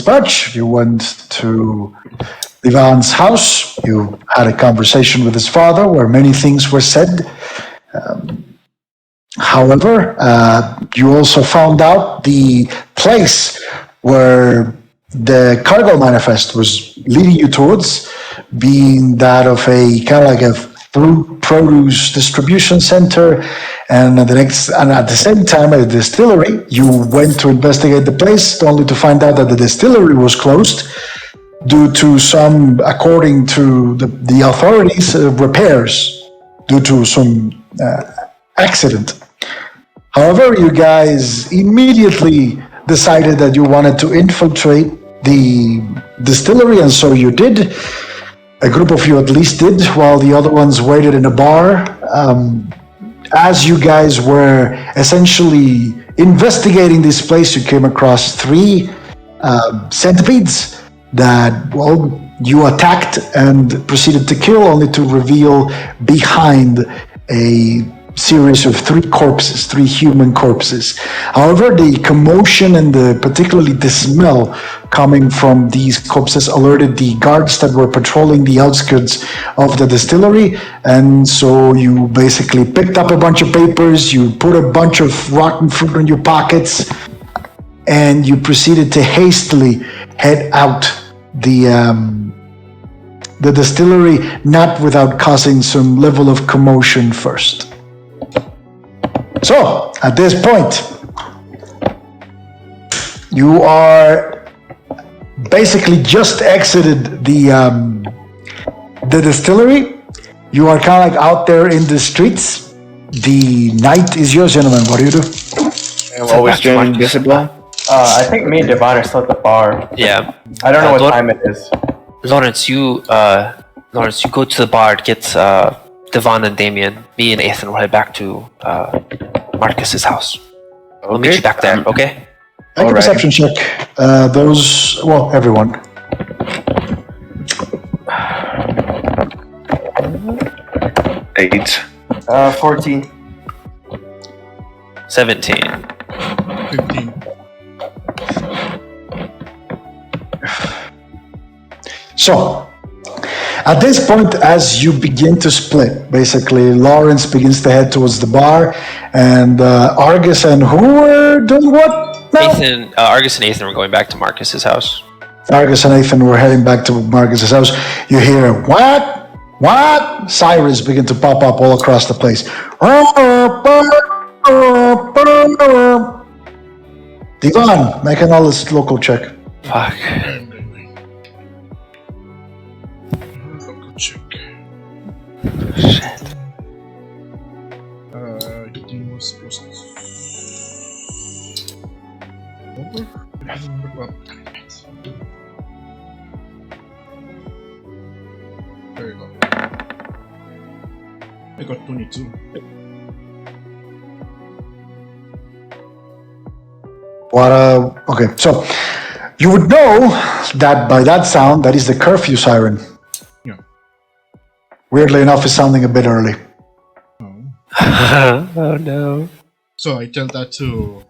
much. You went to Ivan's house. You had a conversation with his father where many things were said. However, you also found out the place where the cargo manifest was leading you towards, being that of a kind of like a fruit produce distribution center, and at the same time at the distillery. You went to investigate the place, only to find out that the distillery was closed due to some, according to the authorities, repairs due to some accident. However, you guys immediately decided that you wanted to infiltrate the distillery, and so you did. A group of you at least did, while the other ones waited in a bar. As you guys were essentially investigating this place, you came across 3 centipedes that, well, you attacked and proceeded to kill, only to reveal behind a series of 3 corpses, 3 human corpses. However, the commotion and particularly the smell coming from these corpses alerted the guards that were patrolling the outskirts of the distillery, and so you basically picked up a bunch of papers, you put a bunch of rotten fruit in your pockets, and you proceeded to hastily head out the distillery, not without causing some level of commotion first. So, at this point, you are basically just exited the distillery. You are kind of like out there in the streets. The night is yours, gentlemen. What do you do? I'm always doing invisible. I think me and Devon are still at the bar. Yeah. I don't know what time it is. Lawrence, you go to the bar, get Devon and Damien. Me and Ethan will head back to Marcus's house. I'll meet you back there, okay? Make a perception check. Everyone. Eight. 14. 17. 15. So, at this point, as you begin to split, basically, Lawrence begins to head towards the bar, and Argus and who were doing what now? Argus and Ethan were going back to Marcus's house. Argus and Ethan were heading back to Marcus's house. You hear, what? Sirens begin to pop up all across the place. Devon, make an honest local check. Fuck. Local check. Shit. It was supposed to. There you go. I got 22. Okay, so you would know that by that sound, that is the curfew siren. Yeah. Weirdly enough, it's sounding a bit early. Oh. Oh no. So I tell that to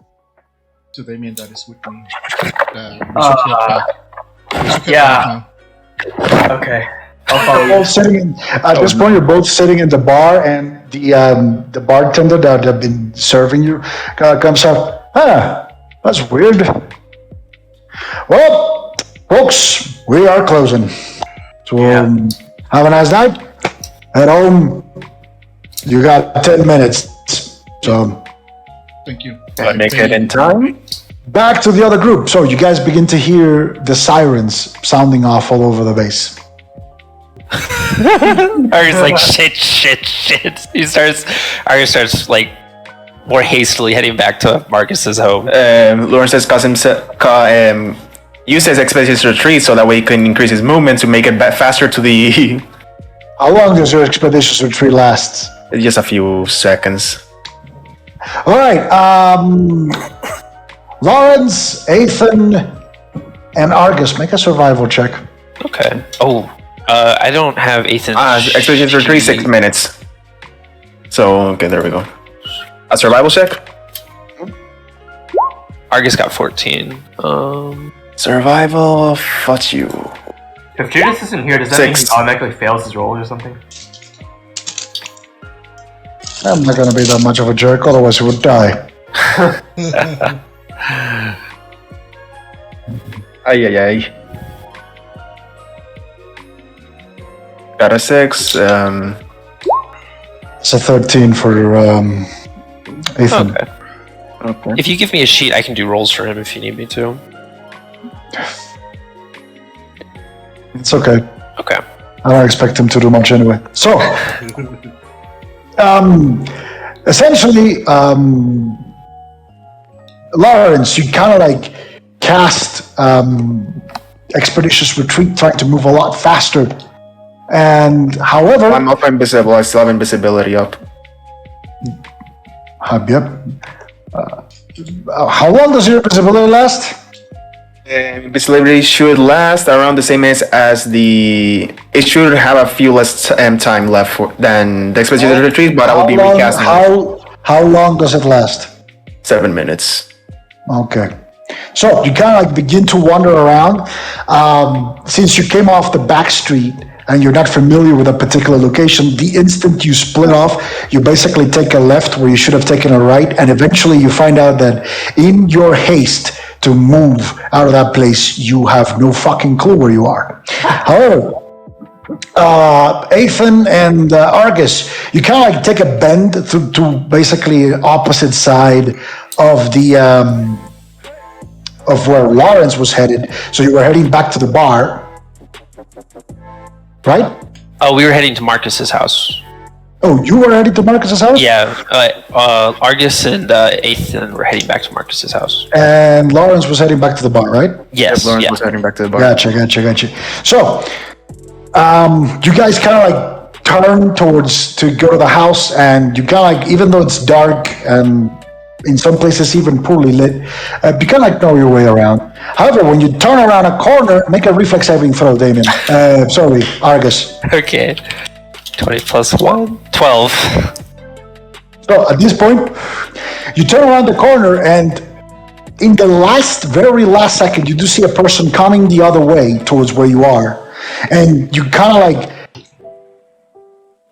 Damien that is with me. We should head back. Yeah. Okay. I'll follow you. Both sitting at this point, you're both sitting in the bar, and the bartender that have been serving you comes up. That's weird. Well, folks, we are closing. So have a nice night. At home, you got 10 minutes. So Thank you. I make it in time. back to the other group. So you guys begin to hear the sirens sounding off all over the base. Argus like shit. Argus starts like more hastily heading back to Marcus's home. Lawrence says uses Expedition's Retreat so that way he can increase his movement to make it faster to the... How long does your expedition's retreat last? Just a few seconds. All right. Lawrence, Ethan, and Argus, make a survival check. Okay. Oh, I don't have Ethan. Expedition's Retreat, 6 minutes. So, okay, there we go. A survival check? Argus got 14. Survival, fuck you. If Judas isn't here, does that mean he 6. automatically fails his rolls or something? I'm not gonna be that much of a jerk, otherwise he would die. Ay. Got a 6. It's a 13 for Ethan. Okay. If you give me a sheet, I can do rolls for him if you need me to. It's okay. Okay. I don't expect him to do much anyway. So, essentially, Lawrence, you kind of like cast Expeditious Retreat, trying to move a lot faster. And however, I'm up invisible. I still have invisibility up. Yep. How long does your invisibility last? Invisibility should last around the same as the. It should have a few less time left than the Expedition Retreat, but I will be recasting it. How long does it last? 7 minutes. Okay. So you kind of like begin to wander around. Since you came off the back street and you're not familiar with a particular location, the instant you split off, you basically take a left where you should have taken a right, and eventually you find out that in your haste to move out of that place, you have no fucking clue where you are. However, Ethan and Argus, you kind of like take a bend to basically opposite side of the of where Lawrence was headed. So you were heading back to the bar, right? Oh, we were heading to Marcus's house. Oh, you were heading to Marcus's house? Yeah, Argus and Ethan were heading back to Marcus's house. And Lawrence was heading back to the bar, right? Yes, Lawrence yeah. was heading back to the bar. Gotcha. So, you guys kind of like turn towards to go to the house, and you kind of like, even though it's dark and in some places even poorly lit, you kind of like know your way around. However, when you turn around a corner, make a reflex saving throw, Damien. Sorry, Argus. Okay. 20 plus 1? 12. So at this point, you turn around the corner, and in the very last second, you do see a person coming the other way towards where you are. And you kind of like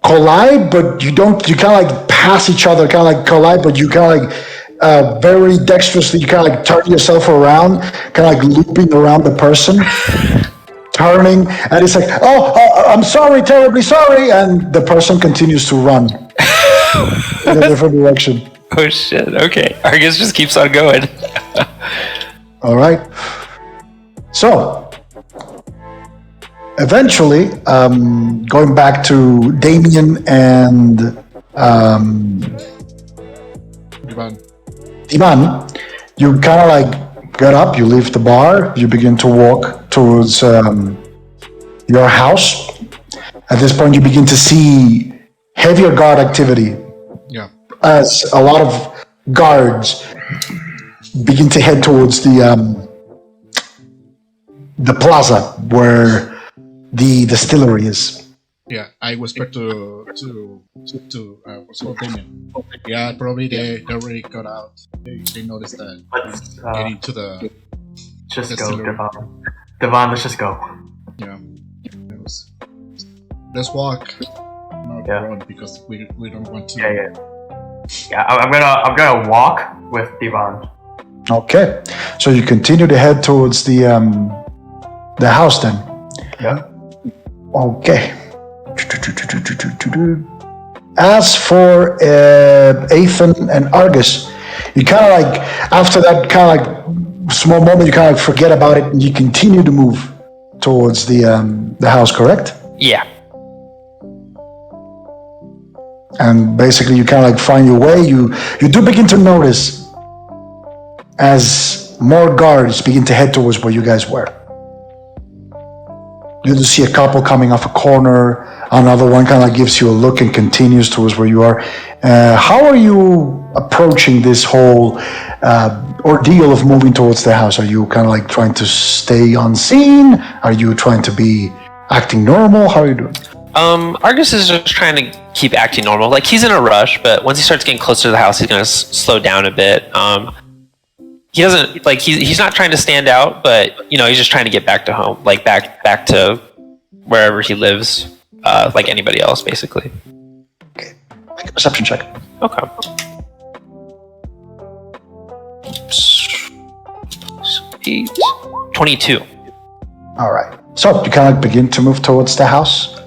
collide, but you don't, you kind of like pass each other, kind of like collide, but you kind of like very dexterously, you kind of like turn yourself around, kind of like looping around the person, turning, and it's like, I'm sorry, terribly sorry, and the person continues to run in a different direction. Oh shit, okay. Argus just keeps on going. All right. So, eventually, going back to Damien and Ivan, you kind of like get up, you leave the bar, you begin to walk towards your house. At this point, you begin to see heavier guard activity. Yeah. As a lot of guards begin to head towards the plaza where the distillery is. Yeah, I whispered to Damien. Yeah, probably they already got out. They noticed that. Let's getting to the just go, distillery. Devon. Devon, let's just go. Yeah. Let's walk. Not run because we don't want to. Yeah. I'm gonna walk with Devon. Okay, so you continue to head towards the house then. Yeah. Okay. As for Ethan and Argus, you kind of like, after that kind of like small moment, you kind of like forget about it and you continue to move towards the house, correct? Yeah. And basically you kind of like find your way. You do begin to notice as more guards begin to head towards where you guys were. You do see a couple coming off a corner. Another one kind of like gives you a look and continues towards where you are. How are you approaching this whole ordeal of moving towards the house? Are you kind of like trying to stay unseen? Are you trying to be acting normal? How are you doing? Argus is just trying to keep acting normal. Like, he's in a rush, but once he starts getting closer to the house, he's gonna slow down a bit. he doesn't like he's not trying to stand out, but he's just trying to get back to home, like back to wherever he lives, like anybody else, basically. Okay. Make a perception check. Okay. 22. All right. So you kind of begin to move towards the house.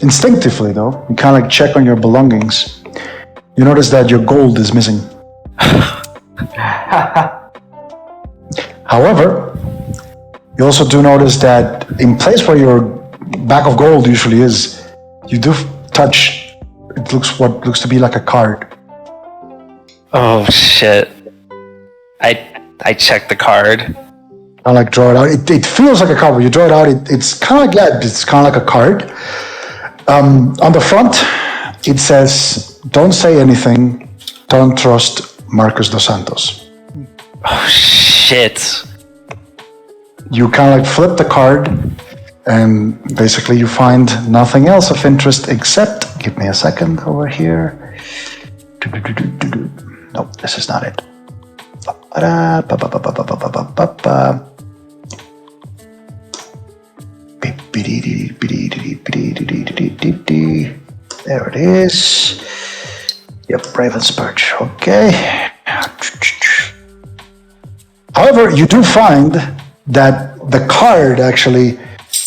Instinctively, though, you kind of check on your belongings. You notice that your gold is missing. However, you also do notice that in place where your bag of gold usually is, you do touch what looks to be like a card. Oh shit! I checked the card. I like draw it out. It feels like a card. When you draw it out, it's kind of like it's kind of like a card. On the front, it says, "Don't say anything. Don't trust Marcos dos Santos." Oh shit! You kind of like flip the card, and basically you find nothing else of interest except. Give me a second over here. Nope, this is not it. There it is. Yep, Ravensperch. Okay. However, you do find that the card actually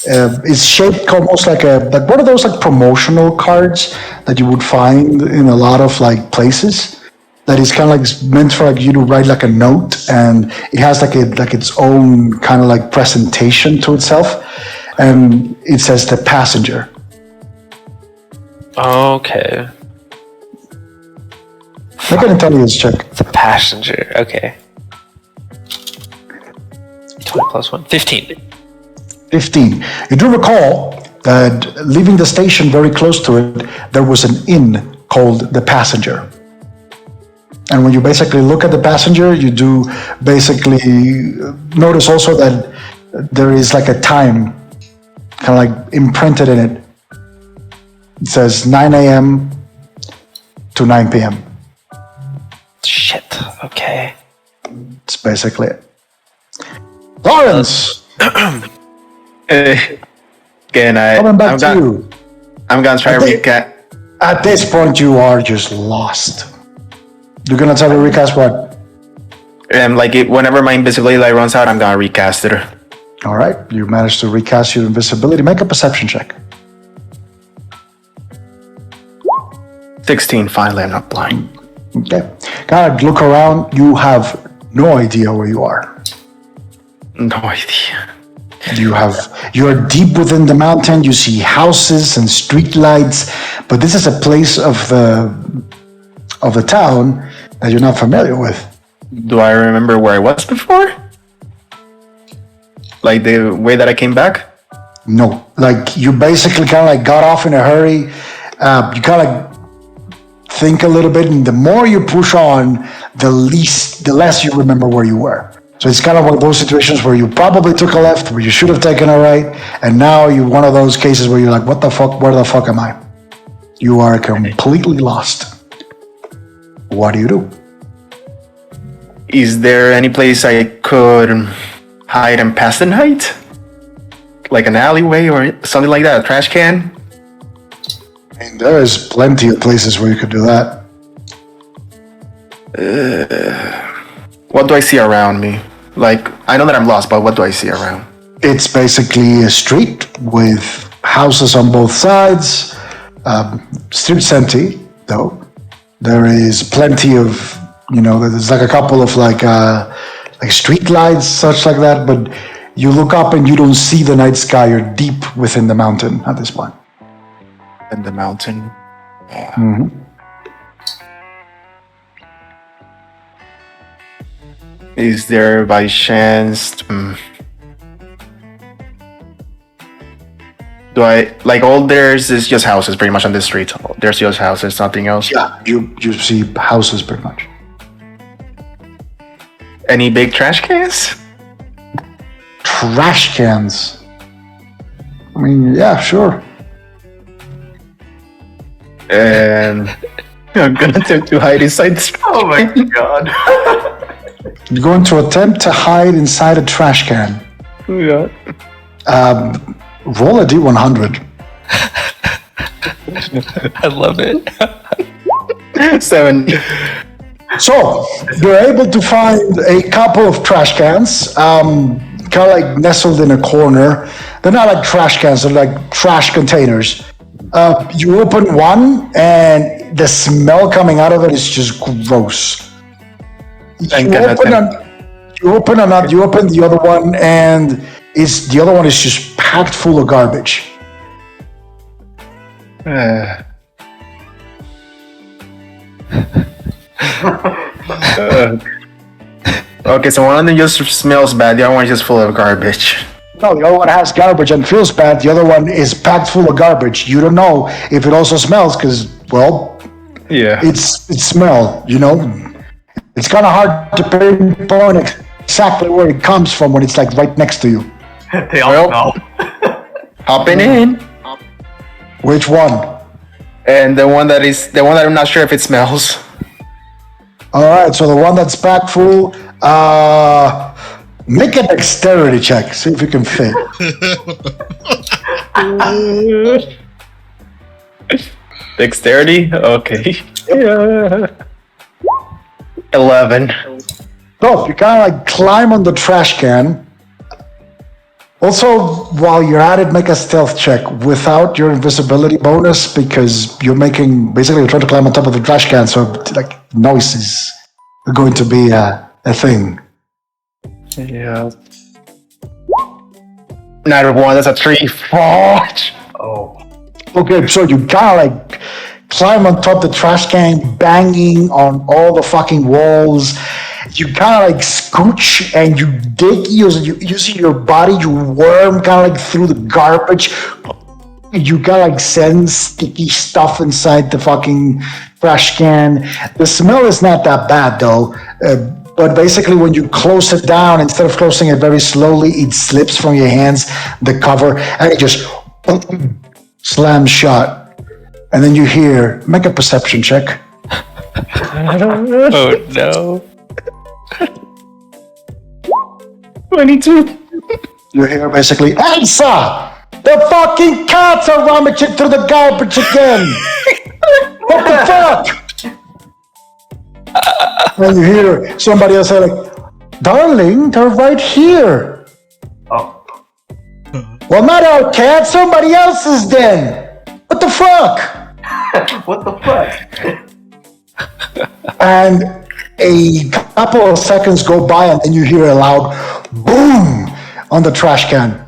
is shaped almost like one of those like promotional cards that you would find in a lot of like places. That is kind of like meant for like you to write like a note, and it has like its own kind of like presentation to itself, and it says the passenger. Okay. Make an intelligence check. The passenger. Okay. 20 plus 1. 15. 15. You do recall that leaving the station very close to it, there was an inn called the Passenger. And when you basically look at the Passenger, you do basically notice also that there is like a time kind of like imprinted in it. It says 9 a.m. to 9 p.m. Shit. Okay. It's basically it. Lawrence! Again, Coming back to you. I'm gonna try to recap. At this point, you are just lost. You're gonna try to recast what? Whenever my invisibility light runs out, I'm gonna recast it. All right, you managed to recast your invisibility. Make a perception check. 16. Finally, I'm not blind. Okay. Kind of look around. You have no idea where you are. No idea. You are deep within the mountain. You see houses and street lights, but this is a place of the town that you're not familiar with. Do I remember where I was before? Like the way that I came back? No, like you basically kind of like got off in a hurry. You kind of think a little bit, and the more you push on, the less you remember where you were. So it's kind of one of those situations where you probably took a left, where you should have taken a right, and now you're one of those cases where you're like, what the fuck, where the fuck am I? You are completely lost. What do you do? Is there any place I could hide and pass the night? Like an alleyway or something like that, a trash can? I mean, there is plenty of places where you could do that. What do I see around me? Like, I know that I'm lost, but what do I see around? It's basically a street with houses on both sides. Street's empty, though. There is plenty of, there's like a couple of like street lights, such like that, but you look up and you don't see the night sky. You're deep within the mountain at this point. In the mountain? Yeah. Mm-hmm. Is there by chance... Do I... Like, all there's is just houses pretty much on this street. There's just houses, nothing else? Yeah, you see houses pretty much. Any big trash cans? Trash cans? I mean, yeah, sure. And I'm gonna attempt to hide inside the trash. Oh my god. You're going to attempt to hide inside a trash can. Yeah. Roll a d100. I love it. 7. So, you're able to find a couple of trash cans, kind of like nestled in a corner. They're not like trash cans, they're like trash containers. You open one, and the smell coming out of it is just gross. You open the other one, and the other one is just packed full of garbage. Okay, so one of them just smells bad, the other one is just full of garbage. No, the other one has garbage and feels bad. The other one is packed full of garbage. You don't know if it also smells because, well, Yeah. it's smell, you know? It's kind of hard to pinpoint exactly where it comes from when it's like right next to you. They all smell. Hopping in. Which one? And the one that I'm not sure if it smells. All right, so the one that's packed full, make a dexterity check. See if you can fit. Dexterity? Okay. Yeah. 11. So you kind of like climb on the trash can. Also, while you're at it, make a stealth check without your invisibility bonus because you're trying to climb on top of the trash can, so like noises are going to be a thing. Yeah. Not a 1, that's a 3. Fudge. Oh. Okay, so you kind of like climb on top of the trash can, banging on all the fucking walls. You kind of like scooch and you dig using your body, you worm kind of like through the garbage. You kind of like send sticky stuff inside the fucking trash can. The smell is not that bad though. But basically when you close it down, instead of closing it very slowly, it slips from your hands, the cover, and it just slams shut. And then you hear, make a perception check. Oh no. 22. You hear basically, Elsa! The fucking cats are rummaging through the garbage again! What the fuck? And you hear somebody else say like, darling, they're right here. Oh. Well, not our cat, somebody else's then. What the fuck? What the fuck? And a couple of seconds go by and then you hear a loud boom on the trash can.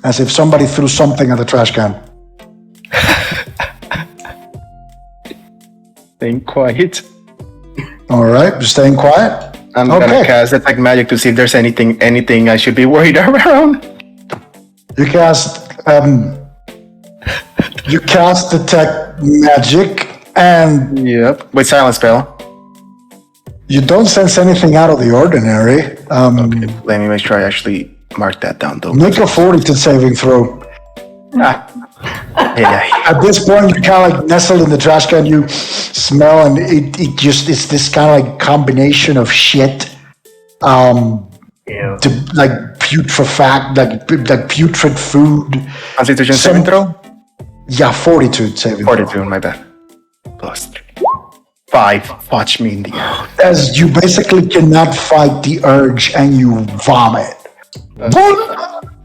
As if somebody threw something at the trash can. Staying quiet. Alright, you're staying quiet? I'm gonna cast Detect Magic to see if there's anything I should be worried around. You cast Detect Magic and Yep. With silent spell. you don't sense anything out of the ordinary. Okay, let me make sure I actually mark that down though. Make a fortitude saving throw. Yeah. At this point, you're kind of like nestled in the trash can. You smell, and it's this kind of like combination of shit, Ew. to like putrefact, like putrid food. Constitution saving throw? Yeah, fortitude saving. 42, my bad. Plus 3. 5. Watch me in the air. As you basically cannot fight the urge, and you vomit.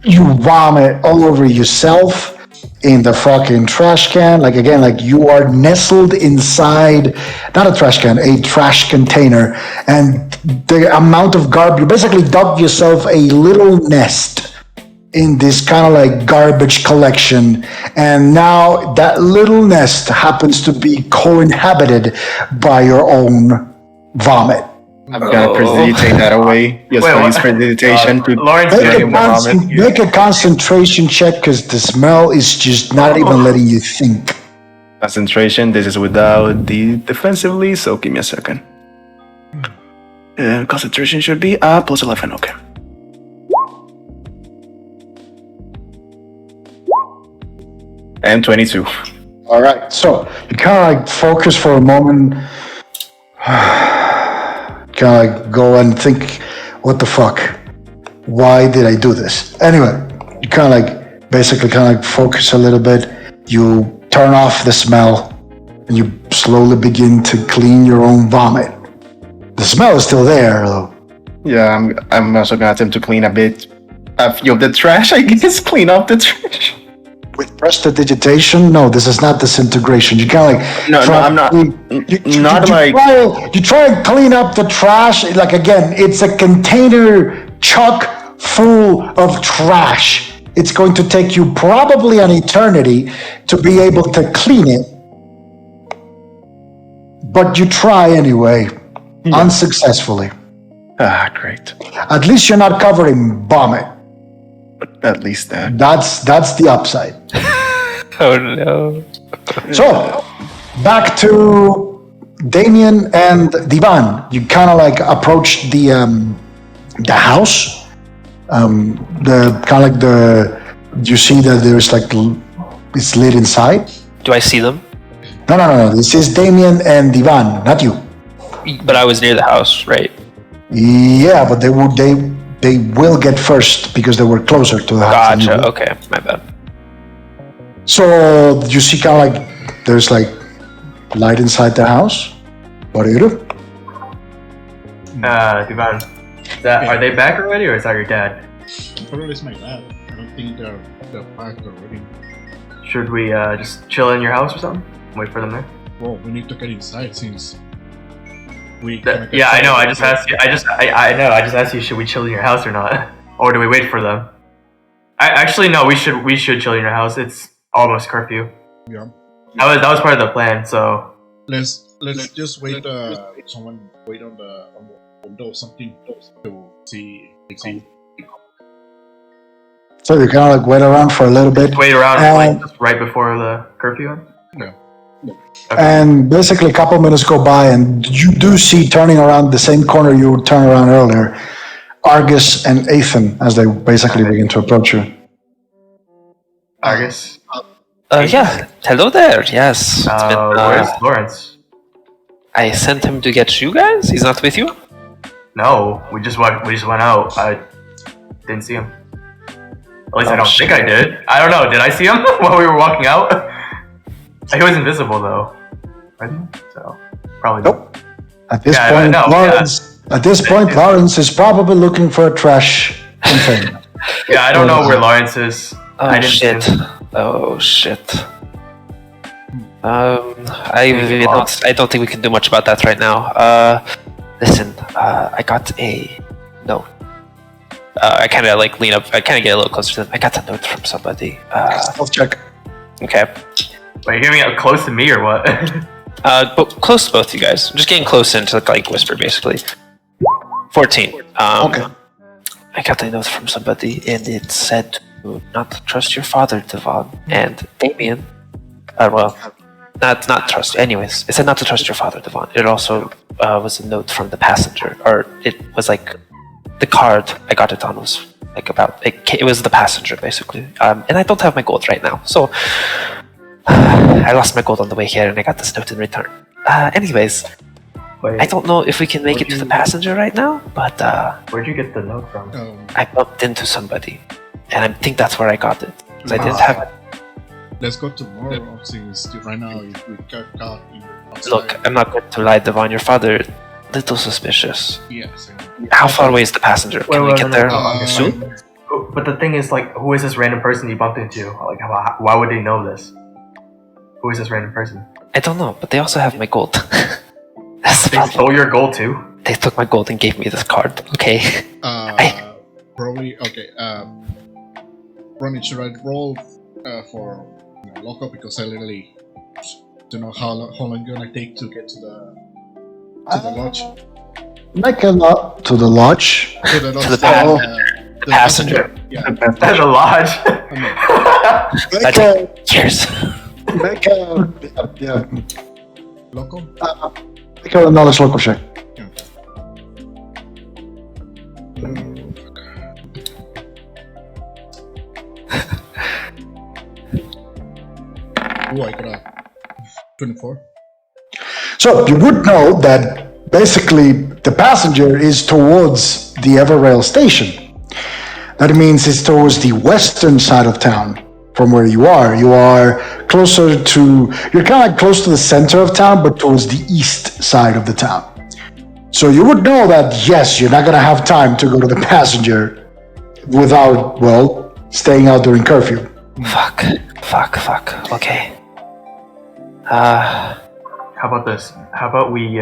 You vomit all over yourself. In the fucking trash can, like again, like you are nestled inside, not a trash can, a trash container, and the amount of garbage, you basically dug yourself a little nest in this kind of like garbage collection, and now that little nest happens to be co-inhabited by your own vomit. I'm gonna precipitate that away. Yes, Wait, please, what? precipitation to Lawrence, Make a concentration check because the smell is just not even letting you think. concentration. This is without the defensively, so give me a second. Concentration should be plus 11. Okay. And 22. All right, so you kind of like focus for a moment, kind of like go and think, what the fuck? Why did I do this? Anyway, you kind of like basically kind of like focus a little bit. You turn off the smell, and you slowly begin to clean your own vomit. The smell is still there, though. Yeah, I'm also gonna attempt to clean a bit of the trash. I guess clean up the trash. With prestidigitation, no, this is not disintegration. You kind of like No, I'm not. you try and clean up the trash. Like again, it's a container chock full of trash. It's going to take you probably an eternity to be able to clean it, but you try anyway, unsuccessfully. Ah, great. At least you're not covered in vomit. At least that. That's the upside. Oh no. So, back to Damien and Divan. You kind of like approach the house. The kind of like you see that there's like it's lit inside. Do I see them? No. This is Damien and Divan, not you. But I was near the house, right? Yeah, but they will get first because they were closer to the house. than you Gotcha. were. Okay, my bad. So you see kind of like there's like light inside the house. What do you do? Divan, are they back already, or is that your dad? Probably it's my dad. I don't think they're back already. Should we just chill in your house or something? Wait for them there. Well, we need to get inside since we. Yeah, I know. I just asked you. I know. I just asked you. Should we chill in your house or not, or do we wait for them? Actually, no. We should chill in your house. It's almost curfew. Yeah. That was part of the plan. So Let's just wait. Someone wait on the window, something to see. So you kind of like wait around for a little bit. wait around like just right before the curfew. Yeah. Okay. And basically a couple minutes go by and you do see turning around the same corner you turned around earlier, Argus and Ethan as they basically begin to approach you. Argus. Yeah. Hello there. Yes. It's been, Where's Lawrence? I sent him to get you guys. He's not with you. No, we just went out. I didn't see him. At least I don't think I did. I don't know. Did I see him while we were walking out? He was invisible though. Wasn't he? So probably Nope. At this Yeah, point, no, Lawrence is probably looking for a trash container. Yeah, I don't know where Lawrence is. I Oh didn't see shit. him. Oh shit. I don't think we can do much about that right now. Listen, I got a note. I kind of like lean up. I kind of get a little closer to them. I got a note from somebody. Stealth check. Okay. Wait, you're giving it close to me or what? But close to both you guys. I'm just getting close into like whisper, basically. 14. Okay. I got a note from somebody, and it said to not trust your father, Devon, and Damien. Not trust. Anyways, it said not to trust your father, Devon. It also was a note from the passenger, or it was like the card I got it on was like about it was the passenger basically. And I don't have my gold right now, so I lost my gold on the way here, and I got this note in return. Anyways, Wait, I don't know if we can make it to the passenger right now, but where'd you get the note from? I bumped into somebody, and I think that's where I got it. 'Cause I didn't have it. Let's go tomorrow since right now we got caught in outside. Look, I'm not going to lie, Devon. Your father, little suspicious. Yes. How far away is the passenger? Can we get there soon? But the thing is, like, who is this random person you bumped into? Like, why would they know this? Who is this random person? I don't know, but they also have my gold. That's the They problem. stole your gold too? They took my gold and gave me this card. Okay. Probably okay. Ronnie, should I roll for local because I literally don't know how long gonna take to get to the lodge. Make a lot to the lodge. To the lodge. To the passenger. Yeah. That's a lodge. Make a, Cheers. make a, yeah. Local. Make a knowledge local check. Ooh, I got a 24. So you would know that basically the passenger is towards the Everrail station. That means it's towards the western side of town from where you are. You are closer to, you're kind of like close to the center of town, but towards the east side of the town. So you would know that, yes, you're not going to have time to go to the passenger without, well, staying out during curfew. Fuck. Okay. How about this? How about we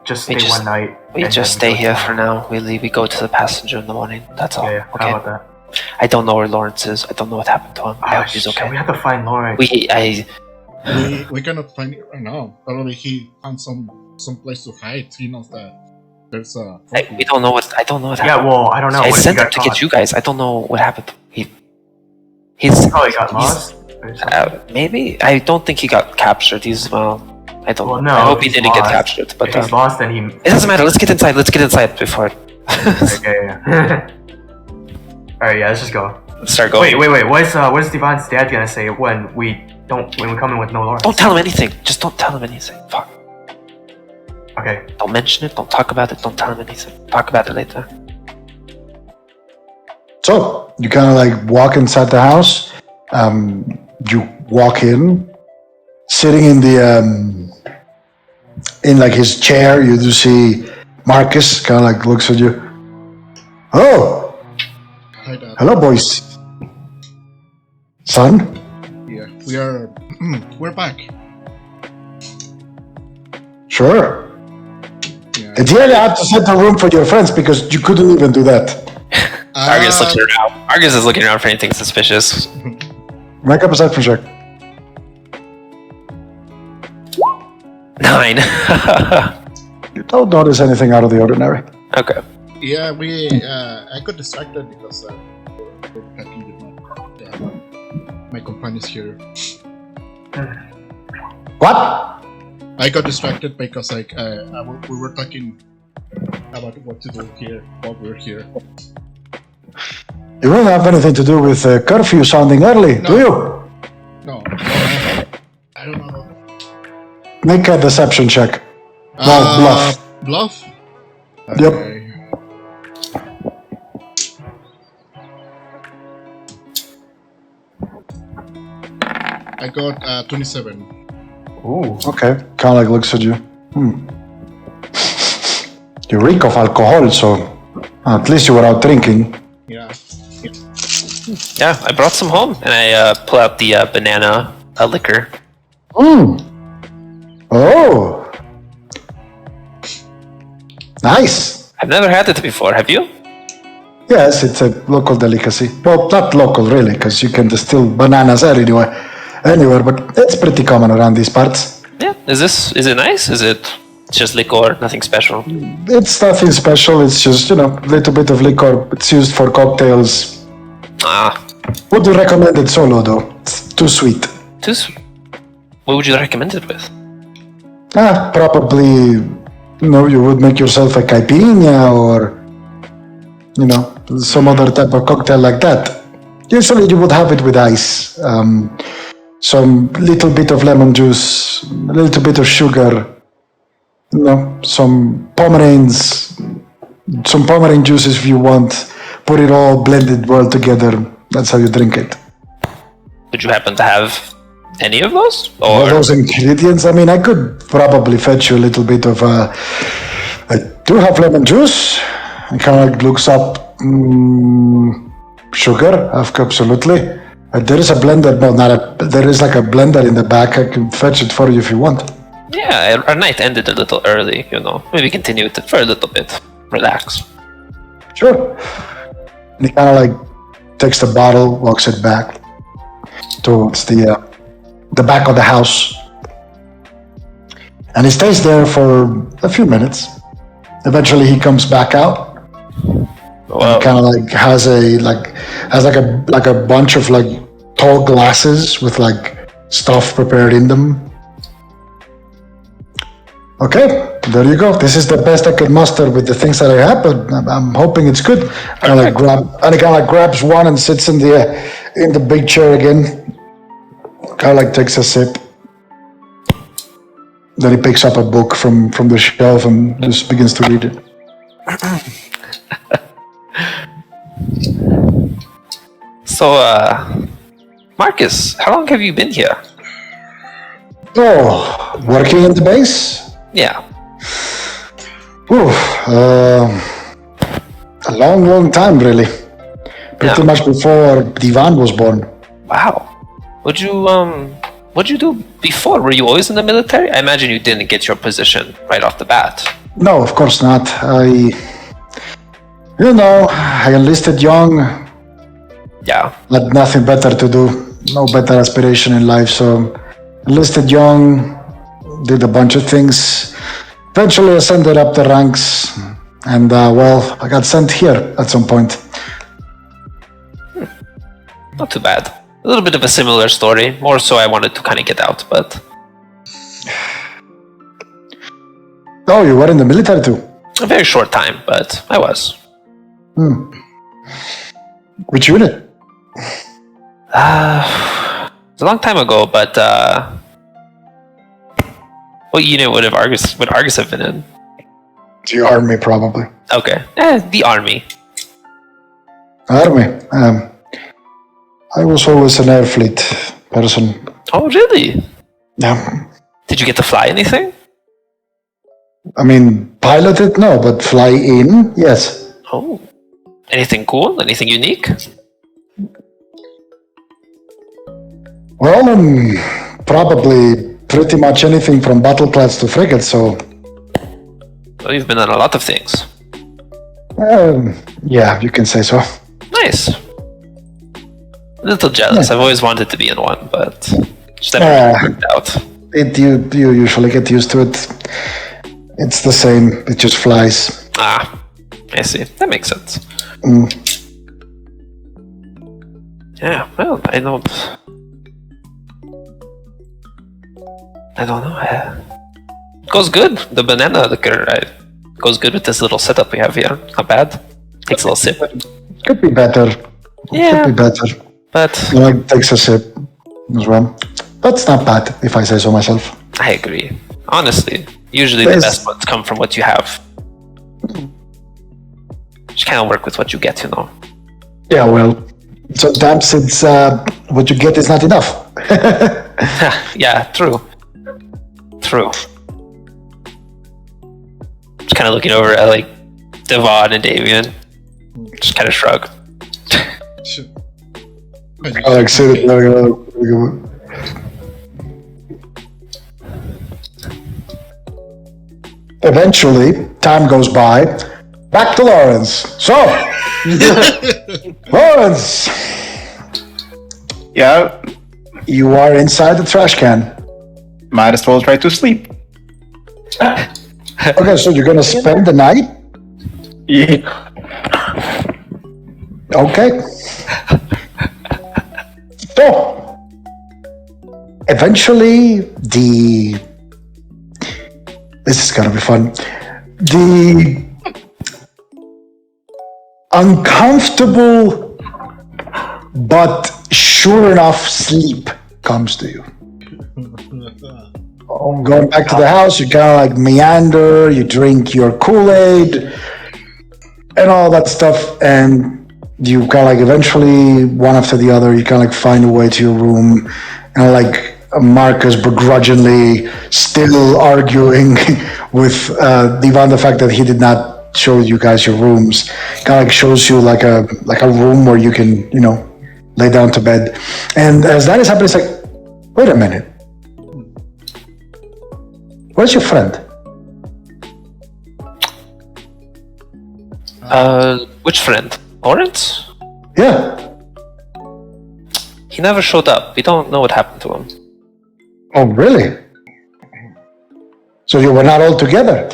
just stay one night? We and just then stay here for now. We leave. We go to the passenger in the morning. That's all. Yeah, Okay. how about that? I don't know where Lawrence is. I don't know what happened to him. I hope he's okay. We have to find Lawrence. We cannot find it right now. Probably he found some place to hide. He knows that there's a. We don't know what. I don't know what Yeah, happened. well, I don't know. I What if sent he him got to get caught? you guys. I don't know what happened to him. He's Probably got lost. or something. maybe. I don't think he got captured. He's I don't Well, know. no, I hope he he's didn't get lost. captured. But If he's lost, then he. it doesn't matter. Let's get inside. Let's get inside before. Okay. Yeah. All right. Yeah. Let's just go. Start going. Wait. What is Stefan's dad gonna say when we come in with no Lawrence? Don't tell him anything. Just don't tell him anything. Fuck. Okay. Don't mention it. Don't talk about it. Don't tell him anything. Talk about it later. So you kind of like walk inside the house. You walk in, sitting in the in like his chair. You do see Marcus kind of like looks at you. Oh, Hi, Dad. hello, boys. Son. Yeah, we are. We're back. Sure. Yeah. Ideally, I had to set the room for your friends because you couldn't even do that. Argus looking around. Argus is looking around for anything suspicious. Make a perception check. 9. You don't notice anything out of the ordinary. Okay. Yeah, we. I got distracted because we're talking with my companions here. What? I got distracted because we were talking about what to do here while we're here. You don't have anything to do with curfew sounding early, do you? No, I don't know. Make a deception check. No, bluff. Bluff? Yep. Okay. I got 27. Ooh. Okay, kind of like looks at you. You reek of alcohol, so at least you were out drinking. Yeah. Yeah, I brought some home, and I pull out the banana liquor. Oh. Nice. I've never had it before. Have you? Yes, it's a local delicacy. Well, not local really, because you can distill bananas anywhere, but it's pretty common around these parts. Yeah. Is it nice? Is it just liquor? Nothing special. It's nothing special. It's just, a little bit of liquor. It's used for cocktails. Ah, Wouldn't recommend it solo though. It's too sweet. too sweet. What would you recommend it with? Probably, you would make yourself a caipirinha or, some other type of cocktail like that. Usually you would have it with ice. Some little bit of lemon juice, a little bit of sugar, some pomerane juices if you want. Put it all blended well together. That's how you drink it. Would you happen to have any of those? All Or those ingredients, I could probably fetch you a little bit of, I do have lemon juice. I kind of looks up sugar, absolutely. There is a blender, there is like a blender in the back. I can fetch it for you if you want. yeah, our night ended a little early. Maybe continue it for a little bit. Relax. Sure. And he kind of takes the bottle, walks it back towards the back of the house. And he stays there for a few minutes. Eventually he comes back out. Well, Kind of has a bunch of tall glasses with stuff prepared in them. Okay, there you go. This is the best I could muster with the things that I have, but I'm hoping it's good. And he kind of grabs one and sits in the big chair again. Kind of takes a sip. Then he picks up a book from the shelf and just begins to read it. So, Marcus, how long have you been here? Oh, working in the base? Yeah. Ooh, a long time, really. Pretty much before Divan was born. Wow. What'd you do before? Were you always in the military? I imagine you didn't get your position right off the bat. No, of course not. I enlisted young, Yeah. had nothing better to do, no better aspiration in life, so enlisted young, did a bunch of things, eventually ascended up the ranks, and I got sent here at some point. Not too bad. A little bit of a similar story. More so I wanted to kind of get out, but... Oh, you were in the military too? A very short time, but I was. Which unit? It's a long time ago, but what unit would Argus have been in? The army, probably. Okay. The army. Army. I was always an air fleet person. Oh, really? Yeah. Did you get to fly anything? I mean, piloted, no, but fly in, yes. Oh. Anything cool? Anything unique? Well, probably pretty much anything from battle class to frigate, so... Well, you've been on a lot of things. Yeah, you can say so. Nice. A little jealous. Yeah. I've always wanted to be in one, but just never really worked out. You usually get used to it. It's the same, it just flies. Ah, I see. That makes sense. Yeah, well, I don't know. It goes good. The banana liquor goes good with this little setup we have here. Not bad. Takes a little sip. Could be better. Yeah. Could be better. But It takes a sip as well. But it's not bad, if I say so myself. I agree. Honestly, usually the best ones come from what you have. Just kind of work with what you get, you know. Yeah, well, sometimes it's what you get is not enough. Yeah, true. Just kind of looking over at like Devon and Davian. Just kind of shrug. Sure. I like say it. Eventually, time goes by. Back to Lawrence. So, Lawrence, Yeah, you are inside the trash can. might as well try to sleep. Okay, so you're gonna spend the night? Yeah. Okay. So, eventually, this is gonna be fun. The uncomfortable but sure enough sleep comes to you. Going back to the house, you kind of like meander, you drink your Kool-Aid and all that stuff, and you kind of like eventually, one after the other, you kind of like find a way to your room, and like Marcus begrudgingly still arguing with Divan the fact that he did not show you guys your rooms, kind of like shows you like a room where you can, lay down to bed. And as that is happening, it's like, wait a minute. Where's your friend? Which friend? Lawrence? Yeah. He never showed up. We don't know what happened to him. Oh, really? So you were not all together?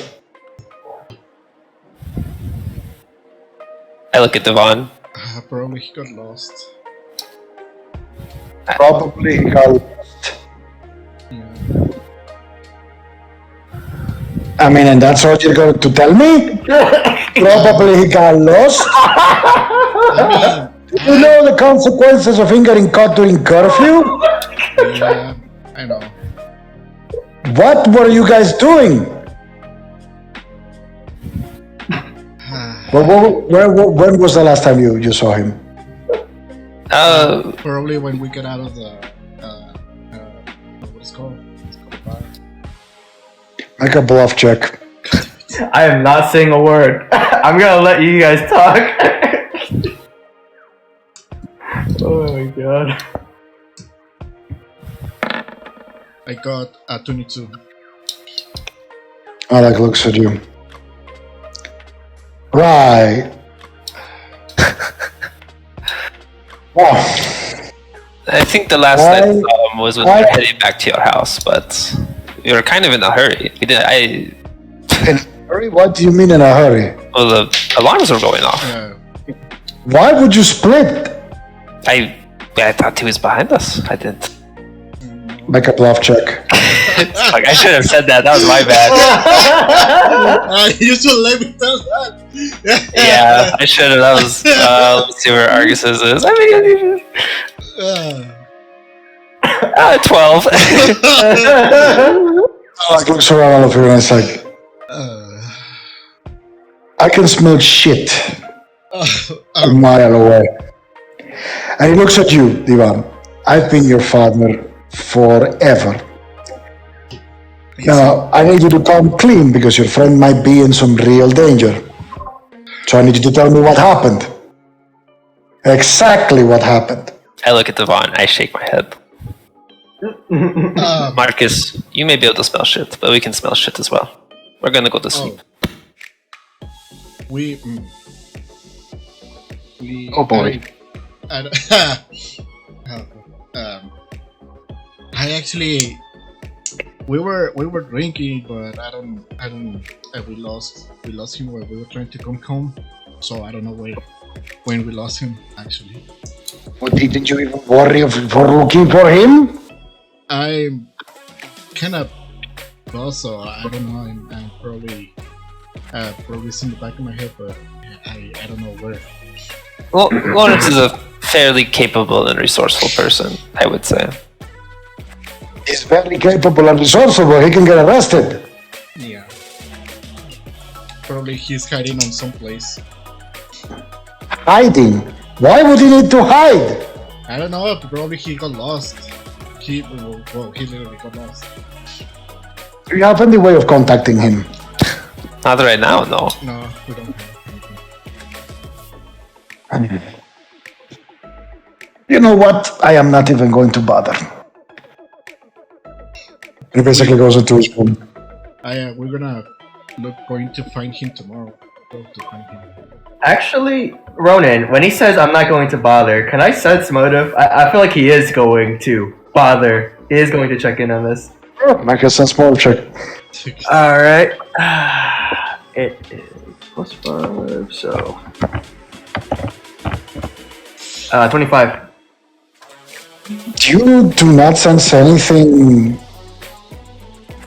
I look at Devon. Probably he got lost. Probably got lost. I mean, and that's all you're going to tell me? Probably he got lost? Do you know the consequences of getting caught during curfew? Yeah, I know. What were you guys doing? When was the last time you saw him? Probably when we get out of the what's it called? Make a bluff check. I am not saying a word. I'm gonna let you guys talk. Oh my god. I got a 22. Alec looks at you. Right. Oh. I think the last I saw him was when we were heading back to your house, but we were kind of in a hurry. In a hurry? What do you mean in a hurry? Well, the alarms were going off. Why would you split? I thought he was behind us. I didn't. Make a bluff check. Fuck, I should have said that. That was my bad. You should let me tell that. Yeah, I should have. That was. Let's see where Argus's is. I mean, 12. Alec looks around all of you and it's like, I can smell shit a mile away. And he looks at you, Ivan. I've been your father forever. Now, I need you to come clean because your friend might be in some real danger. So I need you to tell me what happened. Exactly what happened. I look at Devon. I shake my head. Marcus, you may be able to smell shit, but we can smell shit as well. We're gonna go to sleep. We Oh boy. I actually we were drinking, but we lost him while we were trying to come home. So I don't know when we lost him actually. Well, didn't you even worry for looking for him? I'm kind of lost, so I don't know. I'm probably it's in the back of my head, but I don't know where. Well, Lawrence is a fairly capable and resourceful person, I would say. He's very capable and resourceful, but he can get arrested. Yeah. Probably he's hiding on some place. Hiding? Why would he need to hide? I don't know, probably he got lost. He literally got lost. Do you have any way of contacting him? Not right now, no. No, we don't have anything. You know what? I am not even going to bother. He basically goes into his room. We're going to find him tomorrow. Actually, Ronan, when he says I'm not going to bother, can I sense motive? I feel like he is going to bother. He is going to check in on this. Sure, make a sense motive check. Alright. It is +5, so... 25. You do not sense anything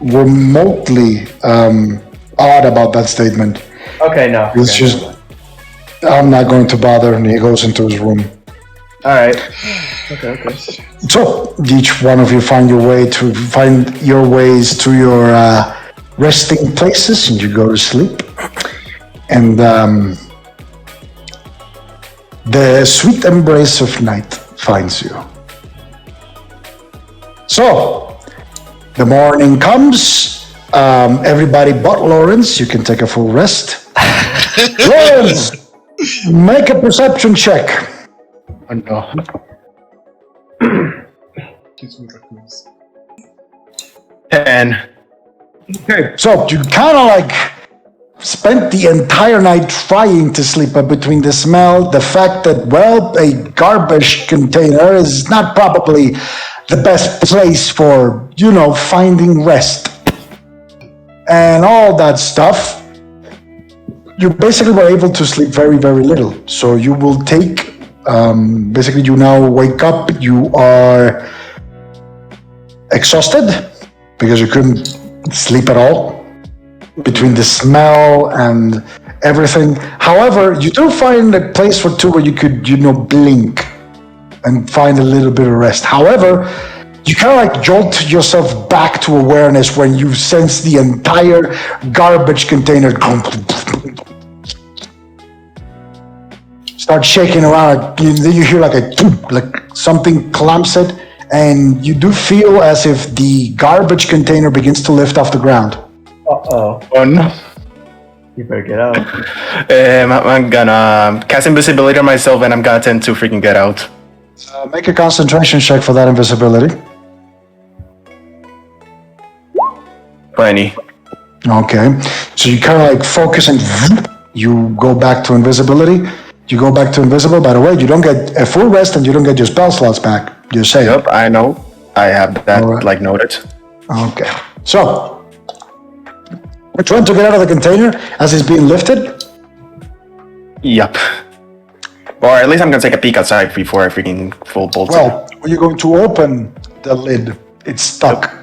remotely odd about that statement. Okay, no. It's just, I'm not going to bother, and he goes into his room. Alright. Okay. So, each one of you find your ways to your resting places, and you go to sleep. And the sweet embrace of night finds you. So, the morning comes. Everybody but Lawrence, you can take a full rest. Lawrence, make a perception check. Oh no. Kids with raccoons. 10. Okay, so you kind of like spent the entire night trying to sleep, but between the smell, the fact that, well, a garbage container is not probably the best place for, finding rest and all that stuff, you basically were able to sleep very, very little. So you will take, basically you now wake up, you are exhausted because you couldn't sleep at all between the smell and everything. However, you do find a place or two where you could, blink and find a little bit of rest. However, you kind of like jolt yourself back to awareness when you sense the entire garbage container start shaking around. Then you hear like like something clamps it, and you do feel as if the garbage container begins to lift off the ground. Uh-oh. Oh no. You better get out. I'm gonna cast invisibility on myself, and I'm gonna attempt to freaking get out. Make a concentration check for that invisibility. 20. Okay, so you kind of like focus and you go back to invisibility. You go back to invisible. By the way, you don't get a full rest and you don't get your spell slots back. You're safe. Yep, I know. I have that All right. like noted. Okay, so we're trying to get out of the container as it's being lifted. Yep. Or at least I'm gonna take a peek outside before I freaking full bolt. Well, when you're going to open the lid, it's stuck.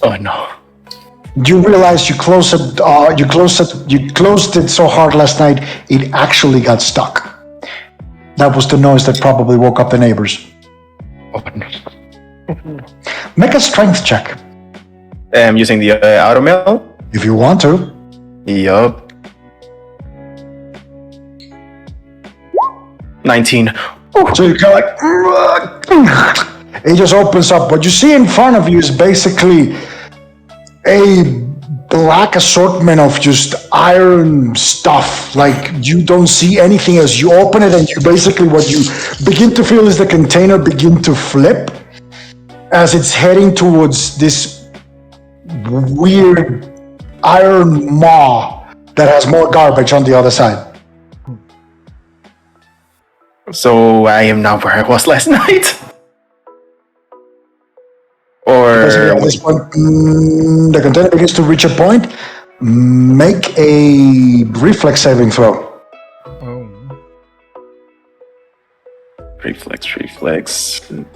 Oh no. You realize you closed it. You closed it so hard last night it actually got stuck. That was the noise that probably woke up the neighbors. Oh no. Make a strength check I'm using the auto mail. if you want to. Yup. 19. So you kind of like it just opens up. What you see in front of you is basically a black assortment of just iron stuff. Like you don't see anything as you open it, and you basically what you begin to feel is the container begin to flip as it's heading towards this weird iron maw that has more garbage on the other side. So I am now where I was last night. Basically, Or at this point, the container begins to reach a point. Make a reflex saving throw. Oh. reflex.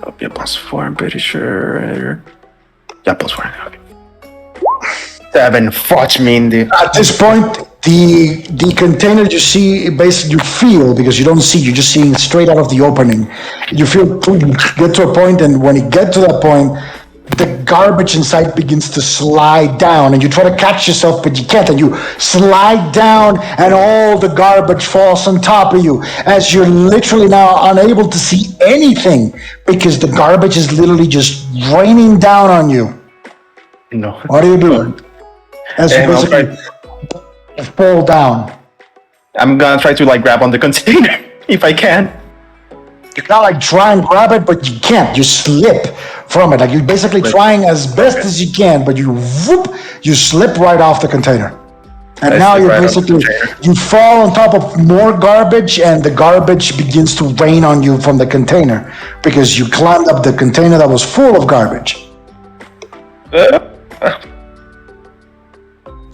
Oh, yeah, +4. I'm pretty sure. Yeah, +4. Okay. 7. Fudge me in the. At this point, the container you see, basically you feel, because you don't see, you're just seeing straight out of the opening. You feel get to a point, and when you get to that point, the garbage inside begins to slide down, and you try to catch yourself, but you can't, and you slide down, and all the garbage falls on top of you, as you're literally now unable to see anything, because the garbage is literally just raining down on you. No. What do you do? As you I'll basically fall down. I'm gonna try to like grab on the container if I can. You kind of like try and grab it, but you can't. You slip from it. Like you're basically trying as best as you can, but you slip right off the container. And I now slip you're right off the basically, container. you fall on top of more garbage, and the garbage begins to rain on you from the container because you climbed up the container that was full of garbage.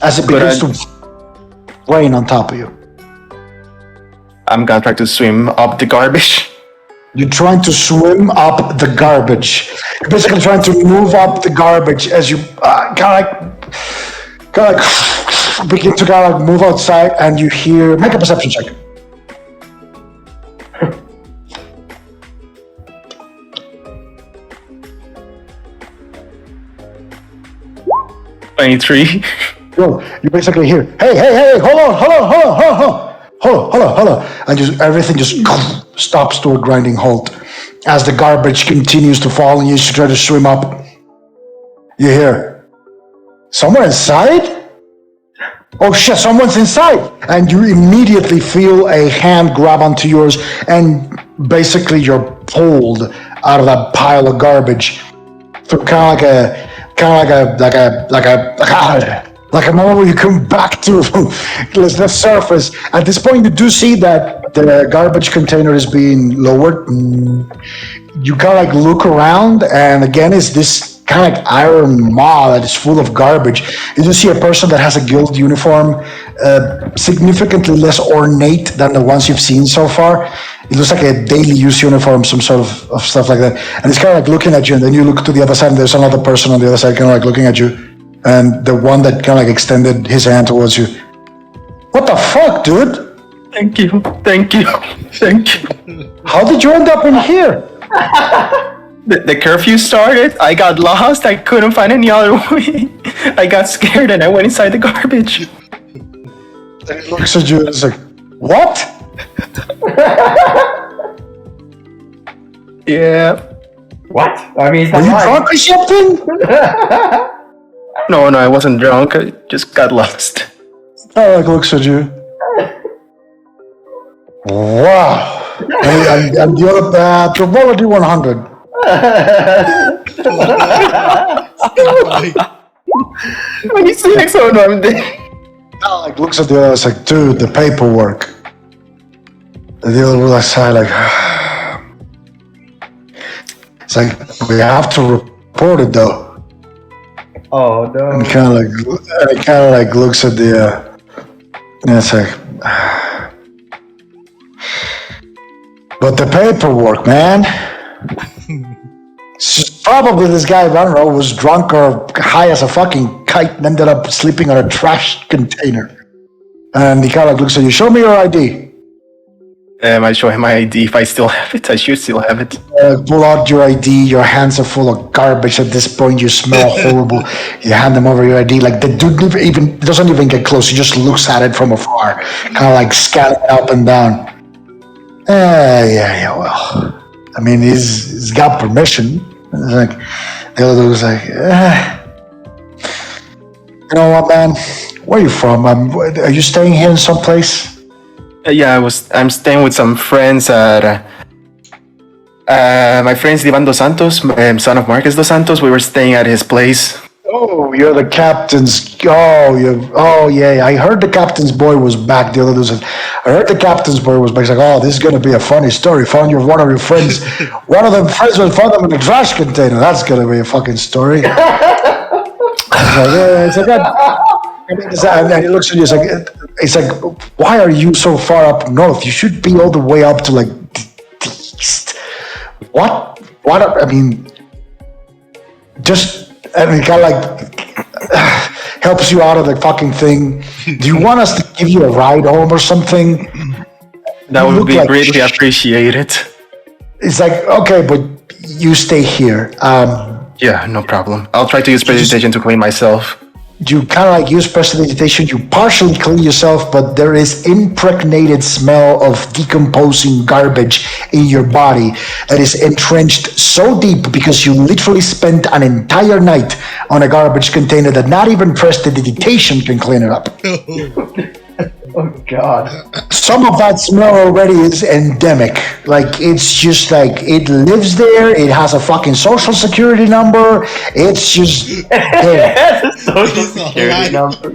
As it begins to rain on top of you. I'm gonna try to swim up the garbage. You're trying to swim up the garbage. You're basically trying to move up the garbage as you kind of begin to kind of like move outside, and you hear. Make a perception check. #23. You basically hear, hey, hold on, and just everything just stops to a grinding halt as the garbage continues to fall, and you try to swim up. You hear, someone inside? Oh shit, someone's inside! And you immediately feel a hand grab onto yours, and basically you're pulled out of that pile of garbage through kind of like a moment where you come back to the surface. At this point, you do see that the garbage container is being lowered. You kind of like look around, and again, it's this kind of like iron maw that is full of garbage. You do see a person that has a guild uniform, significantly less ornate than the ones you've seen so far. It looks like a daily use uniform, some sort of stuff like that. And it's kind of like looking at you, and then you look to the other side, and there's another person on the other side kind of like looking at you. And the one that kind of like extended his hand towards you. What the fuck, dude? Thank you. How did you end up in here? The curfew started. I got lost. I couldn't find any other way. I got scared and I went inside the garbage. And he looks at you and is like, what? Yeah. What? I mean, it's Are not you mine. drunk or something? No, I wasn't drunk. I just got lost. Alec looks at you. Wow. And the other, probability 100. When you see next one, I'm dead. Alec looks at the other, it's like, dude, the paperwork. And the other will aside, like, it's like, we have to report it though. Oh no. And kind of like looks at the, and it's like, but the paperwork, man. Probably this guy, I don't know, was drunk or high as a fucking kite and ended up sleeping on a trash container. And he kind of looks at you, show me your ID. I show him my ID. If I still have it, I should still have it. Pull out your ID, your hands are full of garbage at this point, you smell horrible. You hand them over your ID, like the dude doesn't even get close, he just looks at it from afar, kind of like scanning it up and down. Yeah, well, I mean, he's got permission. It's like, the other dude was like, you know what, man, where are you from? Are you staying here in some place? Yeah, I'm staying with some friends at my friend's Ivan Dos Santos, son of Marcus Dos Santos. We were staying at his place. Oh, you're the captain's. Oh, yeah. I heard the captain's boy was back. The other dude said, I heard the captain's boy was back. He's like, oh, this is gonna be a funny story. Found one of your friends. One of them friends found them in a trash container. That's gonna be a fucking story. It's like, and he looks at you. It's like, why are you so far up north? You should be all the way up to like the east. What? I mean, just. And it kind of like helps you out of the fucking thing. Do you want us to give you a ride home or something? That would be greatly appreciated. It's like, okay, but you stay here. Yeah, no problem. I'll try to use precipitation to clean myself. You kind of like use prestidigitation, you partially clean yourself, but there is impregnated smell of decomposing garbage in your body that is entrenched so deep because you literally spent an entire night on a garbage container that not even prestidigitation can clean it up. Oh God. Some of that smell already is endemic. Like, it's just like, it lives there, it has a fucking social security number, it's just there. Social security number.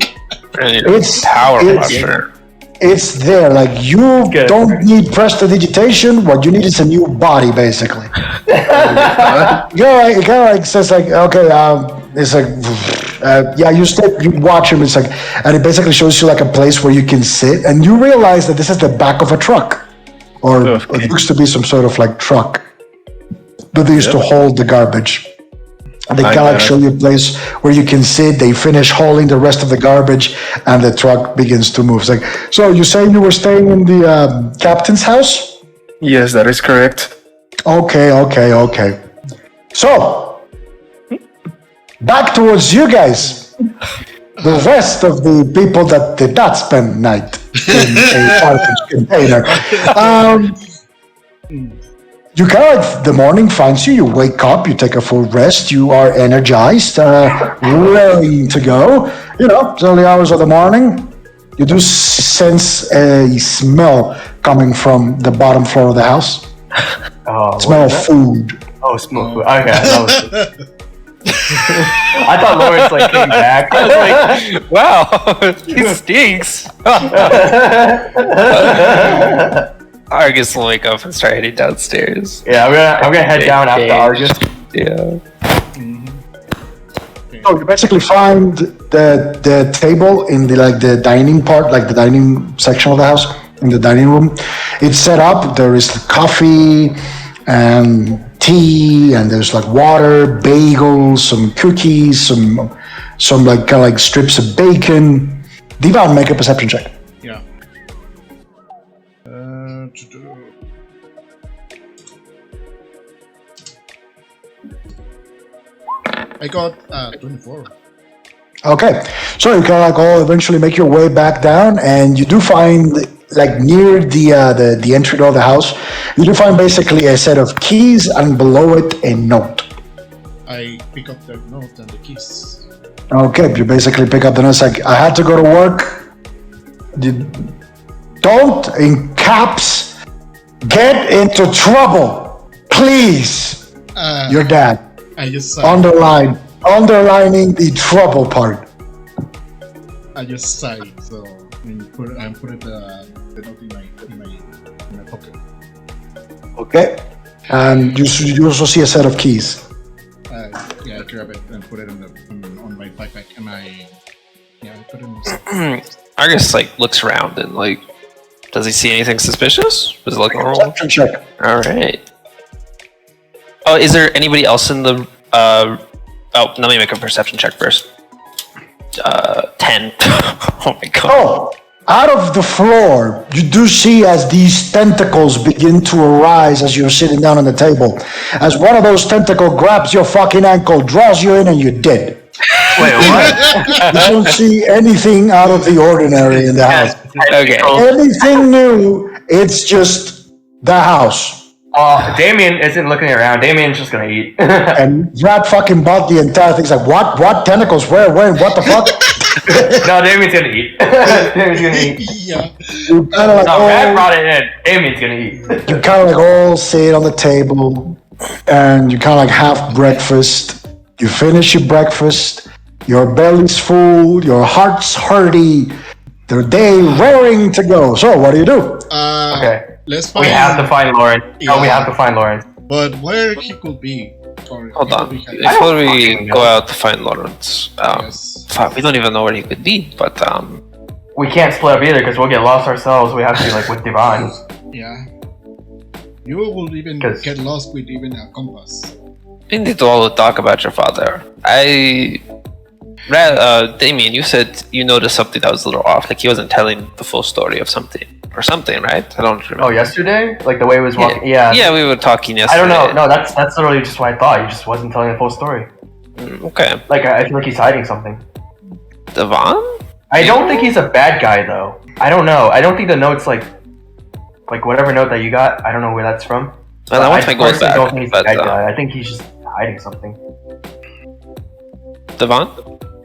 It's Power it's- washer. It's there. Like, you Good. don't need prestidigitation. What you need is a new body, basically. It kind of like says like, okay, it's like, yeah, you watch him. It's like, and it basically shows you like a place where you can sit, and you realize that this is the back of a truck, or Okay. it looks to be some sort of like truck that they used to hold the garbage. And they kind of like show you a place where you can sit. They finish hauling the rest of the garbage, and the truck begins to move. It's like, so you say you were staying in the captain's house? Yes, that is correct. Okay. So, back towards you guys. The rest of the people that did not spend night in a garbage container. You kind of like, the morning finds you, you wake up, you take a full rest, you are energized, ready to go. You know, it's early hours of the morning. You do sense a smell coming from the bottom floor of the house. Oh, Smell of food. Oh, smell food. Okay, I thought Lawrence like came back. I was like, wow, he stinks. Argus will wake up and start heading downstairs. Yeah, I'm gonna head down after Argus. Yeah. So you basically find the table in the dining part, like the dining section of the house, in the dining room. It's set up. There is coffee and tea, and there's like water, bagels, some cookies, some like kind of like strips of bacon. Divan, make a perception check. Yeah. I got 24. Okay, so you can like all eventually make your way back down, and you do find like near the entry door of the house, you do find basically a set of keys, and below it a note. I pick up the note and the keys. Okay, you basically pick up the note. It's like I had to go to work. Don't, in caps, get into trouble, please. Your dad. I just sigh. Underlining the trouble part. I just sigh. So I put the note in my pocket. Okay, and you also see a set of keys. Yeah, I grab it and put it on my backpack, and I put it in. Argus like looks around and like, does he see anything suspicious? Does it look normal? Perception check. All right. Oh, is there anybody else in the? Oh, let me make a perception check first. 10. Oh my god. Oh, out of the floor, you do see as these tentacles begin to arise as you're sitting down on the table. As one of those tentacles grabs your fucking ankle, draws you in, and you're dead. Wait, what? You don't see anything out of the ordinary in the house. Okay. Anything new, it's just the house. Damien isn't looking around. Damien's just gonna eat. And Brad fucking bought the entire thing. He's like, what? What? Tentacles? Where? When? What the fuck? No, Damien's gonna eat. Damien's gonna eat. Yeah. You kind of like, No, Brad brought it in. Damien's gonna eat. you kind of like all sit on the table, and you kind of like have breakfast. You finish your breakfast. Your belly's full. Your heart's hearty. The day raring to go. So, what do you do? Okay. Let's find. We have to find Lawrence. Yeah. No, we have to find Lawrence. But where he could be? Or Hold he on. could be- Before we fucking go know. out to find Lawrence, Yes. fuck, we don't even know where he could be. But We can't split up either because we'll get lost ourselves. We have to be like with Devon. Yeah. You will even 'Cause- get lost with even a compass. we need to all talk about your father. Damien, you said you noticed something that was a little off. Like he wasn't telling the full story of something or something, right? I don't remember. Oh, yesterday? Like the way he was walking? Yeah. Yeah, we were talking I yesterday. don't know. No, that's literally just what I thought. He just wasn't telling the full story. Okay. Like I feel like he's hiding something. Devon? I don't think he's a bad guy though. I don't know. I don't think the note's like whatever note that you got. I don't know where that's from. Well, I want my gold personally back. don't think he's a But, bad guy. I think he's just hiding something. Devon?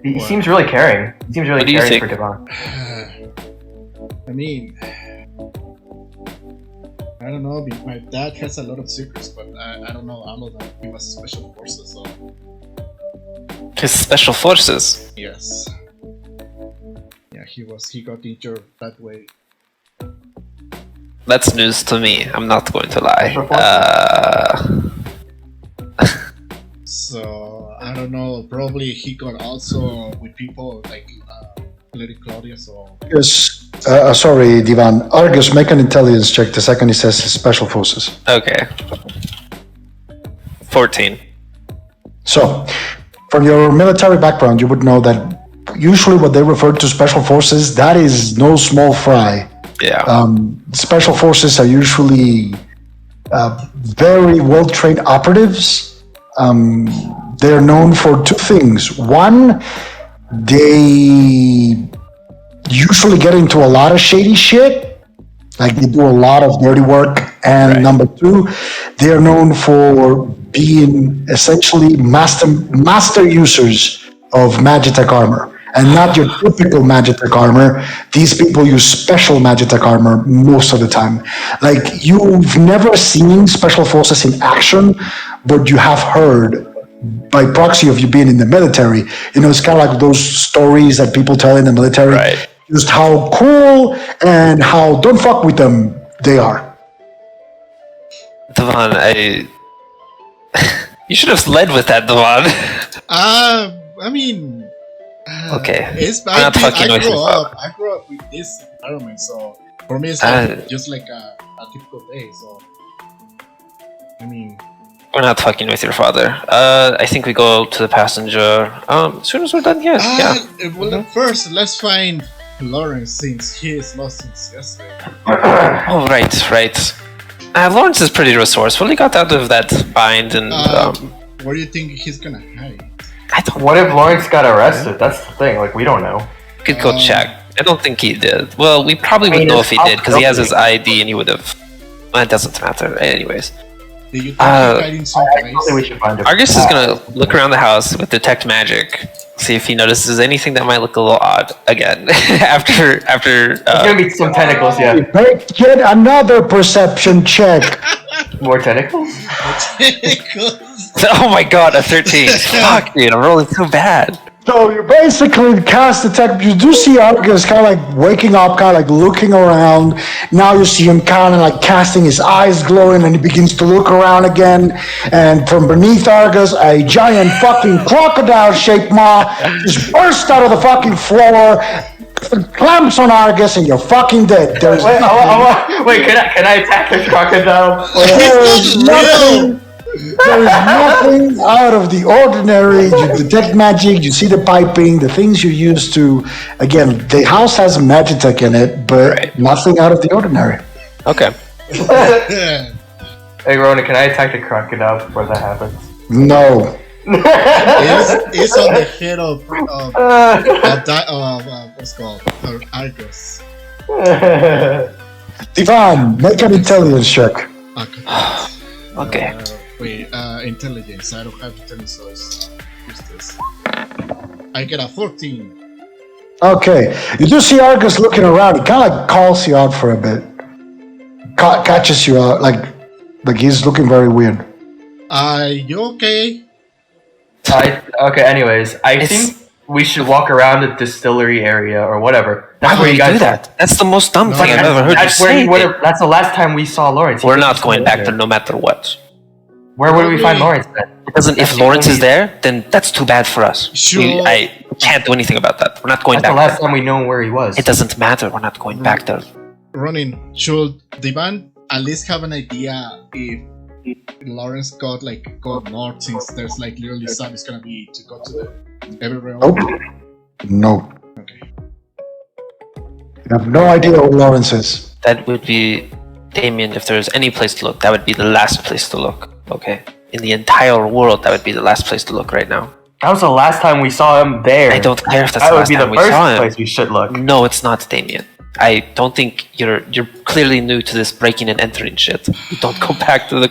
He seems really caring. He seems really What do you caring think? for Devon. I mean, I don't know. My dad has a lot of secrets, but I don't know all of them. He was special forces, so His special forces. yes. Yeah, he got injured that way. That's news to me. I'm not going to Special lie. So I don't know. Probably he got also with people like Lady Claudia. So Yes. Sorry, Divan. Argus, make an intelligence check the second he says his special forces. Okay. 14. So, from your military background, you would know that usually what they refer to special forces, that is no small fry. Yeah. Special forces are usually very well-trained operatives. They're known for two things. One, they usually get into a lot of shady shit. Like they do a lot of dirty work. And Right. number two, they're known for being essentially master users of Magitech armor. And not your typical Magitech armor. These people use special Magitech armor most of the time. Like, you've never seen special forces in action, but you have heard, by proxy of you being in the military, you know, it's kind of like those stories that people tell in the military. Right. Just how cool and how don't fuck with them they are. Devon, you should have led with that, Devon. I mean, Okay. It's, I'm not fucking with you, I grew up with this environment, so for me it's just like a typical day. So I mean, We're not fucking with your father. I think we go to the passenger. As soon as we're done, yeah. well, first let's find Lawrence since he is lost since yesterday. Oh, right. Lawrence is pretty resourceful. He got out of that bind and Where do you think he's gonna hide? I don't. What if Lawrence got arrested? That's the thing. Like we don't know. We could go check. I don't think he did. Well, we probably would mean, know it's if he did because he has his possible. ID and he would have. Well, it doesn't matter. Anyways, Do you think he's hiding I someplace? think we should find him. Argus is gonna look around the house with detect magic, see if he notices anything that might look a little odd again. after. There's gonna be some tentacles. Yeah. Make yet another perception check. More tentacles. Oh my god, a 13. Fuck, dude, I'm rolling so bad. So you basically cast detect. You do see Argus kind of like waking up, kind of like looking around. Now you see him kind of like casting his eyes glowing, and he begins to look around again. And from beneath Argus, a giant fucking crocodile-shaped maw just bursts out of the fucking floor, clamps on Argus, and you're fucking dead. There's Wait, can I attack the crocodile? There's nothing. There is nothing out of the ordinary. You detect magic. You see the piping, the things you use to. Again, the house has Magitech in it, but nothing out of the ordinary. Okay. Hey, Rona, can I attack the crocodile before that happens? No. It's on the head of what's called Argus. Divan, make an intelligence check. Okay. Okay. Wait, intelligence. I don't have intelligence, so it's useless. I get a 14. Okay. You do see Argus looking around. He kind of like calls you out for a bit. Catches you out, like he's looking very weird. Are you okay? Okay. Anyways, I think we should walk around the distillery area or whatever. That's Why where would you you guys do that? That's the most dumb thing I've ever heard you That's where say. he would have. That's the last time we saw Lawrence. We're not going back there no matter what. Where would we find Lawrence then? It doesn't. If Lawrence is there, then that's too bad for us. Sure. I can't do anything about that. We're not going That's the back last there. time we know where he was. It doesn't matter. We're not going back there. Ronin, should Divan at least have an idea if Lawrence got north, since there's like literally sun is gonna be to go to the everywhere? Nope. No. Okay. You have no idea who Lawrence is. That would be, Damien, if there's any place to look, that would be the last place to look. Okay? In the entire world, that would be the last place to look right now. That was the last time we saw him there. I don't care if that's That the would last be the time we first saw him. place we should look. No, it's not, Damien. I don't think you're clearly new to this breaking and entering shit. Don't go back to the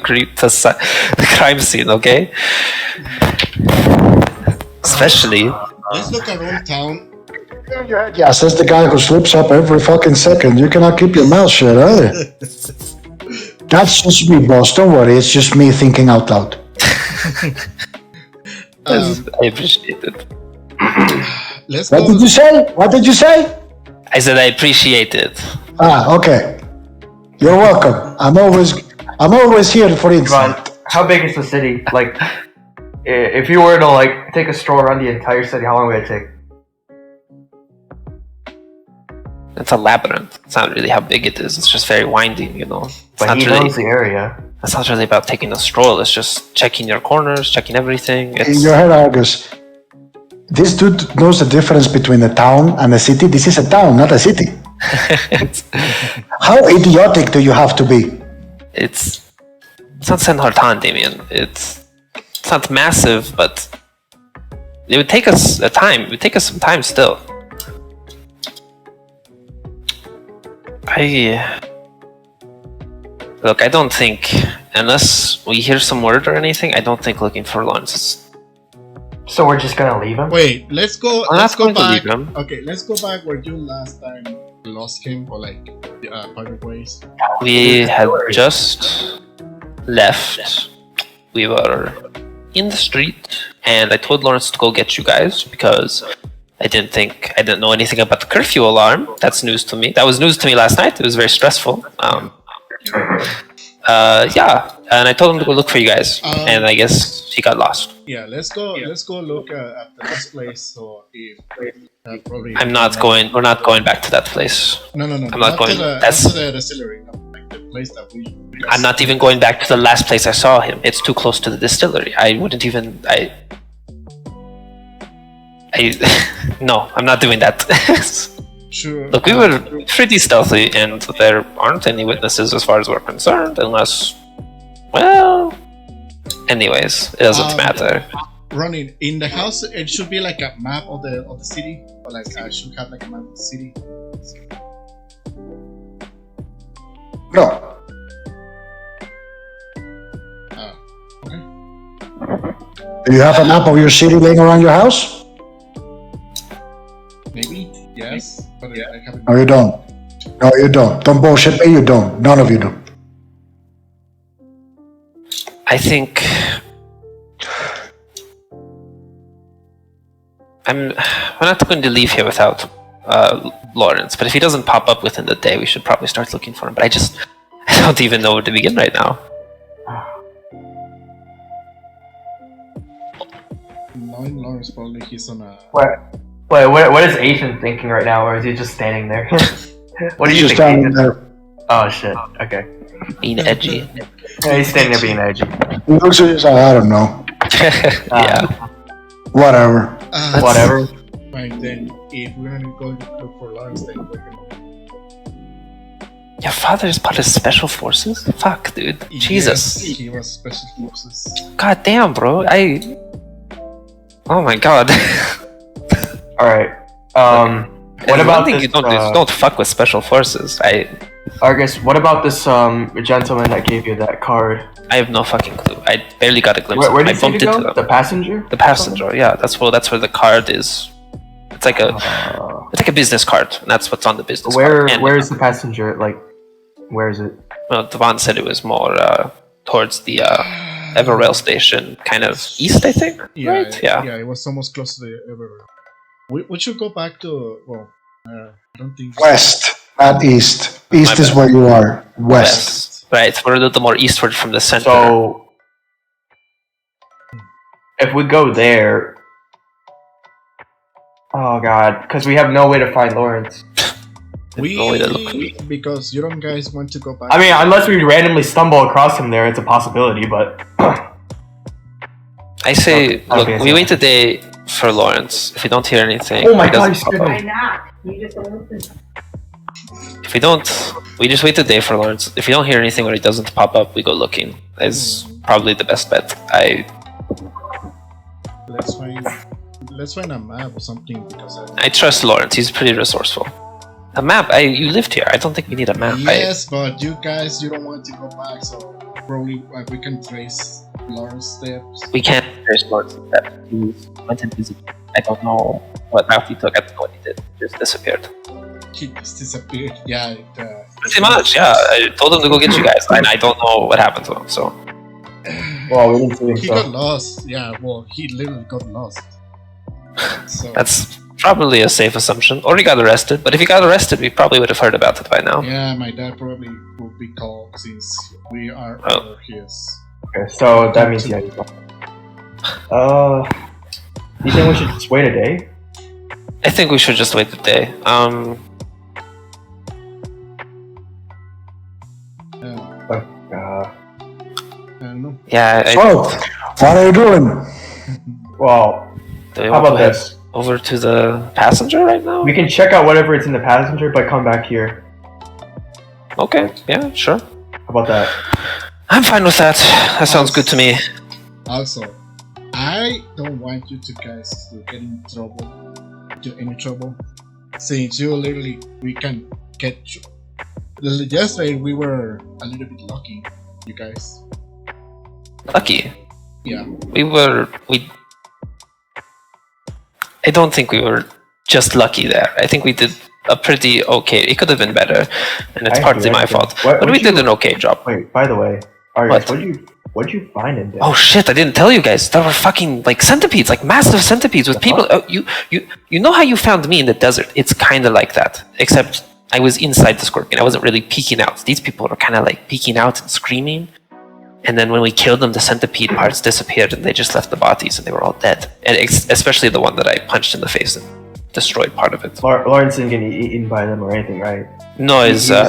crime scene, okay? Especially. Let's look around town. Yeah, says the guy who slips up every fucking second. You cannot keep your mouth shut, either. That's just me, boss. Don't worry. It's just me thinking out loud. I appreciate it. Let's What go. did you say? What did you say? I said I appreciate it. Ah, okay. You're welcome. I'm always here for Come on, insight. how big is the city? Like, if you were to like take a stroll around the entire city, how long would it take? It's a labyrinth. It's not really how big it is. It's just very winding, you know. It's But not he really. knows the area. It's not really about taking a stroll. It's just checking your corners, checking everything. In It's your head, Argus. This dude knows the difference between a town and a city. This is a town, not a city. it's How idiotic do you have to be? it's not Senhartan, Damien. It's not massive, but it would take us a time. It would take us some time still. Look, I don't think, unless we hear some word or anything, I don't think looking for Lawrence is. So we're just gonna leave him? Wait, let's go. I'm Let's not go going to back. leave him. Okay, let's go back where you last time lost him, or like parted ways. We had just left. We were in the street, and I told Lawrence to go get you guys because I didn't know anything about the curfew alarm. That's news to me. That was news to me last night. It was very stressful. Yeah, and I told him to go look for you guys, and I guess he got lost. Yeah, let's go. Let's go look at this place. So if probably. I'm not going. We're not going back to that place. No. I'm not going. That's to the distillery. No, like the place that we. I'm not even going back to the last place I saw him. It's too close to the distillery. I wouldn't even. No, I'm not doing that. Sure. Look, we were pretty stealthy, and there aren't any witnesses as far as we're concerned, unless, well, anyways, it doesn't matter. Running in the house, it should be like a map of the city, or like I should have like a map of the city. No. Okay. Do you have a map of your city laying around your house? Maybe yes, but I haven't. No, you don't. No, you don't. Don't bullshit me. You don't. None of you do. I think we're not going to leave here without Lawrence, but if he doesn't pop up within the day, we should probably start looking for him. But I don't even know where to begin right now. Knowing Lawrence, probably he's on a. What is Asian thinking right now, or is he just standing there? What do you Just think? standing there. Oh shit. Okay. Being edgy. Yeah, he's standing there being edgy. He looks at you and says, I don't know. Yeah. Whatever. Whatever. Fine, then if we're gonna go look for Lawrence, then we're gonna. Your father is part of special forces? Fuck, dude. Jesus. Yes, he was special forces. God damn, bro. Oh my god. All right. What And about one thing this? you don't do is don't fuck with special forces. I guess. What about this gentleman that gave you that card? I have no fucking clue. I barely got a glimpse. Where of him. did I you bumped go? into him. The passenger? The passenger, yeah. That's where the card is. It's like a business card, and that's what's on the business card. And Where is the passenger? Like, where is it? Well, Devon said it was more towards the Everrail station, kind of east, I think. Yeah, Right? Yeah. it was almost close to the Everrail. We should go back to I don't think West, not east. East is where you are. West. Right. We're a little more eastward from the center. So, if we go there, oh god, because we have no way to find Lawrence. No way to look. because you don't guys want to go back. I mean, unless we randomly stumble across him there, it's a possibility. But I say, look, Okay, we so- wait a day for Lawrence. If we don't hear anything, Oh my he doesn't God, pop he's up. Why not? You just don't listen. If we don't, we just wait a day for Lawrence. If we don't hear anything or he doesn't pop up, we go looking. Is probably the best bet. Let's find a map or something because I trust Lawrence. He's pretty resourceful. A map? You lived here. I don't think we need a map. yes, but you guys, you don't want to go back, so probably we can trace Lawrence steps. We can't trace Lawrence steps. He went and visited. I don't know what route he took. I don't know what he did. He just disappeared. He just disappeared. Yeah. Pretty much, yeah. I told him to go get you guys, and I don't know what happened to him. So well, we didn't see him. He got lost. Yeah, well, he literally got lost. So that's probably a safe assumption. Or he got arrested. But if he got arrested, we probably would have heard about it by now. yeah, my dad probably will be called since we are Oh. under his. Okay, so that means yeah. You think we should just wait a day? I think we should just wait a day. I don't know. Yeah. So, what are you doing? Well, Do we how want about to head this? over to the passenger right now? We can check out whatever it's in the passenger, but come back here. Okay. Yeah. Sure. How about that? I'm fine with that. That sounds good to me. Also, I don't want you to guys to get in trouble, any trouble, since we can get. Yesterday we were a little bit lucky, you guys. Lucky. Yeah. I don't think we were just lucky there. I think we did a pretty okay. It could have been better, and it's partly my fault. But we did an okay job. Wait, by the way, What? what'd you find in there? Oh shit! I didn't tell you guys. There were fucking like centipedes, like massive centipedes with people. Oh, you know how you found me in the desert? It's kind of like that, except I was inside the scorpion. I wasn't really peeking out. These people were kind of like peeking out and screaming. And then when we killed them, the centipede parts disappeared, and they just left the bodies, and they were all dead. And especially the one that I punched in the face and destroyed part of it. Lawrence didn't get eaten by them or anything, right? No,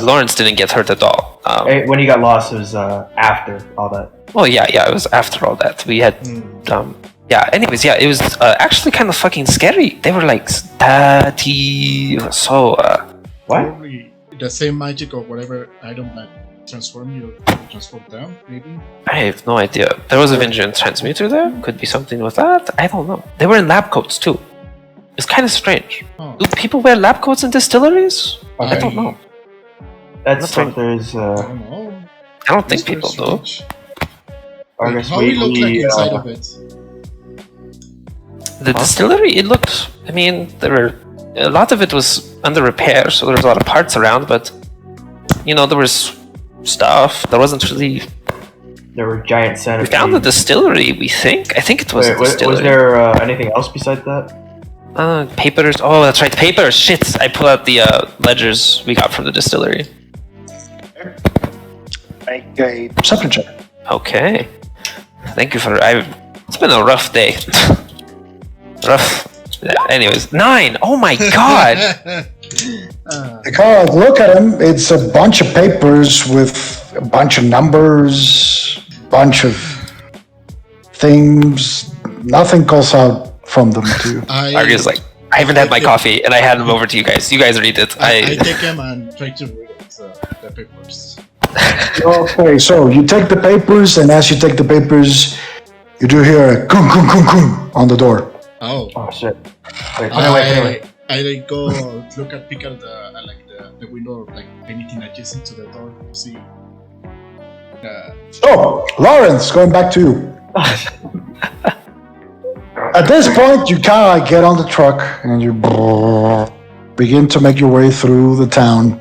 Lawrence didn't get hurt at all. When he got lost, it was after all that. Well, yeah, it was after all that. We had, anyways, yeah, it was actually kind of fucking scary. They were like, Daddy. So, What? Probably the same magic or whatever. I don't know. transform them, maybe? I have no idea. There was a Vengeance transmuter there. Could be something with that. I don't know. They were in lab coats too. It's kind of strange. Oh. Do people wear lab coats in distilleries? I don't know. That's what there's. I don't know. I don't think It's very people do. strange. I guess How it look like inside uh, of it? The distillery, it looked. I mean, there were a lot of it was under repair, so there was a lot of parts around. But you know, there was stuff. There wasn't really. there were giant We centipedes. found the distillery. We think. I think it was Wait, a was distillery. there anything else besides that? Papers. Oh, that's right. Papers. Shit. I pull out the ledgers we got from the distillery. Make a perception check. Okay. Thank you for. It's been a rough day. Rough. Anyways, 9. Oh my god. You kind of look at him. It's a bunch of papers with a bunch of numbers, bunch of things. Nothing calls out from them to you. Argus like, I haven't had my coffee, and I hand them over to you guys. You guys read it. I take them and try to read the papers. Okay, so you take the papers, and as you take the papers, you do hear a kung kung kung kung on the door. Oh. Oh shit! Wait, wait. I like go look at pick at the window, like anything adjacent to the door to see. So, Lawrence, going back to you. At this point, you kind of like get on the truck and you begin to make your way through the town.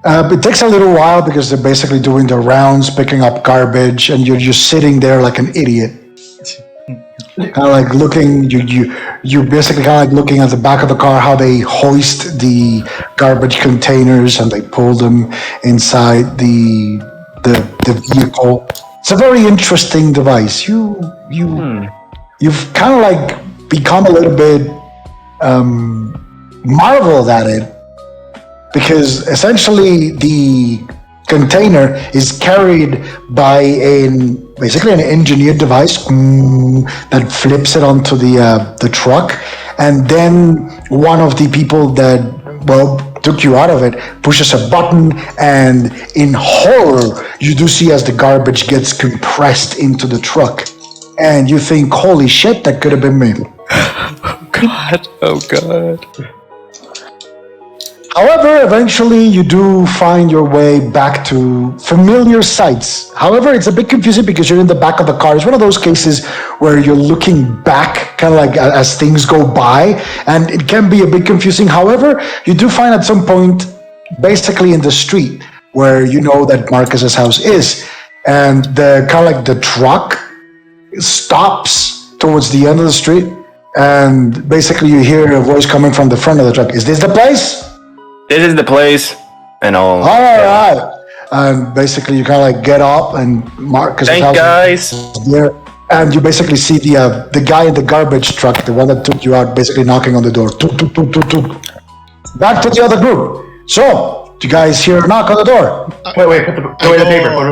It takes a little while because they're basically doing their rounds, picking up garbage, and you're just sitting there like an idiot. Kind of like looking, you're basically kind of like looking at the back of the car, how they hoist the garbage containers and they pull them inside the vehicle. It's a very interesting device. You've kind of like become a little bit marveled at it because essentially the container is carried by basically an engineered device that flips it onto the truck, and then one of the people that took you out of it pushes a button, and in horror you do see as the garbage gets compressed into the truck. And you think, holy shit, that could have been me. Oh god. However, eventually you do find your way back to familiar sights. However, it's a bit confusing because you're in the back of the car. It's one of those cases where you're looking back, kind of like as things go by, and it can be a bit confusing. However, you do find at some point, basically in the street, where you know that Marcus's house is, and the kind of like the truck stops towards the end of the street, and basically you hear a voice coming from the front of the truck. Is this the place? This is the place, and all. All right. And basically you kind of like get up, and Marcus' Thank house guys. is there, and you basically see the guy in the garbage truck, the one that took you out, basically knocking on the door. Took, took, took, took, took. Back to the other group. So, do you guys hear a knock on the door? Wait, put away the paper. Put away the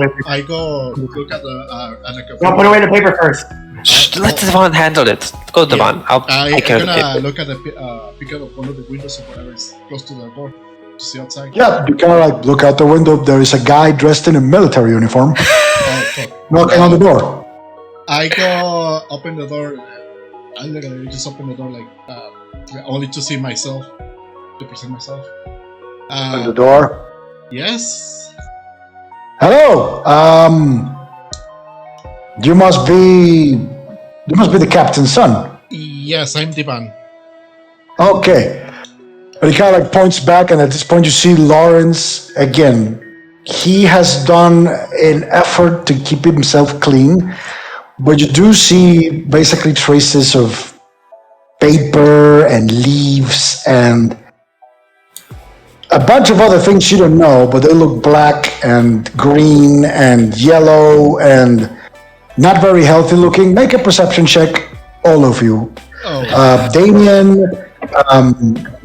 paper. I go look at the No, put away the paper first. Shh, let Devon handle it. Go, Devon. I'll take care of the I'm gonna paper. look at pick up one of the windows or whatever is close to the door to see outside. Yeah, you kind of like look out the window. There is a guy dressed in a military uniform Oh, fuck. knocking on the door. I go open the door. I literally just open the door like only to see myself, to present myself. Open the door. Yes. Hello. You must be the captain's son. Yes, I'm Divan. Okay. But he kind of like points back, and at this point you see Lawrence again. He has done an effort to keep himself clean, but you do see basically traces of paper and leaves and a bunch of other things you don't know, but they look black and green and yellow and not very healthy looking. Make a perception check, all of you. Oh, Damien,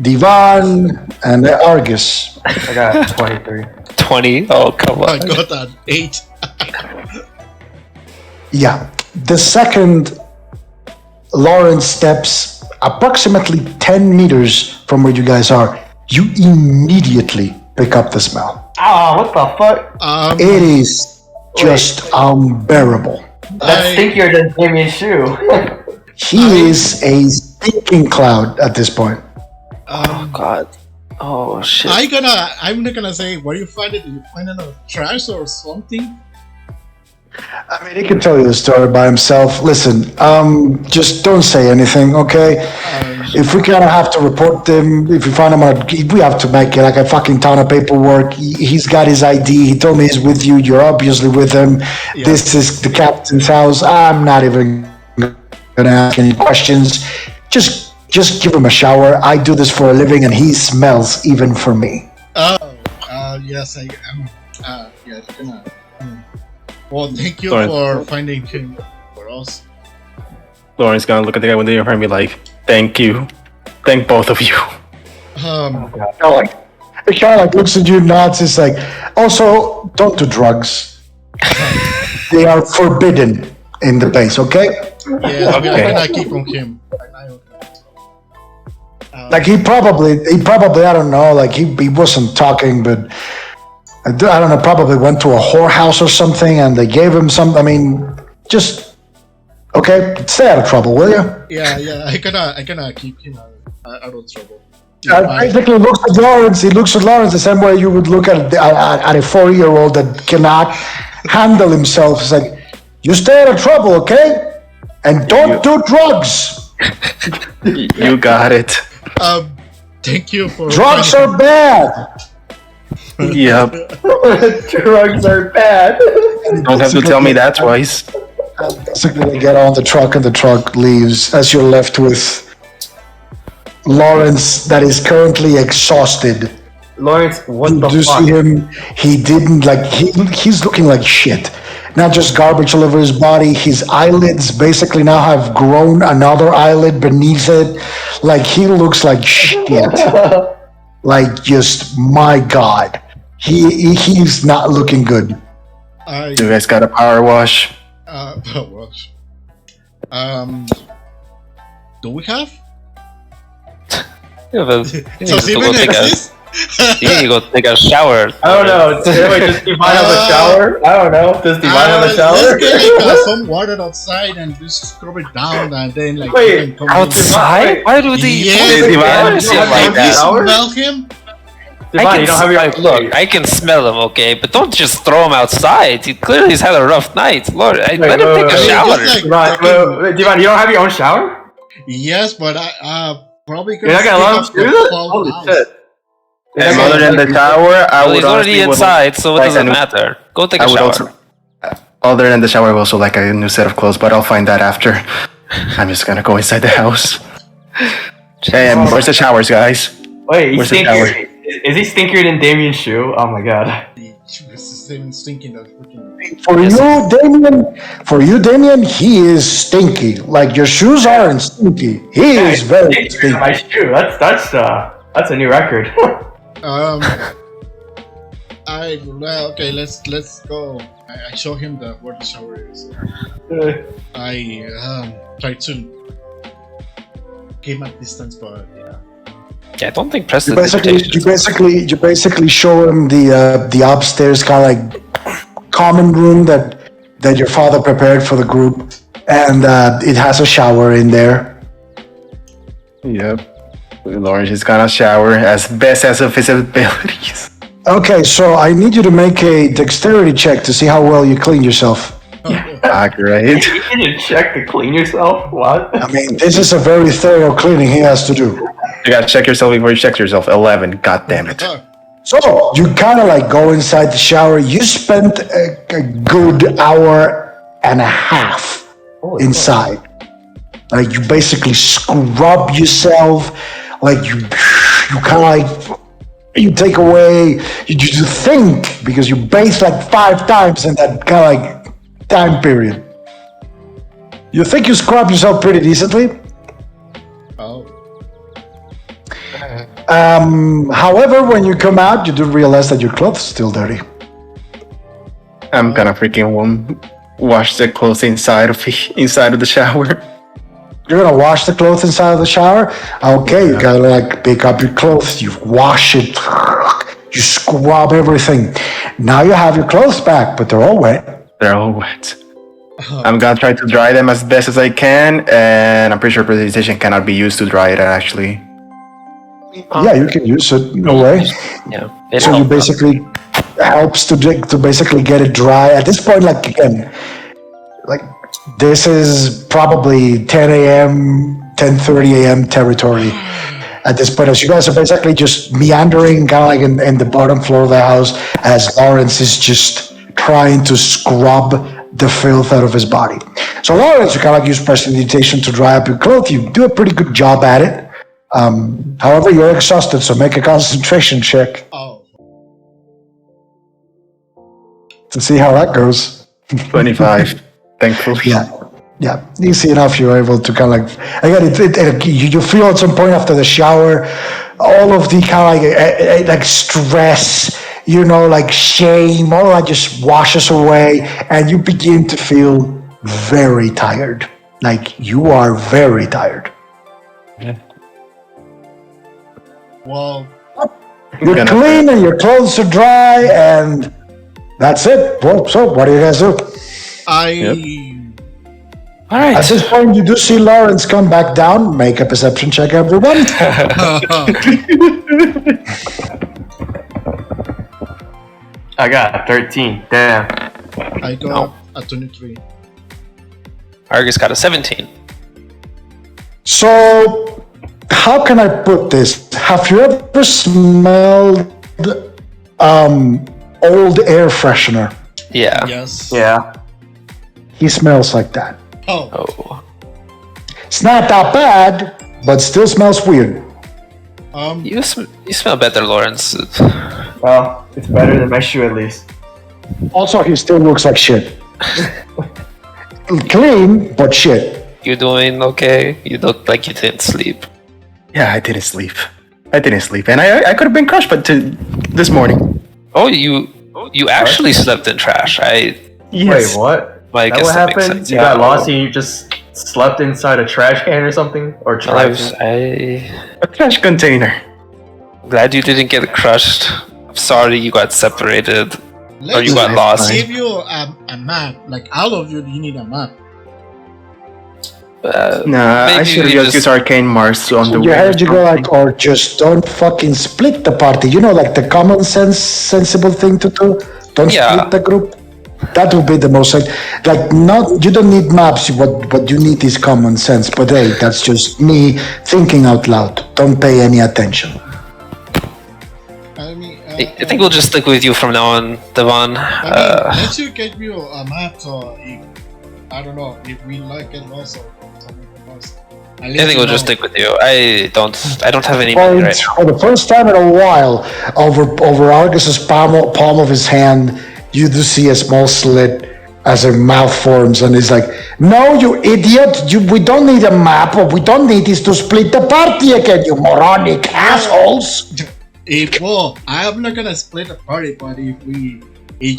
Divan, and Argus. I got 23. 20? Oh, come I on. got an 8. Yeah. The second Lawrence steps approximately 10 meters from where you guys are, you immediately pick up the smell. Ah, what the fuck? It is just unbearable. That's stinkier than Damien's shoe. He is a stinking cloud at this point. Oh God. Oh shit. I'm not gonna say where you find it. Did you find it on trash or something? I mean, he can tell you the story by himself. Listen, just don't say anything, okay? If we kind of have to report them, if we find him we have to make it like a fucking ton of paperwork. He's got his ID. He told me he's with you. You're obviously with him. Yeah. This is the captain's house. I'm not even gonna ask any questions. Just give him a shower. I do this for a living, and he smells even for me. Yes, I am. Yes, gonna. Well, thank you for finding him for us. Lauren's gonna look at the guy when they heard me like, thank you. Thank both of you. Charlotte looks at you, nods, is like, also, don't do drugs. They are forbidden in the base, okay? Yeah, I mean, I cannot keep on him. Like he probably, I don't know, like he wasn't talking, but I don't know, probably went to a whorehouse or something and they gave him some, I mean, just, okay, stay out of trouble, will you? Yeah, I cannot keep him out of trouble. Basically looks at Lawrence, he looks at Lawrence the same way you would look at a 4-year-old that cannot handle himself. It's like, you stay out of trouble, okay? And don't do drugs. You got it. Thank you for... Drugs are bad. Yep. Drugs are bad. Don't have to tell me that twice. Basically, they get on the truck and the truck leaves as you're left with Lawrence that is currently exhausted. Lawrence, what the fuck? You see him, he didn't, like, he's looking like shit. Not just garbage all over his body, his eyelids basically now have grown another eyelid beneath it. Like, he looks like shit. Like, just, my God. He's not looking good. You guys got a power wash? Power wash. Do we have? You So Steven exists? You need to go take a shower. I don't know. Does Divine have a shower? I don't know. Does Divine have a shower? Let's get like, some water outside and just scrub it down and then like... Wait, outside? Why do they Divine like that? Smell him? Divine, you don't have your... Look, I can smell him, okay, but don't just throw him outside. He clearly has had a rough night. Lord, let him take a shower. Divine, you don't have your own shower? Yes, but I probably you're not gonna let him do that? Holy shit. And other than the shower, I would he's already inside, so it doesn't matter. Go take a shower. Other than the shower, I would also like a new set of clothes, but I'll find that after. I'm just gonna go inside the house. Hey, where's the showers, guys? Wait, he's stinkier. Is he stinkier than Damien's shoe? Oh my God. Stinking that freaking... For you, Damien, he is stinky. Like, your shoes aren't stinky. He is very stinky. My shoe. That's a new record. Okay, let's go. I show him where the shower is. I try to keep at distance, but yeah. Yeah, I don't think Preston. You basically show him the upstairs kind of like common room that your father prepared for the group, and it has a shower in there. Yep. Lawrence is gonna shower as best as of his abilities. Okay, so I need you to make a dexterity check to see how well you clean yourself. Great. You didn't check to clean yourself? What? I mean, this is a very thorough cleaning he has to do. You gotta check yourself before you check yourself. 11. God damn it. So you kind of like go inside the shower. You spent a good hour and a half inside. Like you basically scrub yourself. Like you kind of like you take away. You think because you bathe like 5 times in that kind of like time period. You think you scrub yourself pretty decently. Oh. However, when you come out, you do realize that your clothes are still dirty. I'm gonna freaking wash the clothes inside of the shower. You're gonna wash the clothes inside of the shower? Okay, you gotta like pick up your clothes, you wash it, You scrub everything. Now you have your clothes back, but they're all wet. They're all wet. I'm gonna try to dry them as best as I can, and I'm pretty sure precipitation cannot be used to dry it actually. Yeah, you can use it. No way. Yeah. It So you helped. basically helps to basically get it dry. At this point, like again, like this is probably 10 a.m., 10:30 a.m. territory. At this point, as you guys are basically just meandering kind of like in the bottom floor of the house, as Lawrence is just trying to scrub the filth out of his body. So Lawrence, you kind of like use prestidigitation to dry up your clothes. You do a pretty good job at it. However, you're exhausted, so make a concentration check Oh, to see how that goes. 25, thankfully. Yeah, easy enough. You're able to kind of like again. You feel at some point after the shower, all of the kind of like stress, like shame, all that just washes away, and you begin to feel very tired. Like you are very tired. well, You're clean and your clothes are dry, and that's it. Well, so what do you guys do? All right. At this point, you do see Lawrence come back down. Make a perception check, everyone. I got 13. Damn. I got a 23. Argus got a 17. So, how can I put this? Have you ever smelled old air freshener? Yeah. Yes. Yeah. He smells like that. Oh, Oh. It's not that bad, but still smells weird. You smell better, Lawrence. Well, it's better than my shoe at least. Also, he still looks like shit. Clean, but shit. You doing okay? You look like you didn't sleep. Yeah, I didn't sleep. And I could have been crushed, but this morning. Oh, you actually slept in trash. Yes. Wait, what? Well, I That guess what that makes happened? sense. You Yeah. got lost and you just slept inside a trash can or something? Or trash? A trash container. Glad you didn't get crushed. I'm sorry you got separated. Or you got Let's lost. give you a map. Like all of you need a map. Nah, I Maybe should have we just just- used arcane Mars on the You way. heard you go like, or just don't fucking split the party. Like the common sense, sensible thing to do. Don't Yeah. split the group. That would be the most like not. You don't need maps. What you need is common sense. But hey, that's just me thinking out loud. Don't pay any attention. I mean, I think we'll just stick with you from now on, Devon. let's you get you a map. So if, I don't know if we like it also. I think we'll just stick with you. I don't have any money Point right now. for the first time in a while, over Argus's palm of his hand, you do see a small slit as her mouth forms, and he's like, "No, you idiot! We don't need a map. What we don't need is to split the party again, you moronic assholes!" I'm not gonna split the party, but if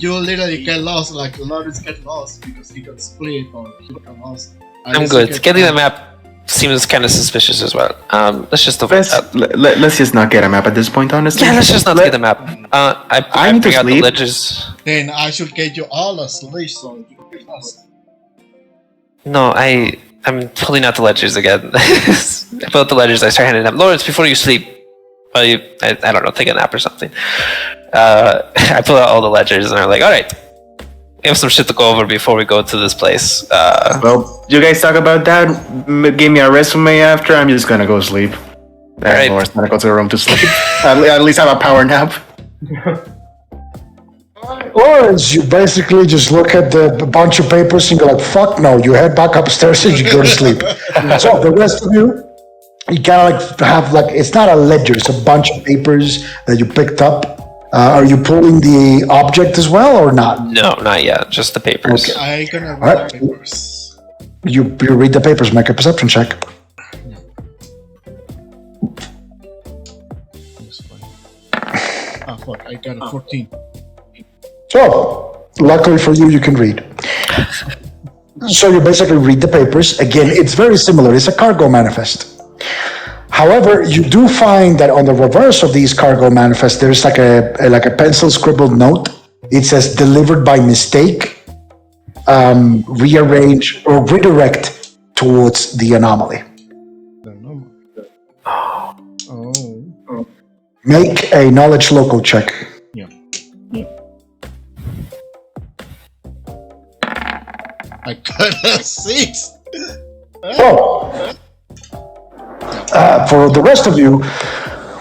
you literally get lost, like Lawrence get lost because he got split or he got lost. I'm good. Getting the map seems kind of suspicious as well. Let's just avoid that. Let's just not get a map at this point, honestly. Yeah, let's just not get the map. I need to bring out the sleep. ledgers. Then I should get you all a sleep so you can get lost. No, I'm pulling out the ledgers again. I pull out the ledgers. I start handing them. Lawrence, before you sleep, I don't know, take a nap or something. I pull out all the ledgers and I'm like, all right, we have some shit to go over before we go to this place. Well, you guys talk about that. Give me a resume after. I'm just gonna go sleep. Alright. Or gonna go to the room to sleep. At least have a power nap. Lawrence, you basically just look at the bunch of papers and go like, "Fuck no!" You head back upstairs and you go to sleep. So the rest of you kind of like have like it's not a ledger; it's a bunch of papers that you picked up. Are you pulling the object as well or not? No, not yet. Just the papers. Okay. I gonna read Alright. the papers. You read the papers, make a perception check. Ah, fuck! I got a 14. So, luckily for you, you can read. So you basically read the papers. Again, it's very similar. It's a cargo manifest. However, you do find that on the reverse of these cargo manifests, there's like a pencil scribbled note. It says "delivered by mistake," rearrange or redirect towards the anomaly. Oh. Make a knowledge local check. Yeah. I got a 6. Oh. For the rest of you,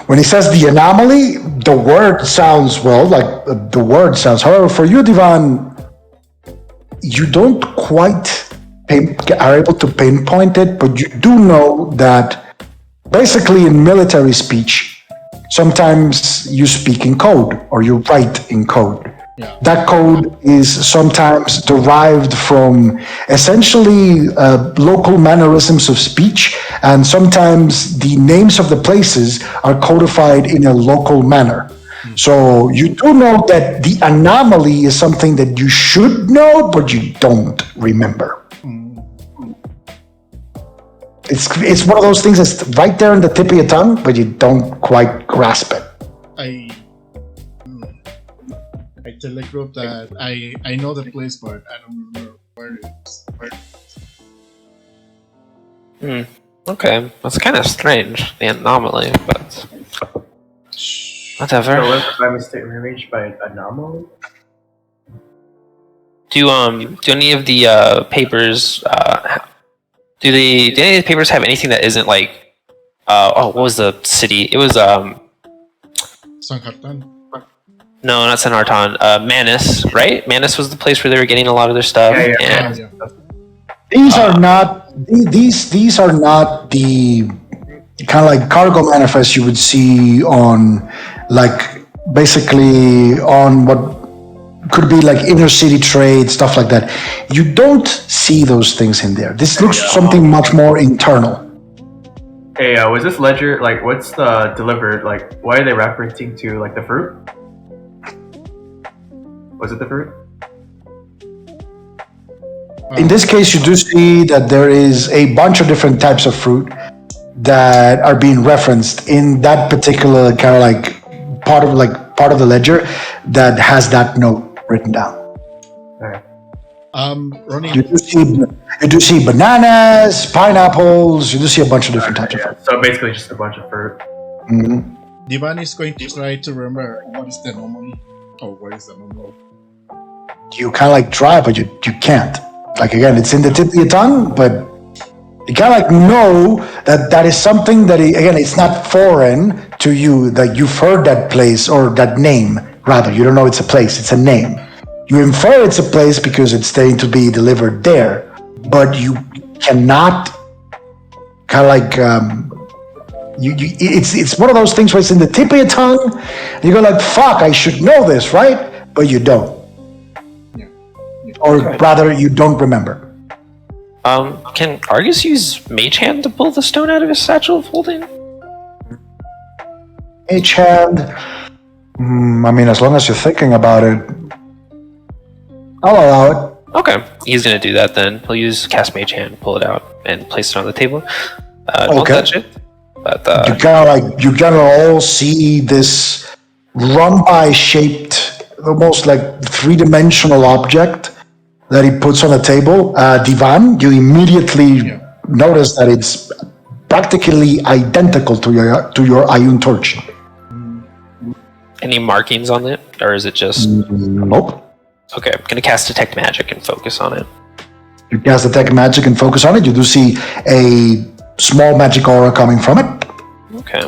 when he says the anomaly, the word sounds, however, for you, Divan, you don't quite are able to pinpoint it, but you do know that basically in military speech, sometimes you speak in code or you write in code. Yeah. That code is sometimes derived from essentially local mannerisms of speech, and sometimes the names of the places are codified in a local manner. So you do know that the anomaly is something that you should know, but you don't remember. It's one of those things that's right there in the tip of your tongue, but you don't quite grasp it. I tell the group that I know the place, but I don't remember where it is. Okay, that's kind of strange, the anomaly, but whatever. So was by mistake rearranged by anomaly? Do any of the papers do any of the papers have anything that isn't like what was the city? It was Sankartan? no, not San Hartan. Manus, right? Manus was the place where they were getting a lot of their stuff. Yeah. These are not these are not the kind of like cargo manifests you would see on like basically on what could be like inner city trade, stuff like that. You don't see those things in there. This looks something much more internal. Hey, was this ledger, like, what's the delivered, like, why are they referencing to, like, the fruit? Was it the fruit? In this case, you do see that there is a bunch of different types of fruit that are being referenced in that particular kind of like part of the ledger that has that note written down. Alright. Ronnie. You do see bananas, pineapples. You do see a bunch of different types of fruit. So basically just a bunch of fruit. Mm-hmm. Divan is going to try to remember what is the anomaly. Or what is the anomaly. You kind of like try, but you can't. Like again, it's in the tip of your tongue, but you kind of like know that is something that again, it's not foreign to you. That you've heard that place or that name. Rather, you don't know it's a place; it's a name. You infer it's a place because it's going to be delivered there, but you cannot kind of like it's one of those things where it's in the tip of your tongue. And you go like, "Fuck, I should know this, right?" But you don't. Or rather, you don't remember. Can Argus use Mage Hand to pull the stone out of his satchel of holding? Mage Hand. I mean, as long as you're thinking about it, I'll allow it. Okay, he's gonna do that then. He'll use cast Mage Hand, pull it out, and place it on the table. Don't touch it. But you gotta all see this rhombus shaped, almost like three-dimensional object that he puts on the table. Divan, you immediately notice that it's practically identical to your Ayun torch. any markings on it, or is it just? Nope. Okay, I'm gonna cast Detect Magic and focus on it. You cast Detect Magic and focus on it. You do see a small magic aura coming from it. Okay.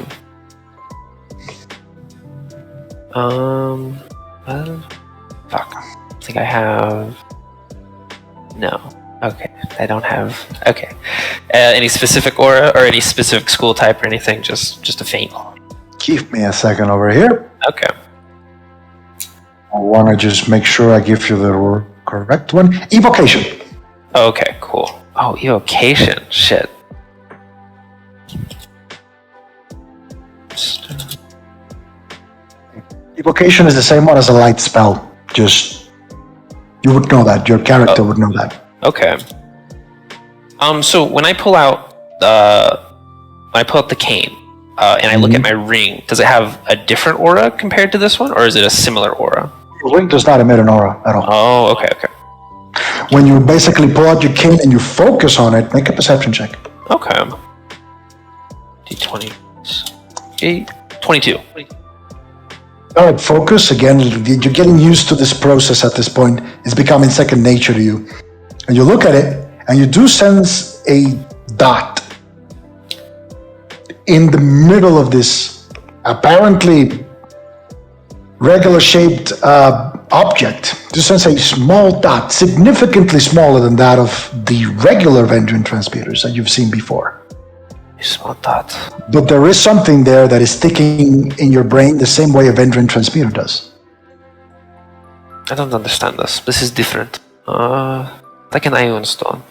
Fuck. I think I have. No. Okay. I don't have. Okay. Any specific aura or any specific school type or anything? Just a faint. Give me a second over here. Okay. I want to just make sure I give you the correct one. Evocation. Okay. Cool. Oh, evocation. Shit. Evocation is the same one as a light spell. Just you would know that. Your character would know that. Okay. So when I pull out the cane, and I look at my ring, does it have a different aura compared to this one, or is it a similar aura? The ring does not emit an aura at all. Oh, okay. When you basically pull out your cane and you focus on it, make a perception check. Okay. D20. 22. All right, focus. Again, you're getting used to this process at this point. It's becoming second nature to you. And you look at it, and you do sense a dot in the middle of this apparently regular shaped object. You sense a small dot, significantly smaller than that of the regular Vendrian transmuters that you've seen before. Small dot. But there is something there that is sticking in your brain the same way a Vendrian transmuter does. I don't understand this. This is different. Like an ion stone.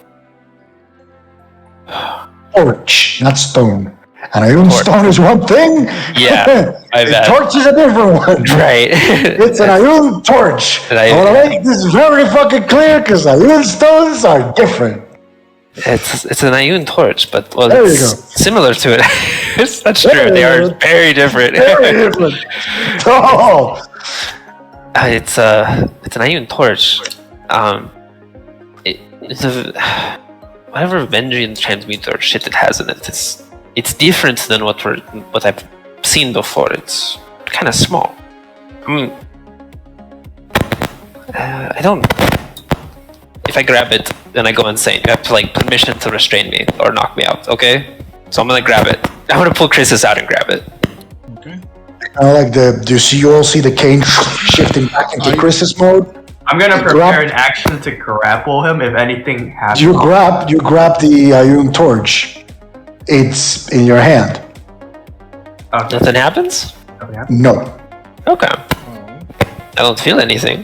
Torch, not stone. An iron stone is one thing. Yeah, I a bet. torch is a different one. Right. It's an iron torch. I want to make this very fucking clear because iron stones are different. It's an Ioun torch, but well, There you it's go. similar to it. That's true. They are very different. Very different. Oh, It's an Ioun torch. It's a whatever Vendrian transmuter shit it has in it. It's different than what I've seen before. It's kind of small. I mean, I don't. If I grab it, then I go insane. You have to like permission to restrain me or knock me out. Okay, so I'm gonna grab it. I'm gonna pull Chris's out and grab it. Okay. do you all see the cane shifting back into Chris's mode? I'm gonna prepare an action to grapple him if anything happens. You grab the iron torch. It's in your hand. Okay. Nothing happens. No. Okay, Oh. I don't feel anything.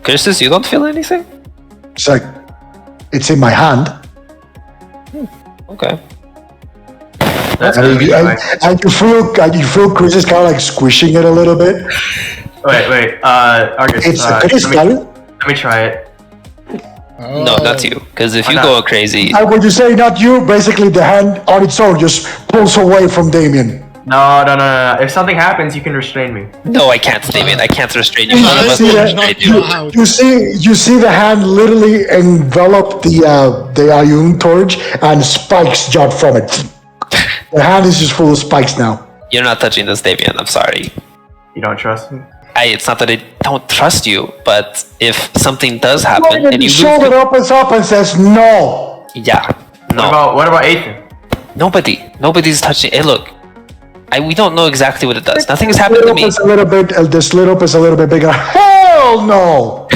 Christus, you don't feel anything? It's like, it's in my hand. Okay. That's And gonna be you, nice. and you feel Chris is kind of like squishing it a little bit. Wait. Argus, It's a let crystal. me try it. Oh. No, not you. Because if Why you not? go crazy, And when you say not you, basically the hand on its own just pulls away from Damien. No. If something happens, you can restrain me. no, I can't, Damien. I can't restrain you. Yeah, None of I us see can that. restrain You- you. Out. You see the hand literally envelop the Ioun torch and spikes jump from it. The hand is just full of spikes now. You're not touching this, Damien. I'm sorry. You don't trust me? It's not that I don't trust you, but if something does happen And and the you lose, shoulder opens up and says no. yeah, no, What about Ethan? nobody's touching. Hey, look, we don't know exactly what it does. Nothing has happened to me. It's a little bit. The slit up is a little bit bigger. Hell no.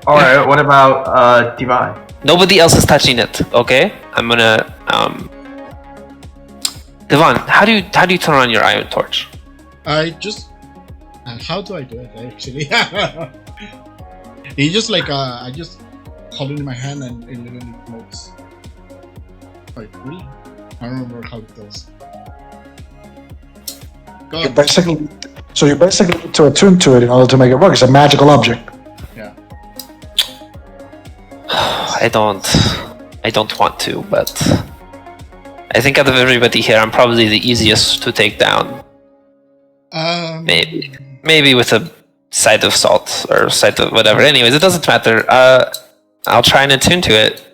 Alright, what about Divine? Nobody else is touching it. Okay, I'm gonna Devon, how do you turn on your iron torch? I just. How do I do it actually? It's just like I just hold it in my hand and it literally floats. Like really? I don't remember how it goes. Go You on. basically need to attune to it in order to make it work. It's a magical object. Yeah. I don't want to, but I think out of everybody here, I'm probably the easiest to take down. Maybe with a side of salt or side of whatever. Anyways, it doesn't matter. I'll try and attune to it.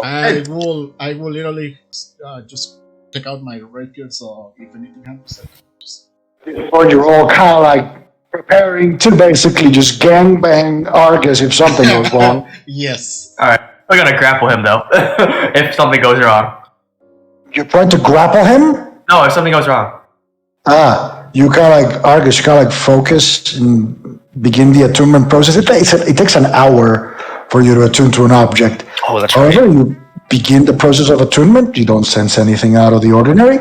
I will literally just take out my rapier, so if anything happens, Or you're all kind of like preparing to basically just gangbang Argus if something goes wrong. yes. Alright, we're gonna grapple him though. If something goes wrong. You're trying to grapple him? No, if something goes wrong. You kind of like Argus. You kind of like focus and begin the attunement process. It takes an hour for you to attune to an object. Oh, that's However, right. you begin the process of attunement. You don't sense anything out of the ordinary.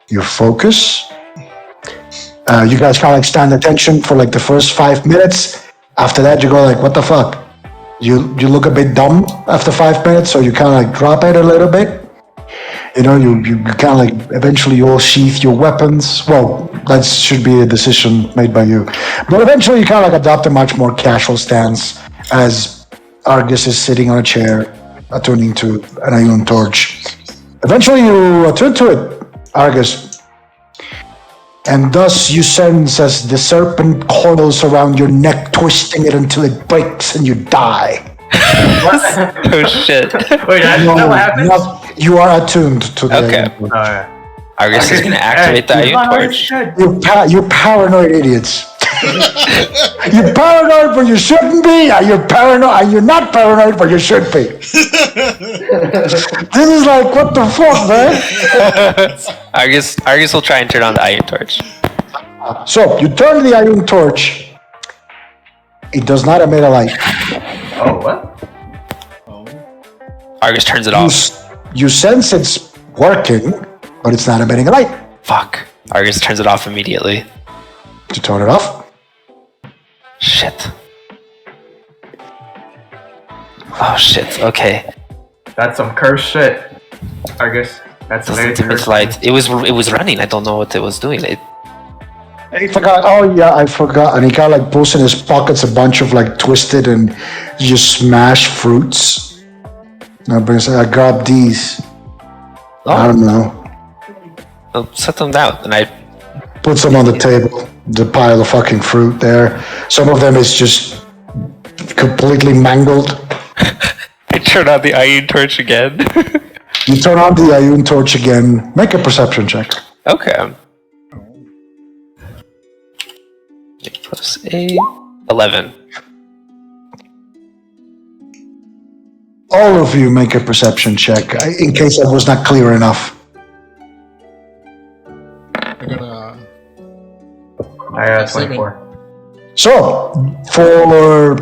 You focus. You guys kind of like stand attention for like the first 5 minutes. After that, you go like, "What the fuck?" You look a bit dumb after 5 minutes, so you kind of like drop it a little bit. You know, you kind of like eventually you all sheath your weapons. Well, that should be a decision made by you. But eventually you kind of like adopt a much more casual stance as Argus is sitting on a chair, attuning to an Ioun torch. Eventually, you attune to it, Argus. And thus you sense as the serpent coils around your neck, twisting it until it breaks and you die. Oh shit. Wait, that's not what happens? You are attuned to the Okay. Iron Torch. Alright. Argus is gonna activate the Iron Torch. You paranoid idiots. You're paranoid, but you shouldn't be. And you're paranoid, and you're not paranoid, but you should be. This is like, what the fuck, man? Argus will try and turn on the Iron Torch. So you turn the Iron Torch. It does not emit a light. Oh, what? Argus turns it off. You sense it's working, but it's not emitting a light. Fuck. Argus turns it off immediately. To turn it off. Shit. Oh shit. Okay. That's some cursed shit. Argus. That's very Doesn't emit cursed. light. It was running. I don't know what it was doing. I forgot. Oh yeah, I forgot. And he kind of like pulls in his pockets a bunch of like twisted and just smashed fruits. Now brings. I grabbed these. I don't know. I'll set them down, and I Puts them on the table. The pile of fucking fruit there. Some of them is just completely mangled. I turn on the Iron Torch again. You turn on the Iron Torch again. Make a perception check. Okay. Plus 8. 11. All of you make a perception check, in case that was not clear enough. I got a I got 24. So, for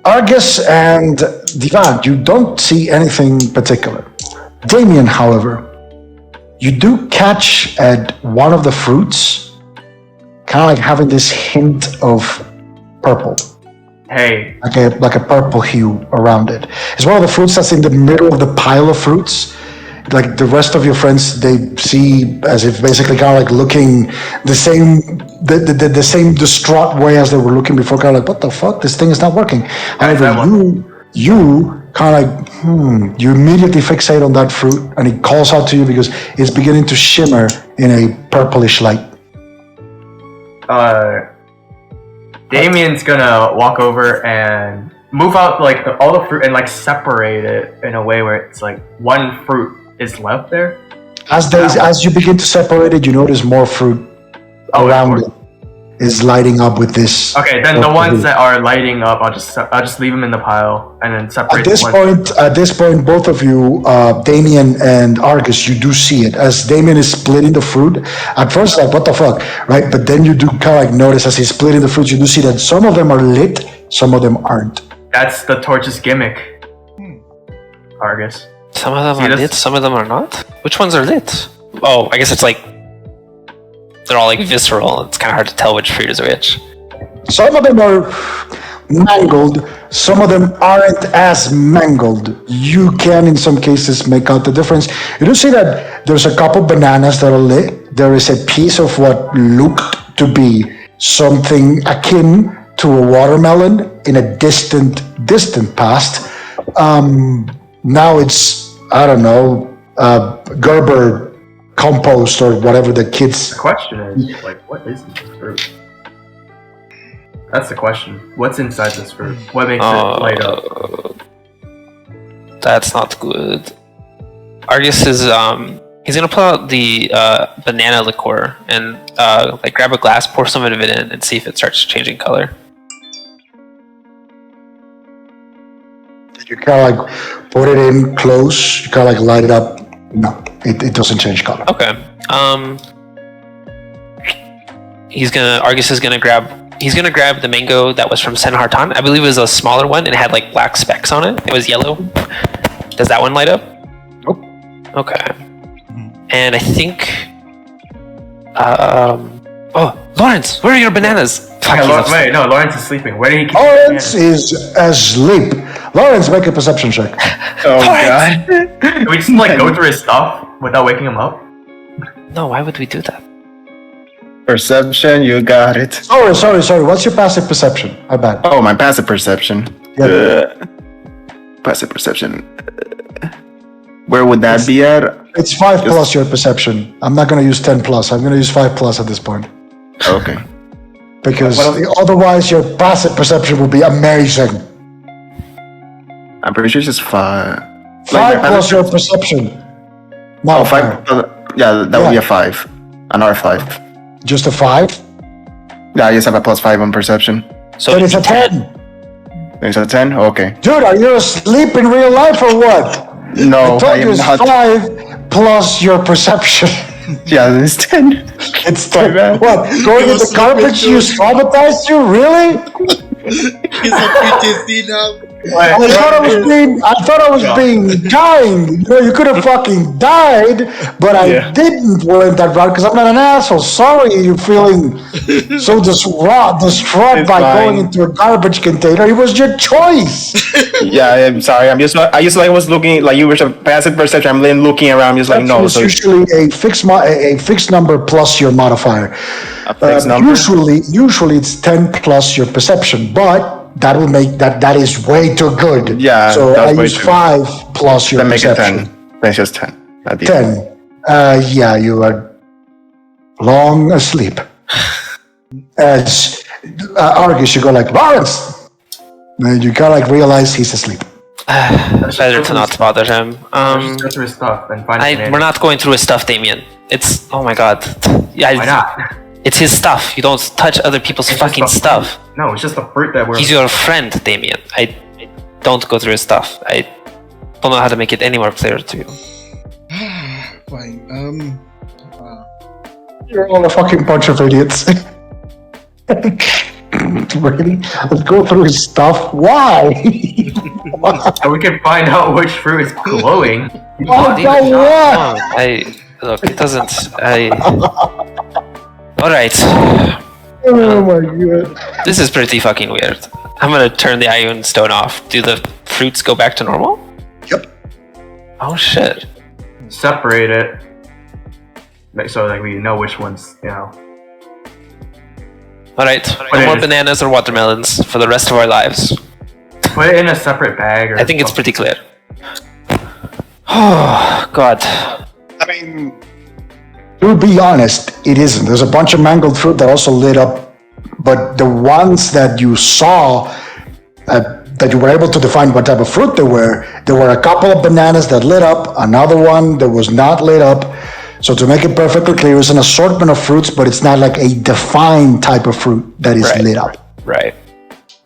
Argus and Divan, you don't see anything particular. Damien, however, you do catch at one of the fruits, kind of like having this hint of purple. Hey, Like a purple hue around it. It's one of the fruits that's in the middle of the pile of fruits. Like the rest of your friends, they see as if basically kind of like looking the same distraught way as they were looking before. Kind of like, what the fuck? This thing is not working. However, you kind of like, you immediately fixate on that fruit, and it calls out to you because it's beginning to shimmer in a purplish light. Damien's gonna walk over and move out like all the fruit and like separate it in a way where it's like one fruit is left there. As you begin to separate it, you notice more fruit around it is lighting up with this. Okay, then the ones that are lighting up, I'll just leave them in the pile and then separate. At this point, both of you, Damien and Argus, you do see it as Damien is splitting the fruit. At first, like what the fuck, right? But then you do kind of like notice as he's splitting the fruit, you do see that some of them are lit, some of them aren't. That's the torch's gimmick. Argus. Some of them See are this? lit, some of them are not. Which ones are lit? Oh, I guess it's like they're all like visceral. It's kind of hard to tell which fruit is which. Some of them are mangled, some of them aren't as mangled. You can, in some cases, make out the difference. You do see that there's a couple bananas that are lit. There is a piece of what looked to be something akin to a watermelon in a distant past. Now it's, I don't know, Gerber compost or whatever the kids. The question is, like, what is this fruit? That's the question. What's inside this fruit? What makes it light up? That's not good. Argus is he's gonna pull out the banana liqueur and like grab a glass, pour some of it in, and see if it starts changing color. You kind of like put it in close, you kind of like light it up. No, it doesn't change color. Okay. Argus is gonna grab the mango that was from Sen Hartan. I believe it was a smaller one and it had like black specks on it. It was yellow. Does that one light up? Nope. Okay. And I think Lawrence, where are your bananas? Fuck, Wait, no, Lawrence is sleeping. Where did he keep Lawrence is asleep. Lawrence, make a perception check. Oh god. Can we just like go through his stuff without waking him up? No, why would we do that? Perception, you got it. Sorry. What's your passive perception? I bet. Oh, my passive perception. Yeah. Passive perception. Where would that be at? It's 5 plus your perception. I'm not going to use 10 plus. I'm going to use 5 plus at this point. Okay. Because otherwise your passive perception will be amazing. I'm pretty sure it's just 5. 5 plus your perception. Oh, 5. Yeah, that would be a 5. Another 5. Just a 5? Yeah, I just have a +5 on perception. So Then it's a 10. It's a 10? Okay. Dude, are you asleep in real life or what? No, I told you am it's not. 5 plus your perception. Yeah, it's 10. It's 10. What? Going into garbage use traumatized you? Really? He's on PTSD now. I thought I was being kind. You know, you could have fucking died, but I didn't went that route because I'm not an asshole. Sorry, you're feeling so distraught by going into a garbage container. It was your choice. Yeah, I'm sorry. I was looking like you were a passive perception. I'm then looking around, just like no. It's So usually a fixed number plus your modifier. a fixed number. Usually it's 10 plus your perception, but that will make that is way too good. Yeah, so I that's way use too- 5 plus your Then make it perception. 10. That's just 10. That'd be 10. Yeah, you are long asleep. As Argus, you go like, Lawrence! And you kind of like realize he's asleep. Better to not bother him. Just go through his stuff and find a We're not going through his stuff, Damien. It's oh my god. Yeah, Why not? It's his stuff. You don't touch other people's It's fucking just a- stuff. No, it's just the fruit that we're. He's your friend, Damien. I don't go through his stuff. I don't know how to make it any more clear to you. Fine. You're all a fucking bunch of idiots. Really? Let's go through his stuff. Why? So we can find out which fruit is glowing. Why? No, look, it doesn't. All right. Oh my god. This is pretty fucking weird. I'm gonna turn the Ion Stone off. Do the fruits go back to normal? Yep. Oh shit. Separate it. So like we know which ones, you know. Alright, no more bananas or watermelons for the rest of our lives. Put it in a separate bag or I think it's pretty clear. Oh, God. I mean, to be honest, it isn't. There's a bunch of mangled fruit that also lit up, but the ones that you saw, that you were able to define what type of fruit there were a couple of bananas that lit up, another one that was not lit up. So to make it perfectly clear, it's an assortment of fruits, but it's not like a defined type of fruit that is lit up. Right.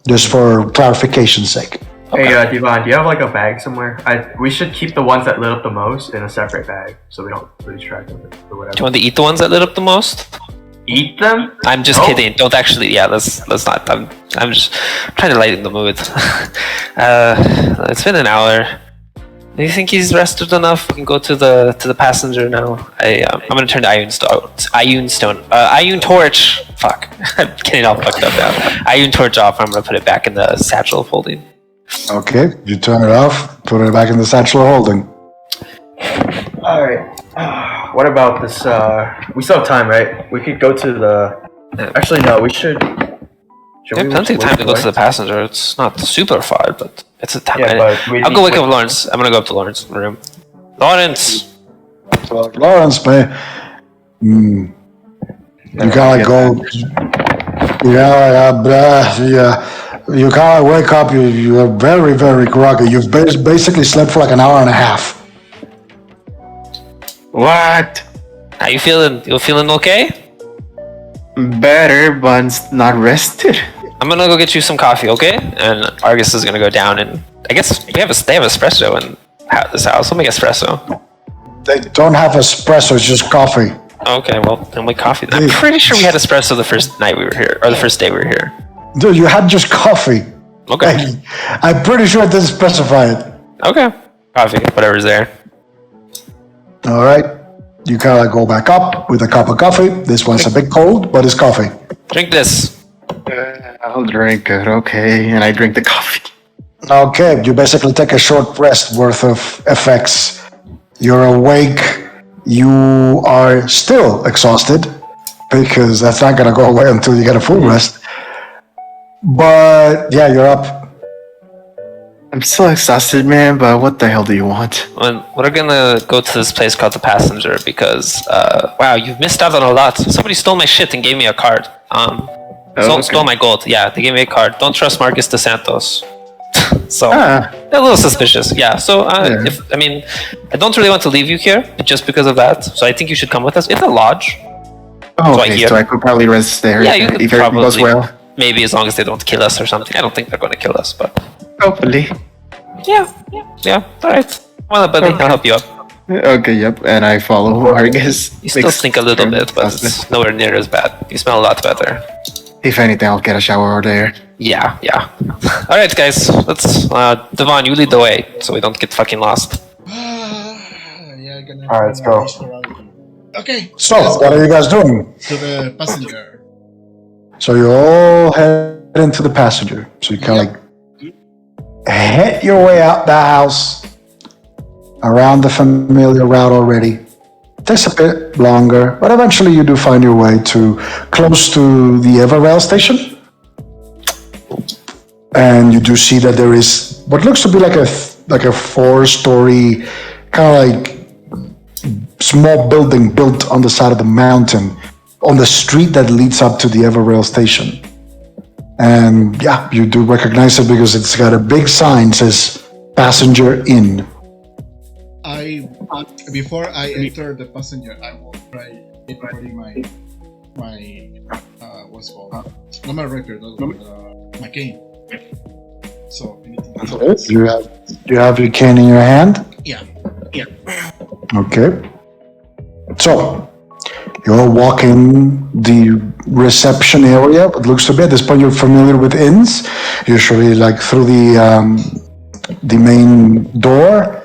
Just for clarification's sake. Hey, Devon, do you have like a bag somewhere? We should keep the ones that lit up the most in a separate bag so we don't lose track of it or whatever. Do you want to eat the ones that lit up the most? Eat them? I'm just No. kidding. Don't actually. Yeah, let's not. I'm just trying to lighten the mood. It's been an hour. Do you think he's rested enough? We can go to the passenger now. I'm gonna turn the Ion torch. Fuck, I'm getting all fucked up now. Ion torch off. I'm gonna put it back in the satchel folding. Okay, you turn it off, put it back in the satchel holding. Alright. What about this? We still have time, right? We could go to the. Actually, no, we should. We have plenty of time to go to the passenger. It's not super far, but it's a time. Yeah, but we I'll go wake need- up Lawrence. I'm gonna go up to Lawrence's room. Lawrence! So, Lawrence, man, you kind of go, you kind of wake up, you're very, very groggy. You've basically slept for like an hour and a half. What? How you feeling? You feeling okay? Better, but not rested. I'm gonna go get you some coffee, okay? And Argus is gonna go down and I guess they have espresso in this house. We'll make espresso. They don't have espresso, it's just coffee. Okay, well then make coffee. I'm pretty sure we had espresso the first night we were here, or the first day we were here. Dude, you had just coffee. Okay. I'm pretty sure it doesn't specify it. Okay. Coffee, whatever's there. All right. You kind of go back up with a cup of coffee. This one's a bit cold, but it's coffee. Drink this. I'll drink it, okay. And I drink the coffee. Okay, you basically take a short rest worth of effects. You're awake. You are still exhausted because that's not going to go away until you get a full rest. But yeah, you're up. I'm still exhausted, man, but what the hell do you want? And we're gonna go to this place called the Passenger because, wow, you've missed out on a lot. Somebody stole my shit and gave me a card. Stole my gold. Yeah, they gave me a card. Don't trust Marcus DeSantos. So they're a little suspicious. Yeah. So Yeah. I don't really want to leave you here just because of that. So I think you should come with us. It's a lodge. Oh, So I okay, hear- so I could probably rest there Yeah, you could if everything goes probably. well. Maybe as long as they don't kill us or something. I don't think they're going to kill us, but Hopefully. yeah. All right. Well, buddy, I'll help you up. Okay, yep, and I follow Marcus. You still stink a little bit, but it's nowhere near as bad. You smell a lot better. If anything, I'll get a shower there. Yeah. All right, guys. Let's. Devon, you lead the way so we don't get fucking lost. Yeah, gonna. Alright, let's go. Okay. So, let's what go are you guys doing? to the passenger? So you all head into the passenger. So you kind of like head your way out the house around the familiar route already. Takes a bit longer, but eventually you do find your way to close to the Everrail station. And you do see that there is what looks to be like a 4-story kind of like small building built on the side of the mountain on the street that leads up to the Everrail station. And yeah, you do recognize it because it's got a big sign that says Passenger Inn. Before I enter the passenger, I will try inputting my what's it called? Not my rapier, my cane. So anything. You have your cane in your hand? Yeah. Okay. So, you're walking the reception area. It looks to be at this point you're familiar with inns. Usually, like through the main door,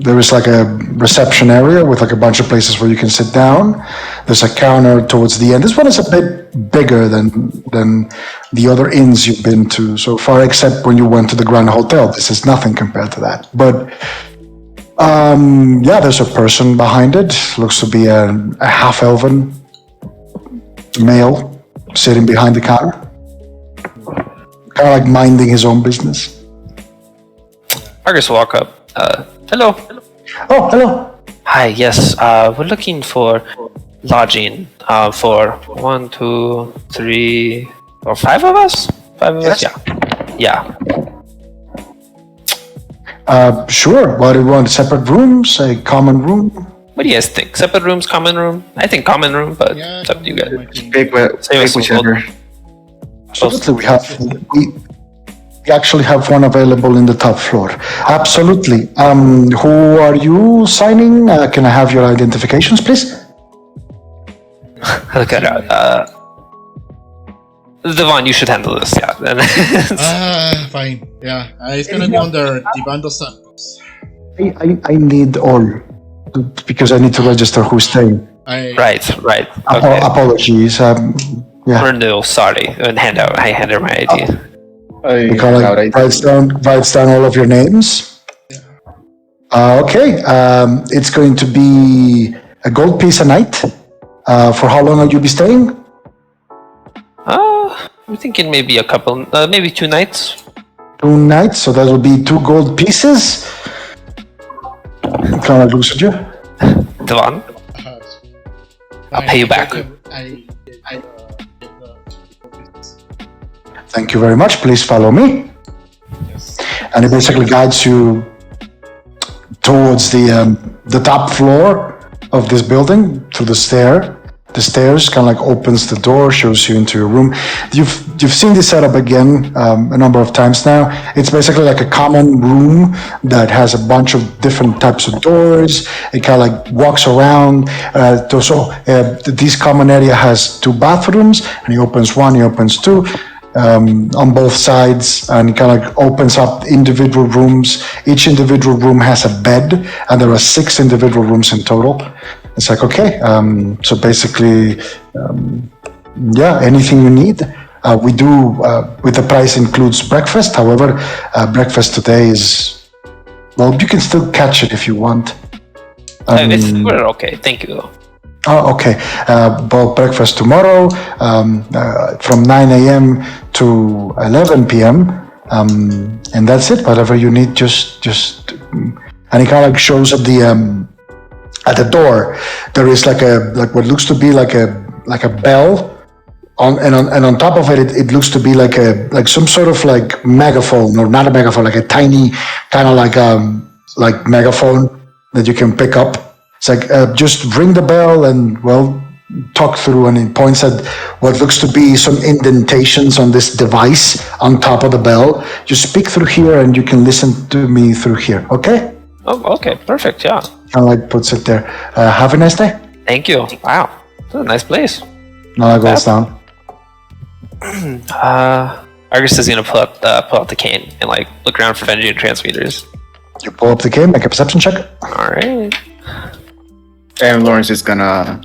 there is like a reception area with like a bunch of places where you can sit down. There's a counter towards the end. This one is a bit bigger than the other inns you've been to so far, except when you went to the Grand Hotel. This is nothing compared to that. But yeah, there's a person behind it. Looks to be a half-elven male sitting behind the counter, kind of like minding his own business. Marcus will walk up. Hello. Oh, hello. Hi. Yes. We're looking for lodging for 1, 2, 3, or 5 of us. 5 of us. Yeah. Sure. What do you want? Separate rooms? A common room? What do you guys think? Separate rooms, common room? I think common room, but Yeah. it's up to you guys. Pick Save us some whichever. Absolutely. We actually have one available in the top floor. Absolutely. Who are you signing? Can I have your identifications, please? Look at her. Devon, you should handle this. Yeah. Fine. Yeah. It's gonna be under Divan dos Santos. I need all because I need to register who's staying. Right. Okay. Apologies. Yeah. Or no, sorry. And I hand her my ID. You kind of like writes down all of your names. Okay. It's going to be a gold piece a night. For how long will you be staying? I'm thinking maybe a couple, maybe 2 nights. 2 nights, so that will be 2 gold pieces. Kind of looks at you. Devon, I'll pay you back. Thank you very much. Please follow me. And it basically guides you towards the top floor of this building through the stairs kind of like opens the door, shows you into your room. You've seen this setup again a number of times now. It's basically like a common room that has a bunch of different types of doors. It kind of like walks around. This common area has 2 bathrooms, and he opens one, he opens 2. On both sides, and it kind of like opens up individual rooms. Each individual room has a bed, and there are 6 individual rooms in total. It's like, okay, so basically, yeah, anything you need. We do, with the price includes breakfast. However, breakfast today is, well, you can still catch it if you want. We're okay, thank you. Oh, okay. Well, breakfast tomorrow from 9 a.m. to 11 p.m. And that's it. Whatever you need, just. And he kind of like shows at the door. There is like what looks to be like a bell. On top of it, it looks to be like some sort of like megaphone, or not a megaphone, like a tiny kind of like megaphone that you can pick up. It's like just ring the bell and talk through, and it points at what looks to be some indentations on this device on top of the bell. Just speak through here, and you can listen to me through here. Okay? Oh, okay, perfect. Yeah. Kind of like puts it there. Have a nice day. Thank you. Wow, that's a nice place. Now it goes down. Argus is gonna pull out the cane and like look around for vending transmitters. You pull up the game, make a perception check. All right. And Lawrence is gonna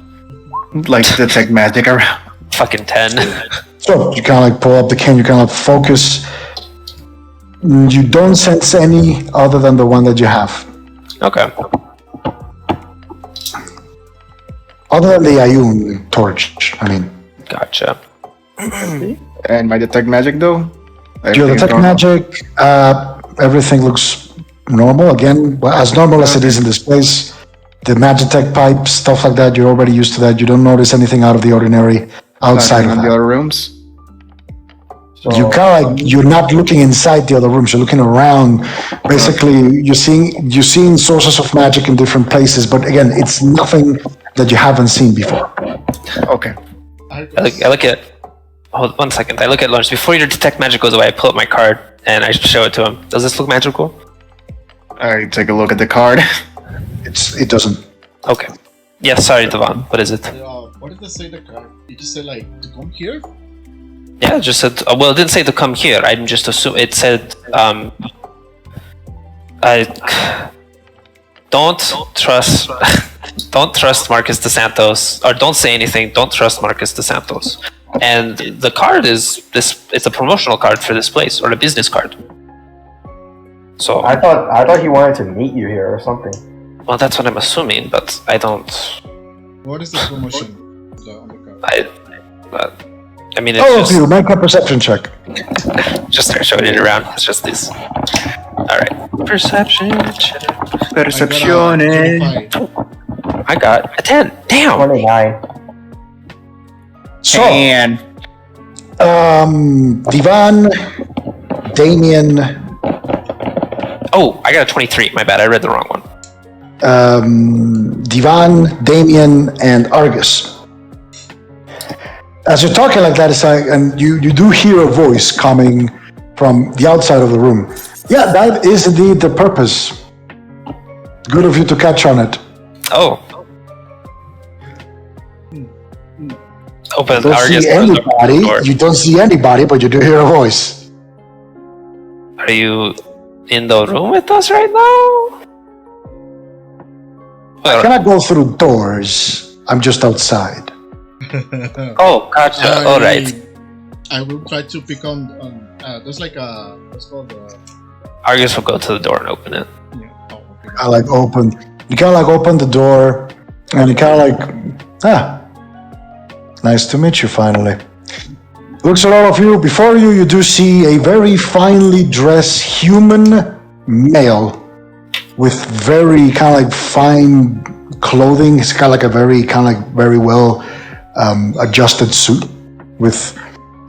like detect magic around. Fucking 10. So you kind of like pull up the cane, you kind of focus. You don't sense any other than the one that you have. Okay. Other than the Ayun torch, I mean. Gotcha. And my detect magic though? Your detect magic, everything looks normal. Again, as normal as it is in this place. The magitech pipes, stuff like that, you're already used to that. You don't notice anything out of the ordinary outside of the that. other rooms? You kind of like, you're not looking inside the other rooms, you're looking around. Basically, you're seeing sources of magic in different places, but again, it's nothing that you haven't seen before. Okay. I look at. Hold 1 second. I look at Lawrence. Before your detect magic goes away, I pull up my card and I show it to him. Does this look magical? I take a look at the card. It doesn't. Okay. Yeah, sorry, Devon. What is it? What did they say the card? Did you say like to come here? Yeah, it just said. Well, it didn't say to come here. I'm just assuming it said. Don't trust. Don't trust Marcus DeSantos, or don't say anything. Don't trust Marcus DeSantos. And the card is this. It's a promotional card for this place, or a business card. So I thought he wanted to meet you here or something. well, that's what I'm assuming, but I don't. What is the promotion on the card? I mean, it's All of just, you, make a perception check. just start showing it around. It's just this. All right, perception check. Percepzione. I got a 10. Damn. 29. So, And Divan, Damien, Oh, I got a 23. My bad. I read the wrong one. Divan, Damien, and Argus. As you're talking like that, it's like, and you do hear a voice coming from the outside of the room. Yeah, that is indeed the purpose. Good of you to catch on it. Oh. Open You don't Argus. see anybody. door. You don't see anybody, but you do hear a voice. Are you in the room with us right now? I cannot go through doors. I'm just outside. Oh, gotcha. All right. I will try to pick on there's like a what's called Argus will go to the door and open it. yeah. Oh, okay. I like open. You kind of like open the door, and you kind of like, nice to meet you finally. Looks at all of you. Before you, you do see a very finely dressed human male with very kind of like fine clothing. It's kind of like a very kind of like very well adjusted suit. With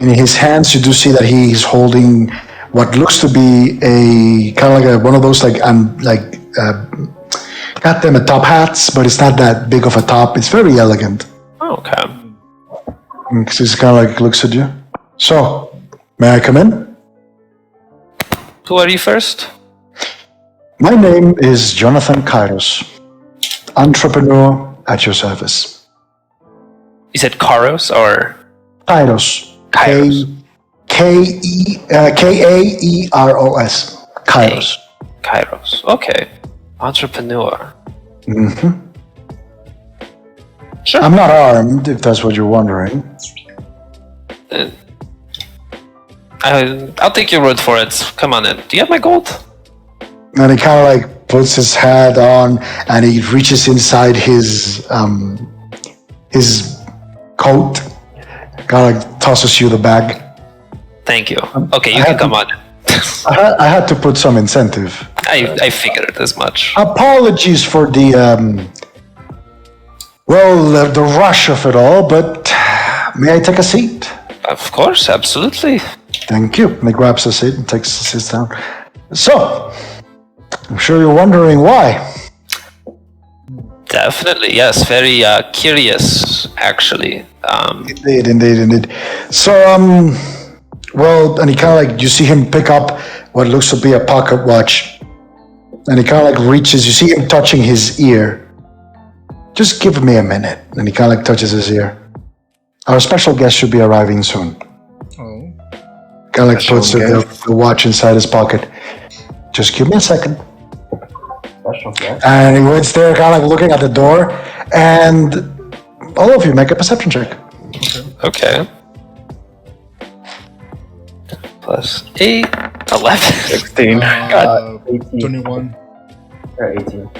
in his hands, you do see that he's holding what looks to be a kind of like one of those like got them a top hats, but it's not that big of a top. It's very elegant. Oh, okay. Because he kind of like looks at you. So, may I come in? Who are you first? My name is Jonathan Kairos, entrepreneur at your service. You said Karos or Kairos. Kairos. Kaeros. Kairos. Kairos. Okay. Entrepreneur. Mm-hmm. Sure. I'm not armed, if that's what you're wondering. I'll take your word for it. Come on in. Do you have my gold? And he kind of like puts his hat on, and he reaches inside his coat, kind of like tosses you the bag. Thank you. Okay, you can come on in. Yes. I had to put some incentive. I figured as much. Apologies for the the rush of it all, but may I take a seat? Of course, absolutely. Thank you. And he grabs a seat and sits down. So, I'm sure you're wondering why. Definitely, yes. Very curious, actually. Indeed. So, and he kind of like, you see him pick up what looks to be a pocket watch. And he kind of like reaches, you see him touching his ear. Just give me a minute. And he kind of like touches his ear. Our special guest should be arriving soon. Oh. Kind of like puts the watch inside his pocket. Just give me a second. Special guest. And he waits there, kind of like looking at the door. And all of you make a perception check. Okay. Plus 8, 11. 16. God. 18. 21. Or 18.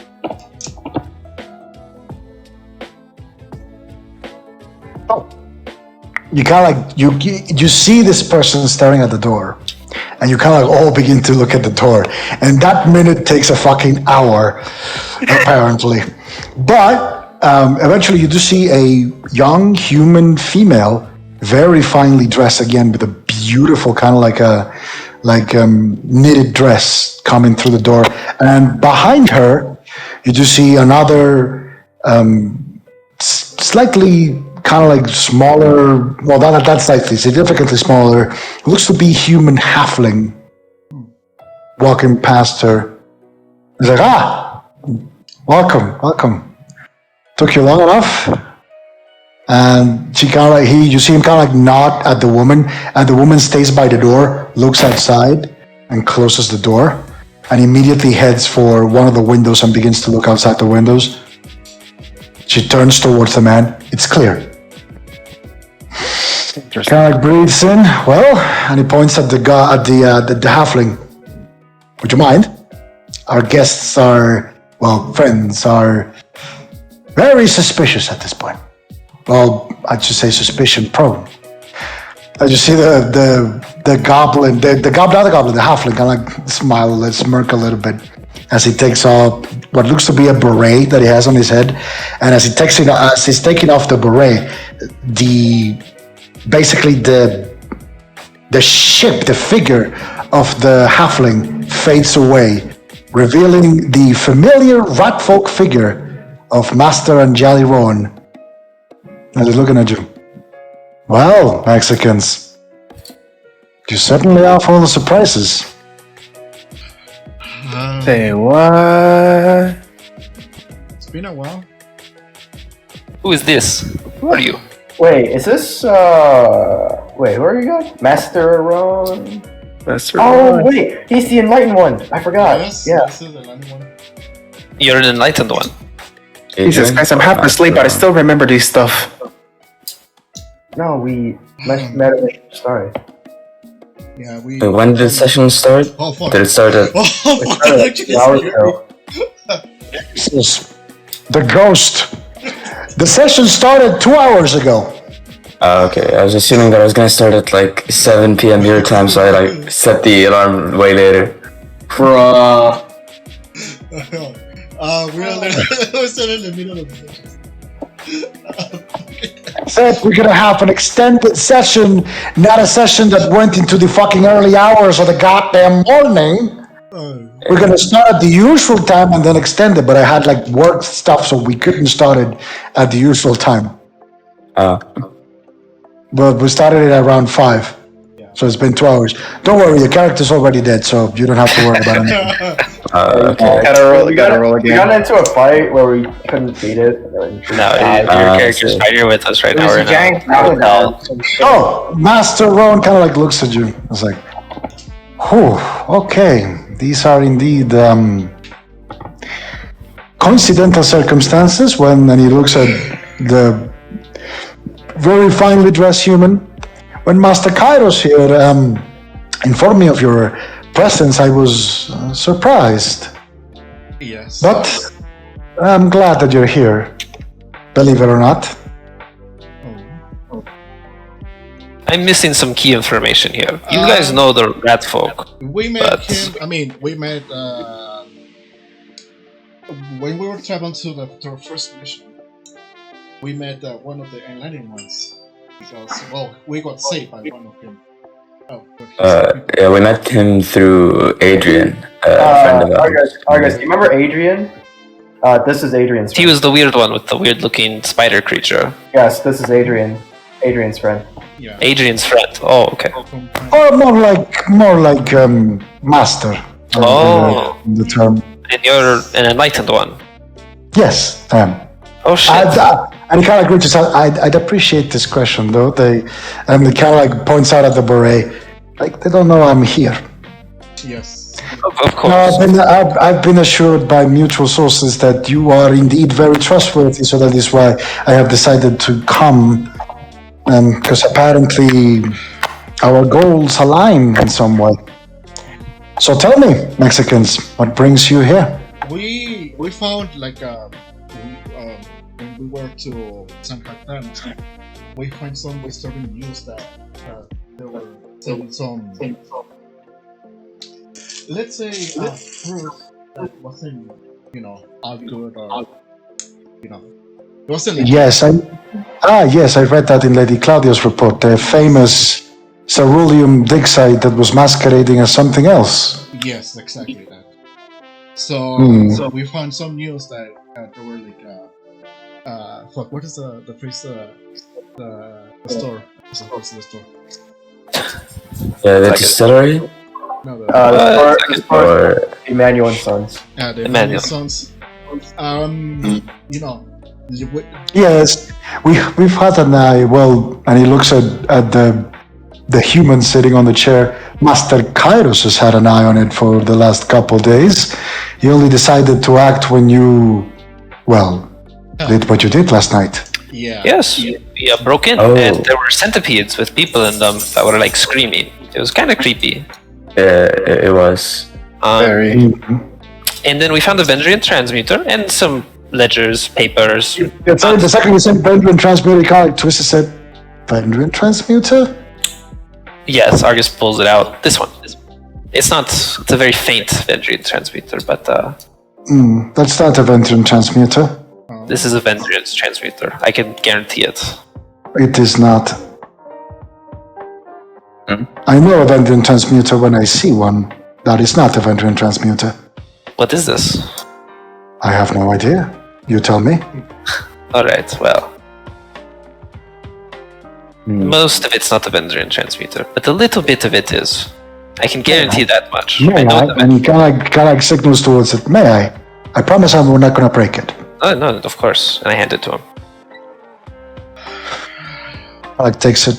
You kind of like you see this person staring at the door, and you kind of like all begin to look at the door, and that minute takes a fucking hour, apparently. But eventually, you do see a young human female, very finely dressed again, with a beautiful kind of like knitted dress coming through the door, and behind her, you do see another slightly kind of like smaller, well, not that slightly, significantly smaller, looks to be human halfling walking past her. He's like, welcome. Took you long enough? And she kind of like, you see him kind of like nod at the woman, and the woman stays by the door, looks outside, and closes the door, and immediately heads for one of the windows and begins to look outside the windows. She turns towards the man. It's clear. Kind of like breathes in. Well, and he points at the guy, at the halfling. Would you mind? Our guests are, friends are very suspicious at this point. Well, I'd just say suspicion prone. I just see the goblin, the halfling, kind of like smirk a little bit as he takes off what looks to be a beret that he has on his head, and as he's taking off the beret, basically the figure of the halfling fades away, revealing the familiar ratfolk figure of Master Anjali Rowan. And he's looking at you. Well, Mexicans, you certainly are full of surprises. Say what? It's been a while. Who is this? Who are you? Wait, is this, wait, who are you guys? Master Ron? That's Oh, wait, he's the enlightened one. I forgot. Yes, Yeah. this is the land one. You're an enlightened one. Jesus Christ, I'm half asleep, but I still remember this stuff. No, we met at the start. Yeah, we. Wait, when did the session start? Oh fuck! Did it start at? Oh fuck! Hours Actually, ago. This is the ghost. The session started 2 hours ago. Okay, I was assuming that I was gonna start at like 7 p.m. your time, so I like set the alarm way later. Bruh. we're still in the middle of the session. Said we're gonna have an extended session, not a session that went into the fucking early hours of the goddamn morning. We're gonna start at the usual time and then extend it, but I had like work stuff, so we couldn't start it at the usual time. But we started it at around 5. So it's been 2 hours. Don't worry, your character's already dead, so you don't have to worry about anything. Okay. Gotta roll We got into a fight where we couldn't beat it. No, your character's right here with us right now. We're gang now. Oh, Master Rowan kind of like looks at you. It's like, whew, okay. These are indeed coincidental circumstances and he looks at the very finely dressed human. When Master Kairos here informed me of your presence, I was surprised. Yes. But I'm glad that you're here, believe it or not. I'm missing some key information here. You guys know the rat folk. We met But- him. I mean, we met when we were traveling to our first mission. We met one of the enlightening ones because we got saved by one of them. Yeah, we met him through Adrian, a friend of ours. Argus, you remember Adrian? This is Adrian's He friend. was the weird one with the weird-looking spider creature. Yes, this is Adrian. Adrian's friend. Yeah. Adrian's friend. Oh, okay. Or more like master. Oh. The term. And you're an enlightened one. Yes, I am. Oh shit. And he kind of reaches out. I'd appreciate this question though. He kind of like points out at the beret, like they don't know I'm here. Yes. Of No, course. I've been assured by mutual sources that you are indeed very trustworthy, so that is why I have decided to come. Because apparently our goals align in some way. So tell me, Mexicans, what brings you here? We found like when we were to San Catan, we find some disturbing news that there were some let's say fruit that wasn't all good or it wasn't legit. Yes, I read that in Lady Claudia's report. The famous ceruleum digsite that was masquerading as something else. Yes, exactly that. So so we found some news that there were like what is the phrase the store? What's the phrase of the store? Yeah, the distillery? No, The store, Or Emmanuel and Sons. the Emmanuel. Sons. Yes, we've had an eye. Well, and he looks at the human sitting on the chair. Master Kairos has had an eye on it for the last couple days. He only decided to act when you, did what you did last night. Yeah. Yes, we broke in, Oh. and there were centipedes with people in them that were like screaming. It was kind of creepy. yeah, it was. Very. And then we found a Vendrian transmuter and some ledgers, papers. The second you said Vendrian transmuter, he kind of twisted said, Vendrian transmuter? Yes, Argus pulls it out. This one. It's a very faint Vendrian transmuter, but That's not a Vendrian transmuter. this is a Vendrian transmuter. I can guarantee it. It is not. I know a Vendrian transmuter when I see one. That is not a Vendrian transmuter. What is this? I have no idea. You tell me. Alright, well. Most of it's not a Vendrian transmuter, but a little bit of it is. I can guarantee that much. May know I? the And he kind of signals towards it. May I? I promise we're not going to break it. Oh, no, of course. And I hand it to him. Alec takes it.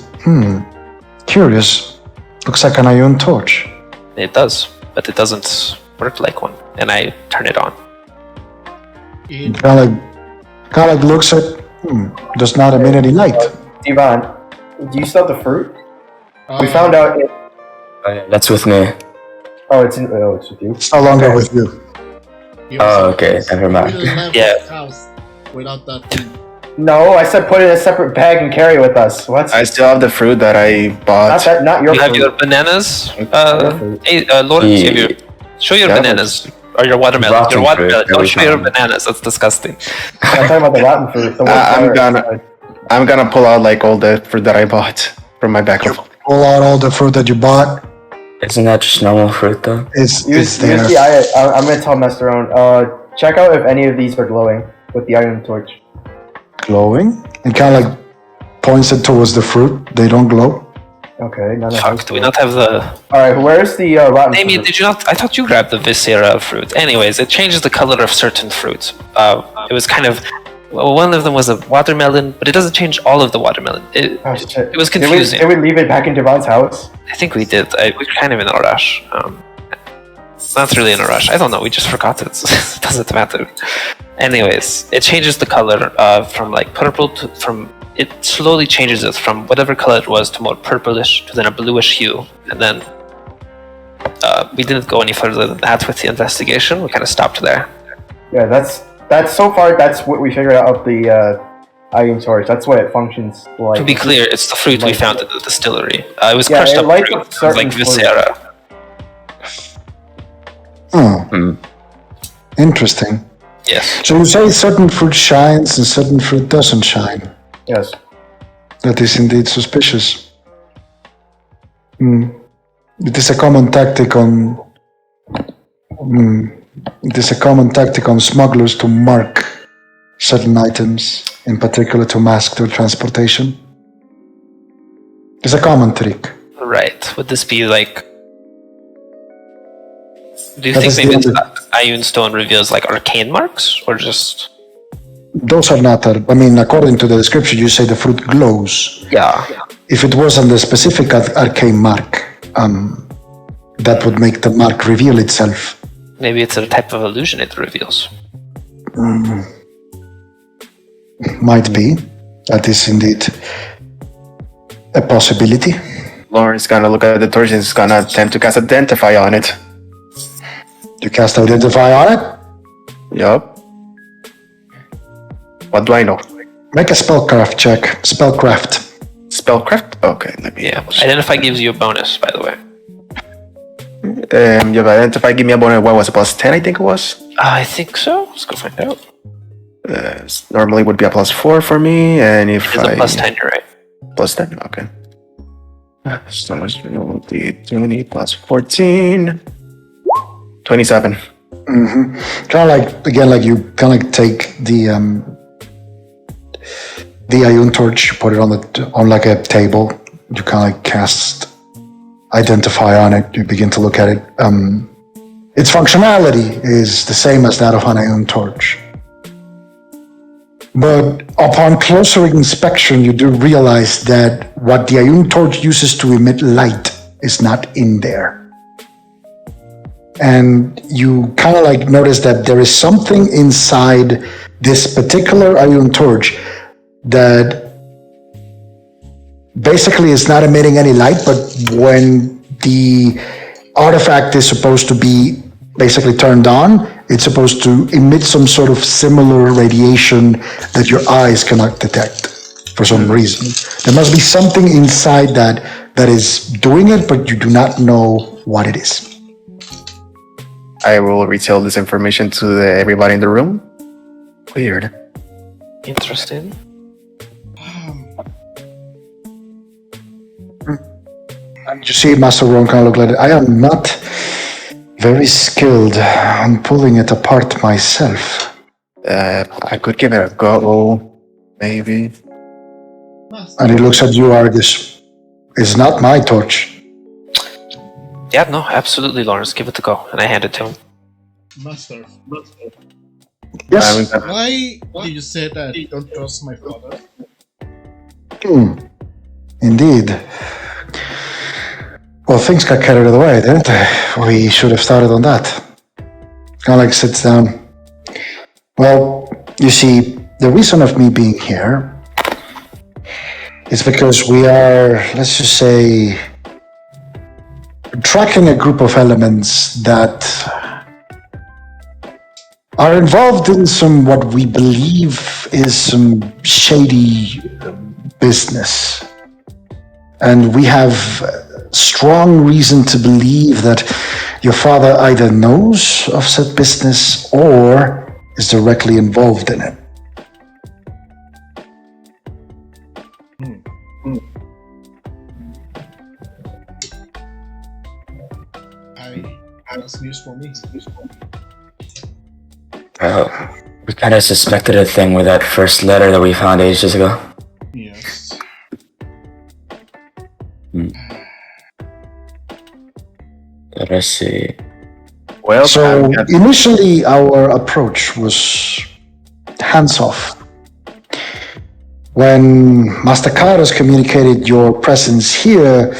Curious. Looks like an iron torch. It does, but it doesn't work like one. And I turn it on. Kind of looks at. Does not emit any light. Divan, do you still have the fruit? We Uh, found out. That's with me. It's with you. It's no longer with you. Oh, okay, never mind. We left Yeah. the house without that thing. No, I said put it in a separate bag and carry it with us. What? I still have the fruit that I bought. Not your You have fruit. your bananas? fruit. Hey, Lord, Yeah. show your Yeah, bananas. Or your watermelon. Rotten Your watermelon. fruit, Don't every show your time. bananas. That's disgusting. I'm talking about the rotten fruit. The one I'm gonna pull out like all the fruit that I bought from my bag. Pull out all the fruit that you bought. Isn't that just normal fruit though? It's Use there. the I'm gonna tell Masterone. Check out if any of these are glowing with the iron torch. Glowing. And kind of like points it towards the fruit. They don't glow. Okay, none of Fuck, those. do we not have the... Alright, where's the rotten Amy, fruit? did you not... I thought you grabbed the viscera fruit. Anyways, it changes the color of certain fruits. It was kind of... Well, one of them was a watermelon, but it doesn't change all of the watermelon. Oh, shit. It was confusing. Did we leave it back in Devon's house? I think we did. We're kind of in a rush. Not really in a rush. I don't know. We just forgot it. It doesn't matter. Anyways, it changes the color from like purple to it slowly changes it from whatever color it was to more purplish to then a bluish hue, and then we didn't go any further than that with the investigation. We kind of stopped there. Yeah, that's so far. That's what we figured out of Ayun torch. That's what it functions like. To be clear, it's the fruit we Like- found at the distillery. It was Yeah, crushed it up lights fruit. up It was certain like fruit. viscera. Interesting. Yes. So you say certain fruit shines and certain fruit doesn't shine. Yes. That is indeed suspicious. It is a common tactic on. It is a common tactic on smugglers to mark certain items, in particular to mask their transportation. It's a common trick. Right. Would this be like? Do you That think is maybe the this Ioun stone reveals like arcane marks, or just? Those are not. I mean, according to the description, you say the fruit glows. Yeah. If it was on the specific arcane mark, that would make the mark reveal itself. Maybe it's a type of illusion it reveals. Might be. That is indeed a possibility. Lauren's gonna look at the torch and is gonna attempt to cast Identify on it. You cast Identify on it. Yup. What do I know? Make a spellcraft check. Spellcraft. Spellcraft? Okay, let me. Yeah. Identify gives you a bonus, by the way. You have Identify, give me a bonus. What was it? Plus 10, I think it was? I think so. Let's go find out. Normally would be a plus 4 for me, and if It's I. a plus 10, you're right. Plus 10, okay. So much will be 20 plus 14. 27. Kind of like, again, like you kind of like take the Ioun torch, you put it on like a table. You kind of like cast Identify on it. You begin to look at it. Its functionality is the same as that of an Ioun torch. But upon closer inspection, you do realize that what the Ioun torch uses to emit light is not in there. And you kind of like notice that there is something inside this particular Ioun torch that basically is not emitting any light, but when the artifact is supposed to be basically turned on, it's supposed to emit some sort of similar radiation that your eyes cannot detect for some reason. There must be something inside that is doing it, but you do not know what it is. I will retell this information to everybody in the room. Weird. Interesting. And you see Master Ron kind of look like it. I am not very skilled on pulling it apart myself. I could give it a go, maybe. And he looks at you, Argus. It's not my torch. Yeah, no, absolutely, Lawrence. Give it a go. And I hand it to him. Master, Yes. why did you say that you don't trust my father? Indeed. Well, things got carried away, didn't they? We should have started on that. Kind of like sits down. Well, you see, the reason of me being here is because we are, let's just say, tracking a group of elements that are involved in some what we believe is some shady business. And we have strong reason to believe that your father either knows of said business or is directly involved in it. That's news for me. We kind of suspected a thing with that first letter that we found ages ago. Yes. Let us see. Well, So initially our approach was hands off. When Master Kairos communicated your presence here,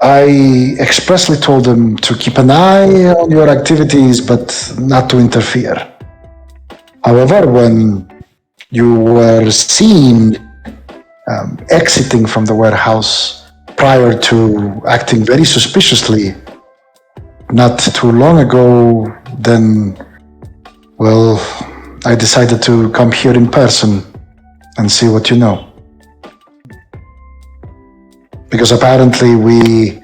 I expressly told him to keep an eye on your activities, but not to interfere. However, when you were seen exiting from the warehouse prior to acting very suspiciously not too long ago, then, well, I decided to come here in person and see what you know. Because apparently we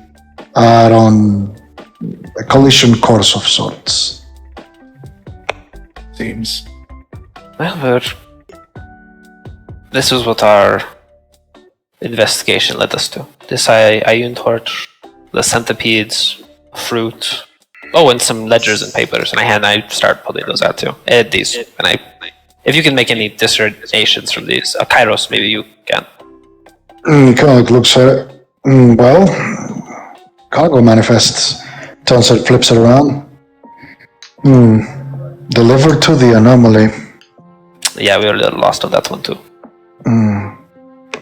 are on a collision course of sorts. Seems. Well, this is what our investigation led us to. This Ioun torch, the centipedes, fruit. Oh, and some ledgers and papers. And I start pulling those out too. These. And if you can make any discernations from these, Kairos, maybe you can. Kind of looks at it. Well, cargo manifests. Turns it, flips it around. Delivered to the anomaly. Yeah, we were a little lost on that one too.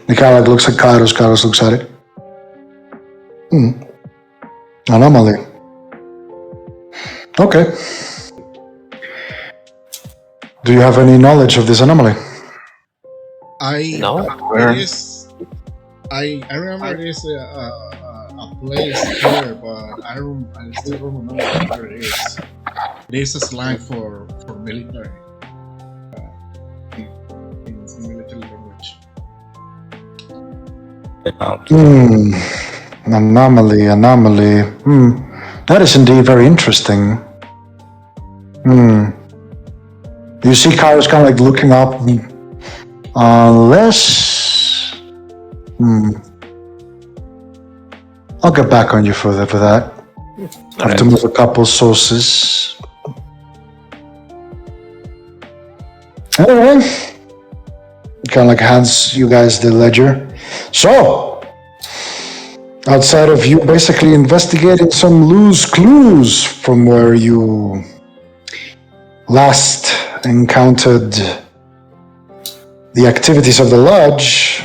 Nikolai looks at Kairos. Kairos looks at it. Anomaly. Okay. Do you have any knowledge of this anomaly? No? It is. I remember it is a place here, but I still don't remember where it is. It is a slang for military. In military language. Anomaly. That is indeed very interesting. You see Kairos kind of like looking up. Unless... I'll get back on you for that. I have to move a couple sources. Anyway, kind of like hands you guys the ledger. So, outside of you basically investigating some loose clues from where you last encountered the activities of the lodge.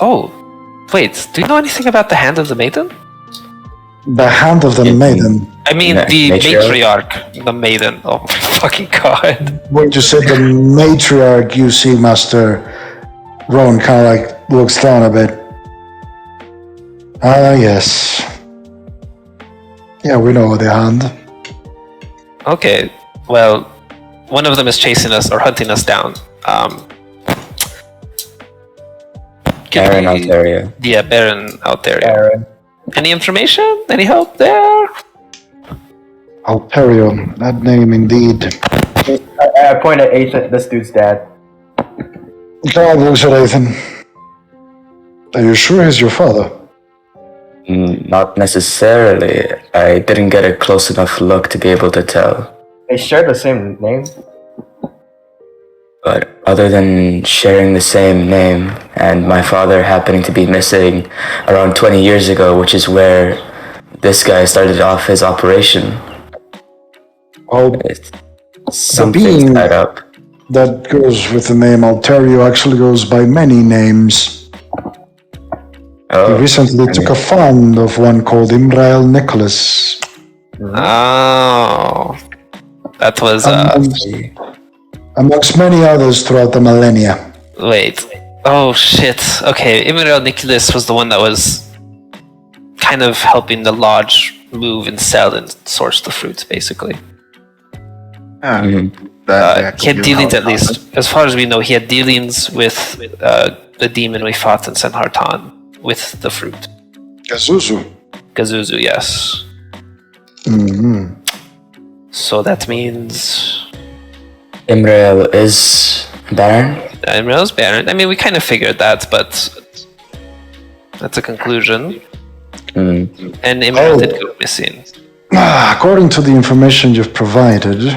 Oh, wait, do you know anything about the Hand of the Maiden? The Hand of the Maiden. I mean, the matriarch, the maiden. Oh my fucking god. When you said the matriarch, you see Master Rowan kind of like looks down a bit. Yes. Yeah, we know the Hand. Okay, well, one of them is chasing us or hunting us down. Baron Ontario. Yeah, Baron Ontario. Any information? Any help there? Ontario, that name indeed. I point at Ethan, this dude's dad. God looks at Ethan. Are you sure he's your father? Not necessarily. I didn't get a close enough look to be able to tell. They share the same name. But other than sharing the same name and my father happening to be missing around 20 years ago, which is where this guy started off his operation. Oh, Something's tied up. that goes with the name Ontario actually goes by many names. He recently took a fond of one called Imrael Nicholas. Oh. That was, amongst many others throughout the millennia. Wait. Oh shit. Okay, Immanuel Nicholas was the one that was kind of helping the lodge move and sell and source the fruits, basically. He had dealings, at least, as far as we know, he had dealings with the demon we fought in Senhartan with the fruit. Gazuzu, yes. So that means... Imrael is Baron? Imrael's Baron. I mean, we kind of figured that, but that's a conclusion. And Imrael did go missing. According to the information you've provided,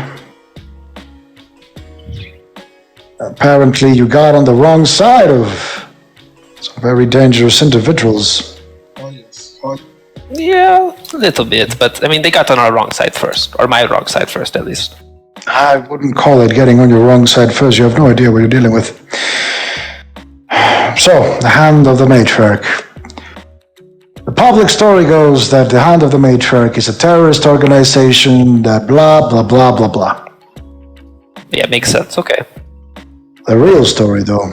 apparently you got on the wrong side of some very dangerous individuals. Oh yes. Yeah, a little bit, but I mean, they got on our wrong side first, or my wrong side first, at least. I wouldn't call it getting on your wrong side first. You have no idea what you're dealing with. So, the Hand of the Matriarch. The public story goes that the Hand of the Matriarch is a terrorist organization that blah, blah, blah, blah, blah. Yeah, makes sense, okay. The real story, though,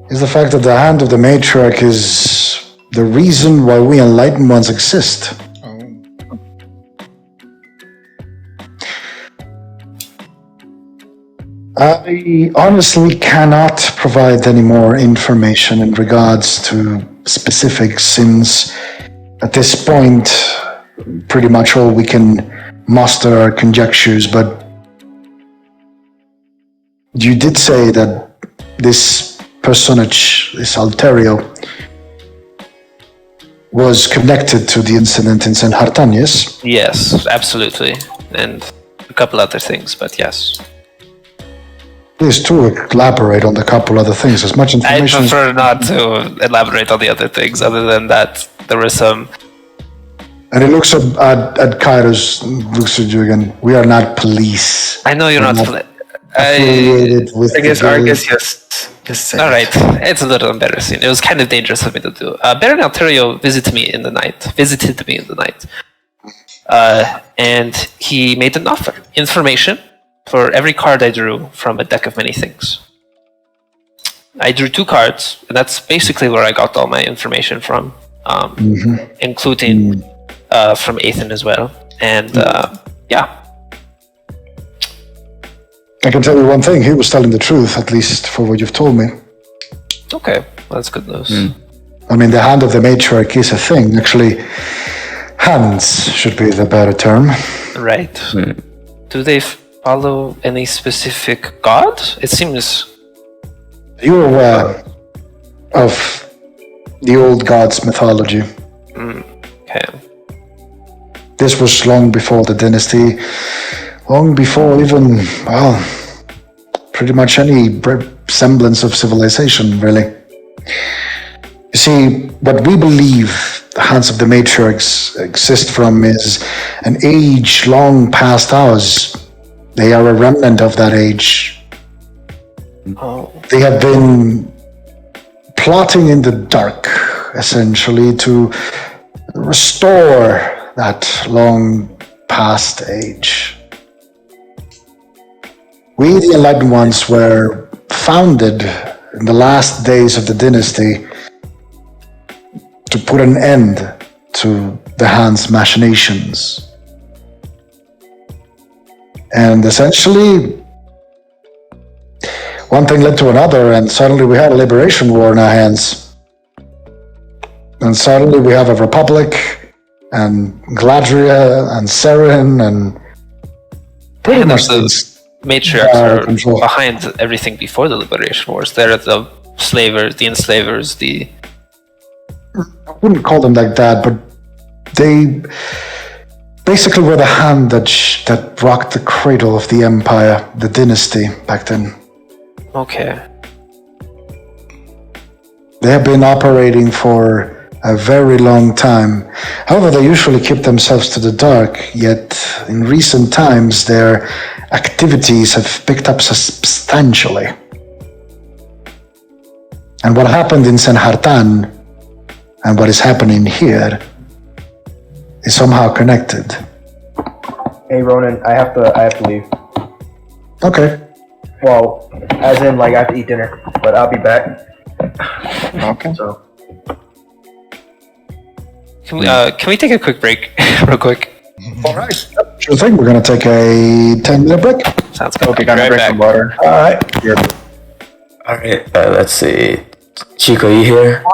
is the fact that the Hand of the Matriarch is the reason why we Enlightened Ones exist. I honestly cannot provide any more information in regards to specifics since at this point, pretty much all we can muster are conjectures, but you did say that this personage, this Alterio, was connected to the incident in San Hartan, yes? Yes, absolutely. And a couple other things, but yes. Please to elaborate on the couple other things. As much I information prefer not to elaborate on the other things, other than that there were some. And it looks at Kairos, looks at you again. We are not police. I know you're We're not. affiliated with I guess the guild. Argus just said. All right, it's a little embarrassing. It was kind of dangerous of me to do. Baron Alterio visited me in the night, and he made an offer. Information for every card I drew from a deck of many things. I drew 2 cards, and that's basically where I got all my information from, including from Ethan as well. And yeah. I can tell you one thing. He was telling the truth, at least for what you've told me. Okay, well, that's good news. I mean, the hand of the matriarch is a thing. Actually, hands should be the better term. Right. Do they follow any specific god? It seems. You're aware of the old gods' mythology. Okay. This was long before the dynasty, long before even, well, pretty much any semblance of civilization, really. You see, what we believe the hands of the matriarchs exist from is an age long past ours. They are a remnant of that age. Oh. They have been plotting in the dark, essentially, to restore that long past age. We, the Enlightened Ones, were founded in the last days of the dynasty to put an end to the Han's machinations. And essentially, one thing led to another, and suddenly we had a liberation war in our hands. And suddenly we have a republic, and Gladria, and Seren, and pretty much the matriarchs are behind everything before the liberation wars. They're the slavers, the enslavers, the... I wouldn't call them like that, but they basically were the hand that rocked the cradle of the empire, the dynasty back then. Okay. They have been operating for a very long time. However, they usually keep themselves to the dark, yet in recent times their activities have picked up substantially. And what happened in San Hartan and what is happening here is somehow connected. Hey Ronan, I have to leave. Okay. Well, as in like I have to eat dinner, but I'll be back. Okay. So Can we take a quick break, real quick? All right. Sure thing. We're going to take a 10-minute break. Sounds good. Okay, gonna drink some water. All right. Alright, let's see. Chico, you here?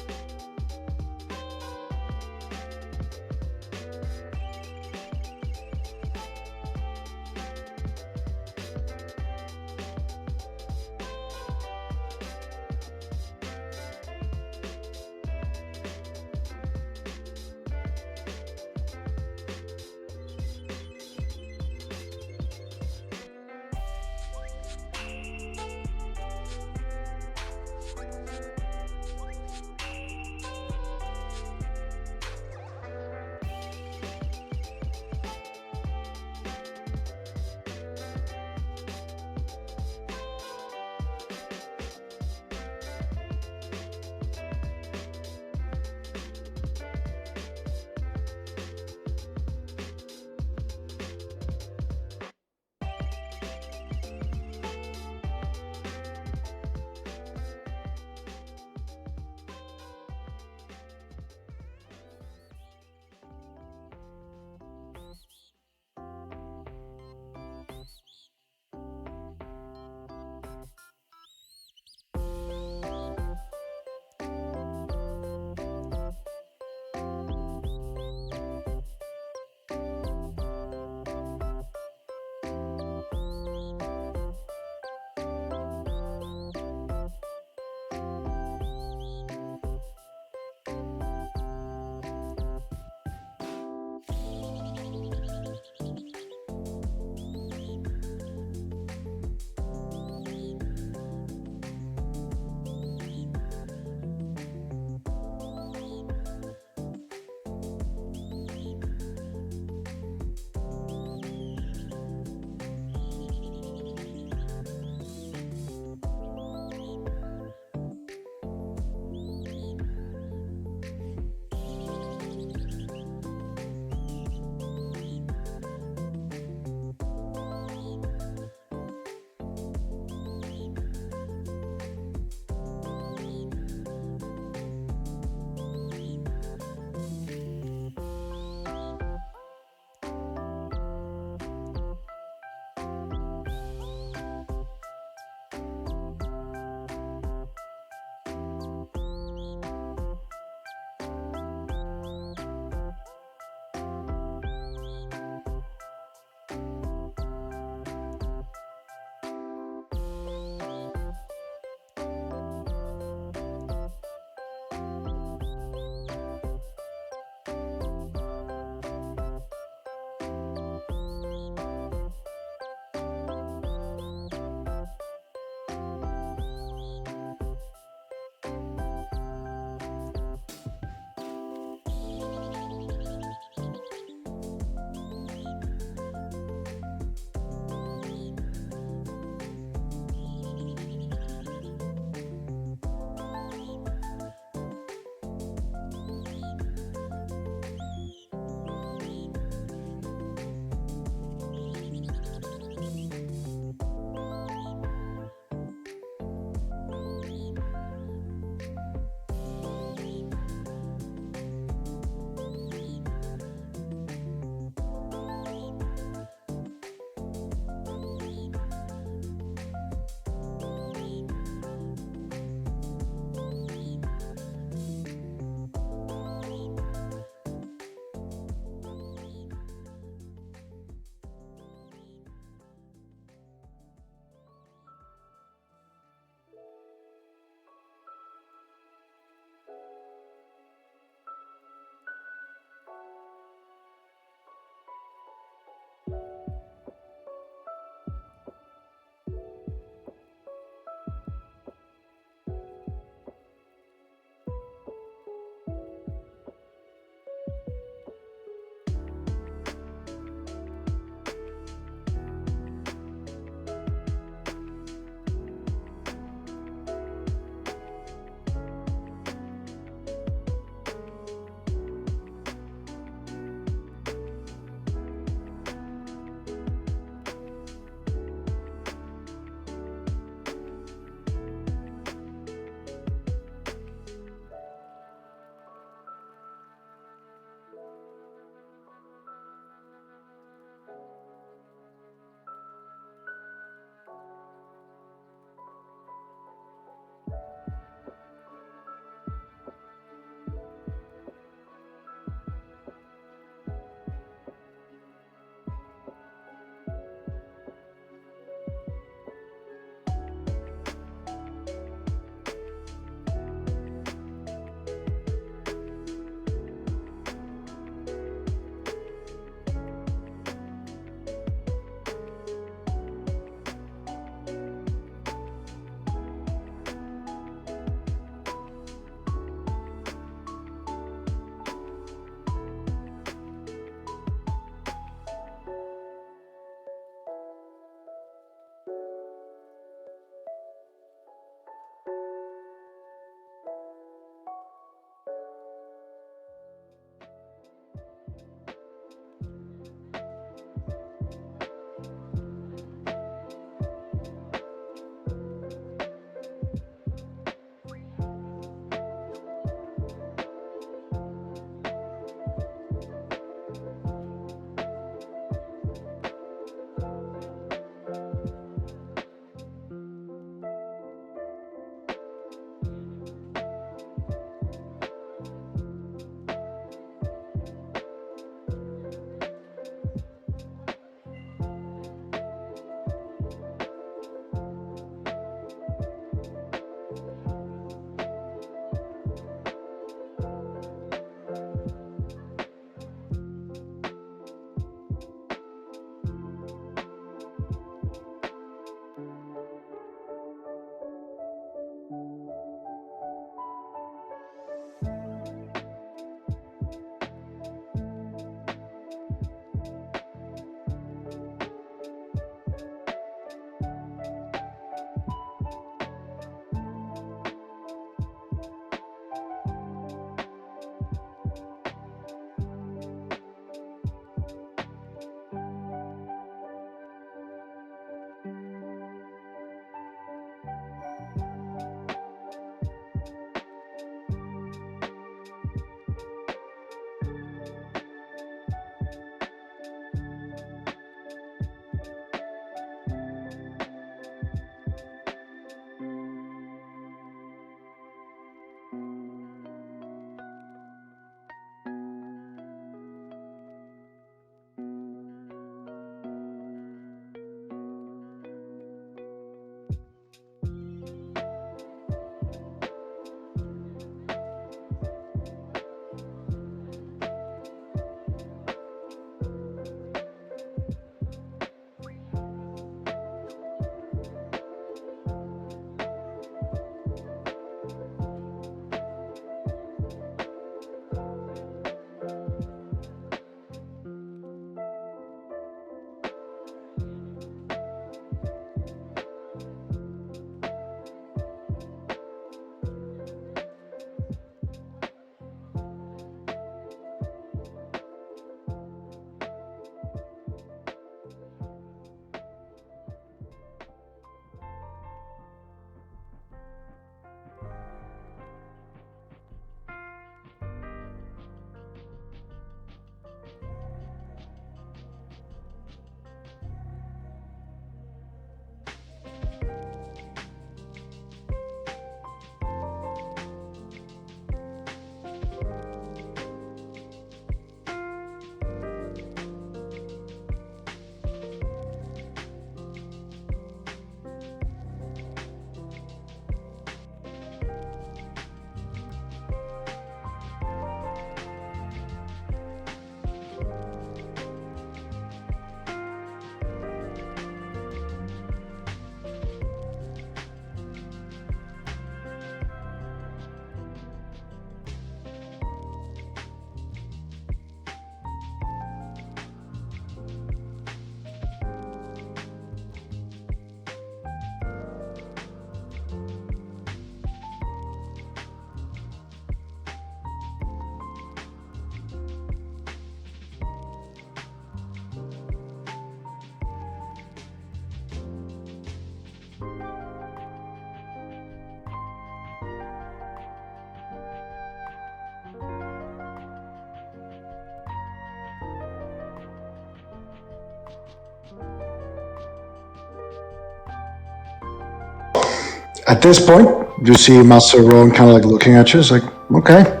At this point, you see Master Rowan kind of like looking at you. It's like, okay.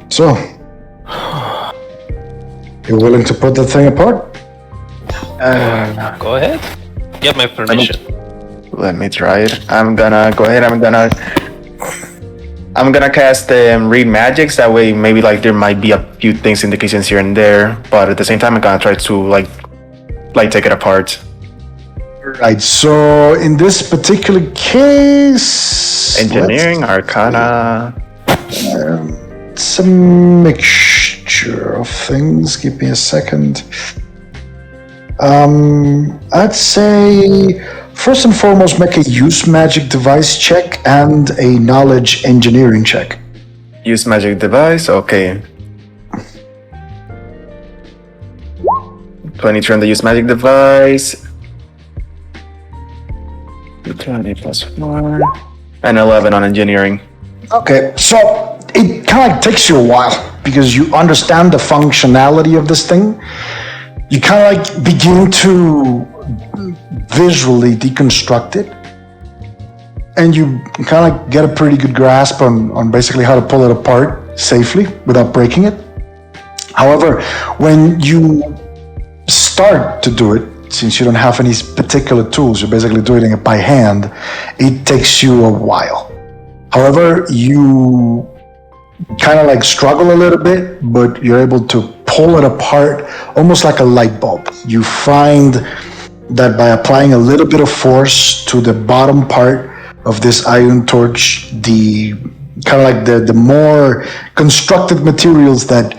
So, you're willing to put the thing apart? Go ahead. You have my permission. Let me try it. I'm gonna go ahead. I'm gonna cast read magics. That way, maybe like there might be a few things, indications here and there. But at the same time, I'm gonna try to like take it apart. Right. So in this particular case, Engineering, Arcana. It's a mixture of things. Give me a second. I'd say first and foremost, make a use magic device check and a knowledge engineering check. Use magic device. Okay. 22 on the use magic device. 20 plus 4. And 11 on engineering. Okay, so it kind of takes you a while because you understand the functionality of this thing. You kind of like begin to visually deconstruct it, and you kind of get a pretty good grasp on basically how to pull it apart safely without breaking it. However, when you start to do it, since you don't have any particular tools, you're basically doing it by hand, it takes you a while. However, you kind of like struggle a little bit, but you're able to pull it apart almost like a light bulb. You find that by applying a little bit of force to the bottom part of this iron torch, the kind of like the more constructed materials that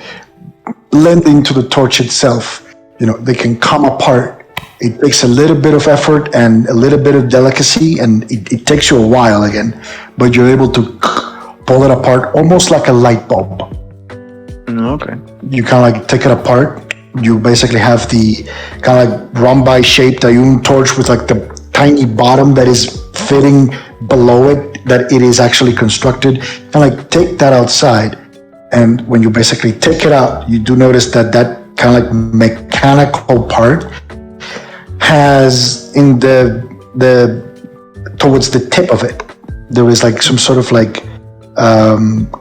blend into the torch itself, they can come apart. It takes a little bit of effort and a little bit of delicacy, and it takes you a while again, but you're able to pull it apart almost like a light bulb. Okay. You kind of like take it apart. You basically have the kind of like rhombi shaped iron torch with like the tiny bottom that is fitting below it, that it is actually constructed. And like take that outside, and when you basically take it out, you do notice that kind of like mechanical part has in the towards the tip of it, there is like some sort of like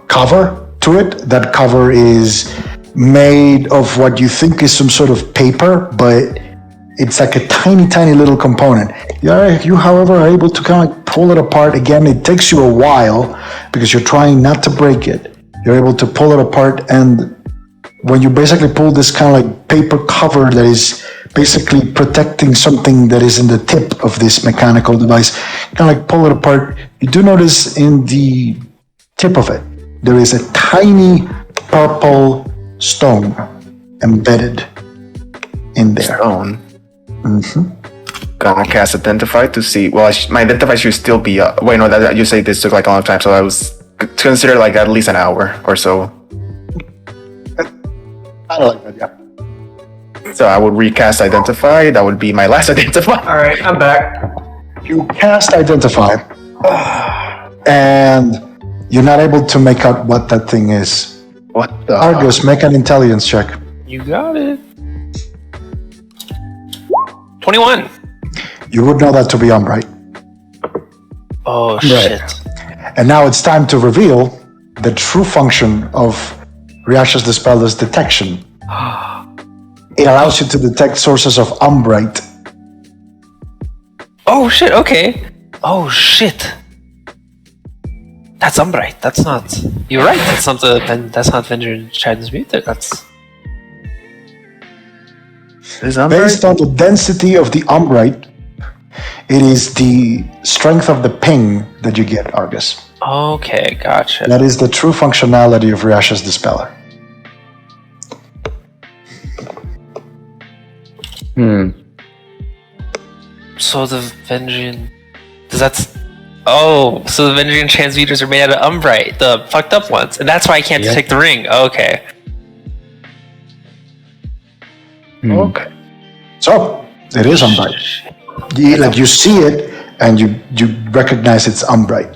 cover to it. That cover is made of what you think is some sort of paper, but it's like a tiny little component. You, however, are able to kind of pull it apart. Again, it takes you a while because you're trying not to break it. You're able to pull it apart, and when you basically pull this kind of like paper cover that is basically protecting something that is in the tip of this mechanical device, kind of like pull it apart, you do notice in the tip of it, there is a tiny purple stone embedded in there. Stone. Gonna cast Identify to see. Well, my Identify should still be. Wait, no, that you say this took like a long time, so I was consider like at least an hour or so. I don't like that, yeah. So I would recast Identify. That would be my last Identify. All right, I'm back. You cast Identify, and you're not able to make out what that thing is. What the? Argus, make an intelligence check. You got it. 21. You would know that to be Umbright. Oh, Right. shit. And now it's time to reveal the true function of Riasha's Dispeller's detection. It allows you to detect sources of Umbright. Oh, shit, okay. Oh, shit. That's Umbright. That's not... You're right. That's not Vengeance Transmuted. That's... Based on the density of the Umbright, it is the strength of the ping that you get, Argus. Okay, gotcha. That is the true functionality of Riasha's Dispeller. So the Vengeance... Does that... Oh, so the Vengeance Transmuters are made out of Umbright, the fucked up ones. And that's why I can't detect the ring. Okay. Okay. So, it is Umbright. You see it, and you recognize it's Umbright.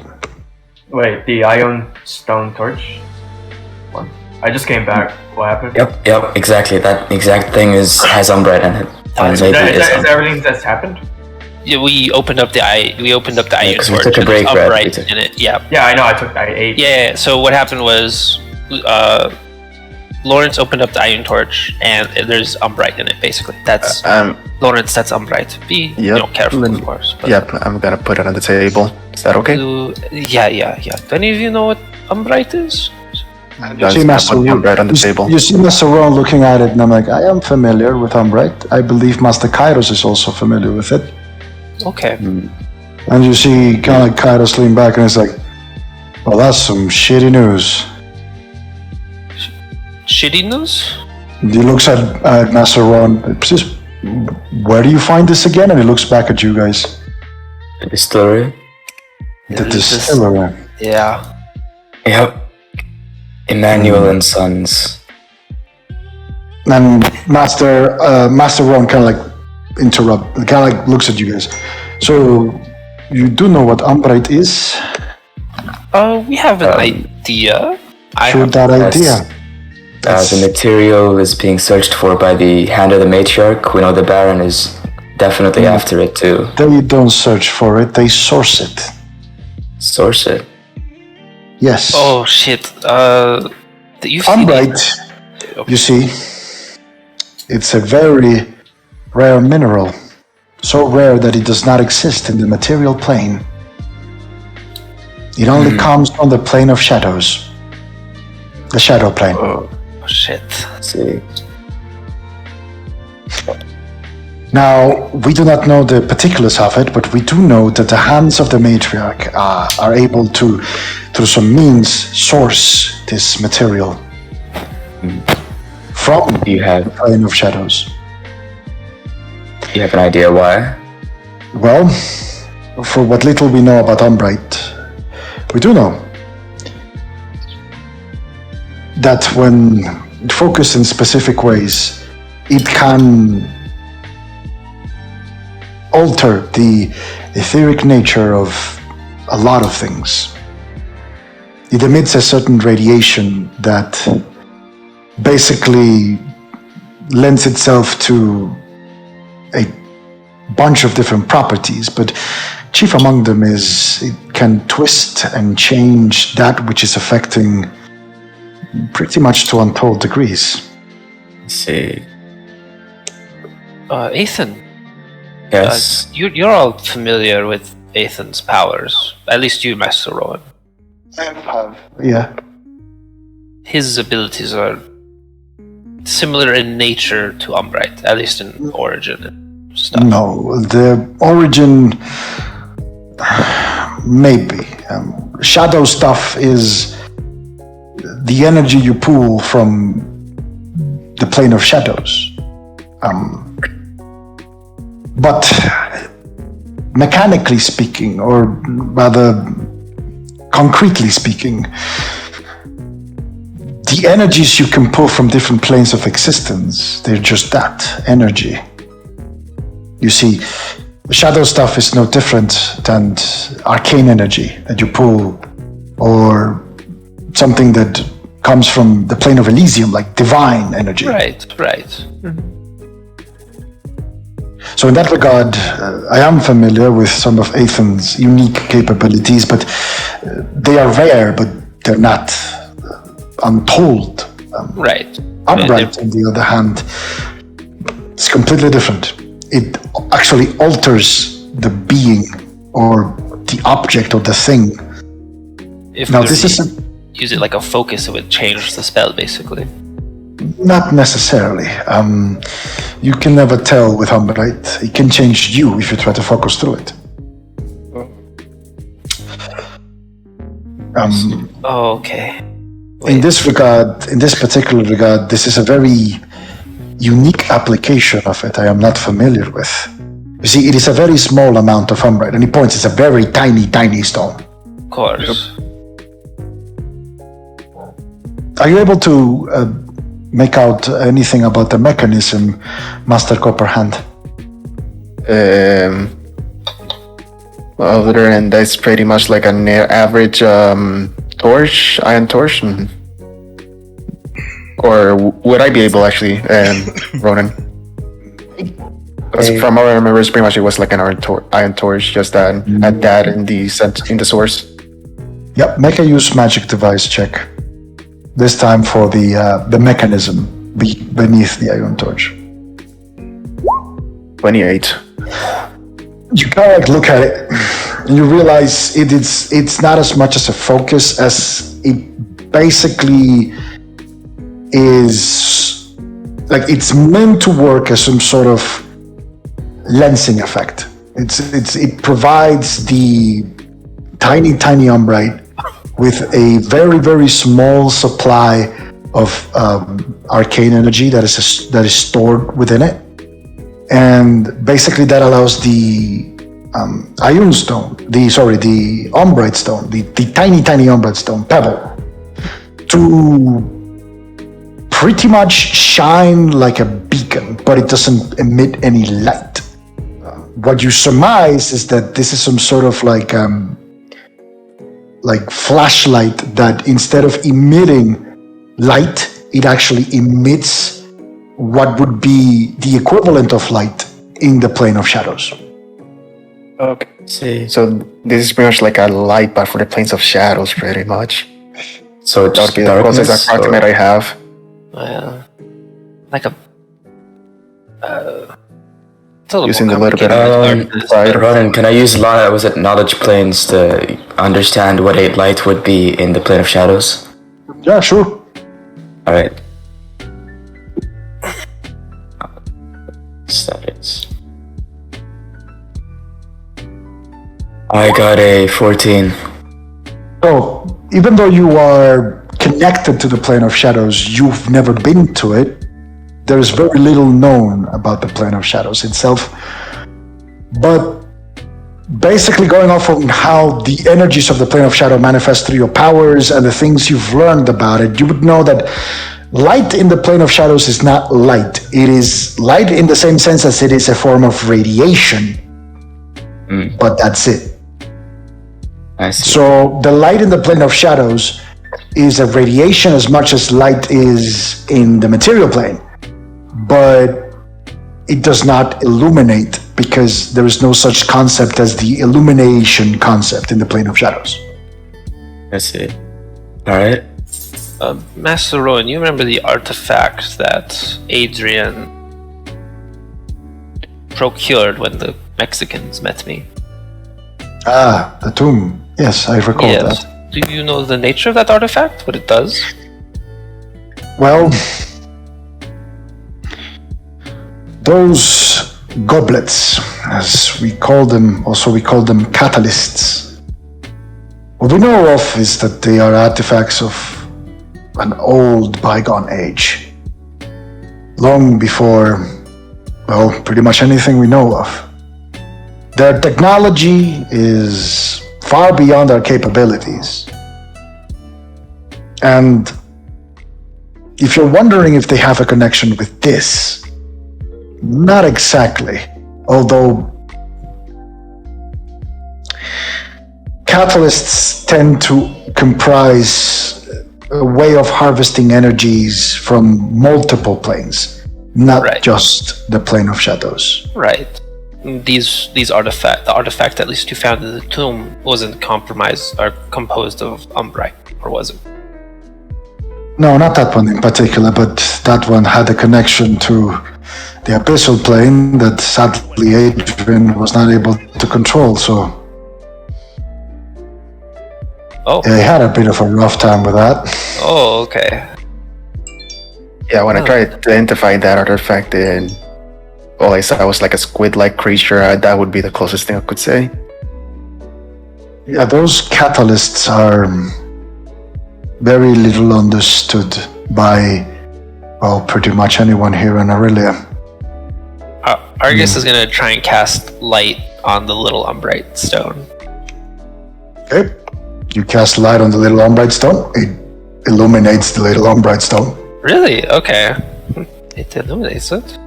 Wait, the Ion Stone Torch? What? I just came back. What happened? Yep, exactly. That exact thing has Umbright in it. Is that everything that's happened? Yeah, we opened up the iron 'cause we torch. took a and there's break, right? Umbrite We took- in it. Yeah. Yeah, I know. I ate. Yeah. So what happened was, Lawrence opened up the iron torch, and there's Umbrite in it. Basically, that's Lawrence. That's Umbrite. Be careful, of course. But Yep, I'm gonna put it on the table. Is that okay? Yeah. Do any of you know what Umbrite is? You see Master right on the table. You see Master Ron looking at it, and I'm like, I am familiar with Umbrite. I believe Master Kairos is also familiar with it. Okay. And you see kind of like Kairos lean back, and it's like, well, that's some shitty news. Shitty news? He looks at Master Ron. Where do you find this again? And he looks back at you guys. The distillery. The distillery. Yeah. Yep. Emmanuel and Sons. And Master Ron kind of like kind of like looks at you guys. So you do know what Umbrite is? We have an idea. Shoot that idea. The material is being searched for by the Hand of the Matriarch. We know the Baron is definitely after it too. They don't search for it, they source it. Source it. Yes. Oh shit. Umbrite, you see, it's a very rare mineral. So rare that it does not exist in the material plane. It only comes from the plane of shadows. The shadow plane. Oh shit. Let's see. Now, we do not know the particulars of it, but we do know that the hands of the matriarch are able to, through some means, source this material from Do you have the plane of shadows. an idea why? Well, for what little we know about Umbrite, we do know that when focused in specific ways, it can alter the etheric nature of a lot of things. It emits a certain radiation that basically lends itself to a bunch of different properties, but chief among them is it can twist and change that which is affecting pretty much to untold degrees. Let's see. Ethan. Yes. You're all familiar with Ethan's powers. At least you, Master Rowan. Yeah. His abilities are similar in nature to Umbrite, at least in origin and stuff. No, the origin, maybe. Shadow stuff is the energy you pull from the plane of shadows. But mechanically speaking, or rather concretely speaking, the energies you can pull from different planes of existence, they're just that, energy. You see, shadow stuff is no different than arcane energy that you pull, or something that comes from the plane of Elysium, like divine energy. Right. So in that regard, I am familiar with some of Ethan's unique capabilities, but they are rare, but they're not untold. Right. Umbrite, on the other hand, it's completely different. It actually alters the being or the object or the thing. If Now, this is use it like a focus, it would change the spell, basically. not necessarily. You can never tell with Umbrite. It can change you if you try to focus through it. Okay. In this regard, in this particular regard, this is a very unique application of it I am not familiar with. You see, it is a very small amount of Umbrite, and he points, it's a very tiny, tiny stone. Of course. Are you able to make out anything about the mechanism, Master Copperhand? Other than that's pretty much like an average torch, iron torch. Or would I be able actually, Ronan? Because from what I remember, it's pretty much it was like an iron torch, just that at that in the source. Yep, make a use magic device check. This time for the mechanism beneath the iron torch. 28. You kind of like look at it, and you realize it's not as much as a focus as it basically is. Like it's meant to work as some sort of lensing effect. It provides the tiny umbrite with a very small supply of arcane energy that is stored within it, and basically that allows the ion stone, the umbrite stone, the tiny umbrite stone pebble, to pretty much shine like a beacon, but it doesn't emit any light. What you surmise is that this is some sort of like flashlight that instead of emitting light, it actually emits what would be the equivalent of light in the plane of shadows. Okay. See. So this is pretty much like a light, but for the planes of shadows, pretty much. So That would just be the closest darkness. approximate I have. Like a. It's a little Using more a little bit complicated of than darkness. light. Ronan, can I use knowledge planes to understand what a light would be in the plane of shadows? Yeah, sure. All right. Status. I got a 14. So, even though you are connected to the plane of shadows, you've never been to it. There is very little known about the plane of shadows itself. But basically, going off on how the energies of the plane of shadow manifest through your powers and the things you've learned about it, you would know that light in the plane of shadows is not light. It is light in the same sense as it is a form of radiation. But that's it. I see. So the light in the plane of shadows is a radiation as much as light is in the material plane, but it does not illuminate because there is no such concept as the illumination concept in the plane of shadows. I see. All right. Master Rowan, you remember the artifact that Adrian procured when the Mexicans met me? Ah, the tomb. Yes, I recall that. Do you know the nature of that artifact? What it does? Well, those goblets, as we call them, also we call them catalysts. What we know of is that they are artifacts of an old bygone age. Long before, well, pretty much anything we know of. Their technology is far beyond our capabilities. And if you're wondering if they have a connection with this, not exactly. Although catalysts tend to comprise a way of harvesting energies from multiple planes, not just the plane of shadows. Right. The artifact at least you found in the tomb wasn't composed of umbrite, or was it? No, not that one in particular, but that one had a connection to the abyssal plane that sadly Adrian was not able to control, so he had a bit of a rough time with that. Oh, okay. Yeah, when I tried to identify that artifact, and all I saw was like a squid-like creature. That would be the closest thing I could say. Yeah, those catalysts are very little understood by, well, pretty much anyone here in Aurelia. Argus is gonna try and cast light on the little umbrite stone. Okay. You cast light on the little umbrite stone. It illuminates the little umbrite stone. Really? Okay. It illuminates it.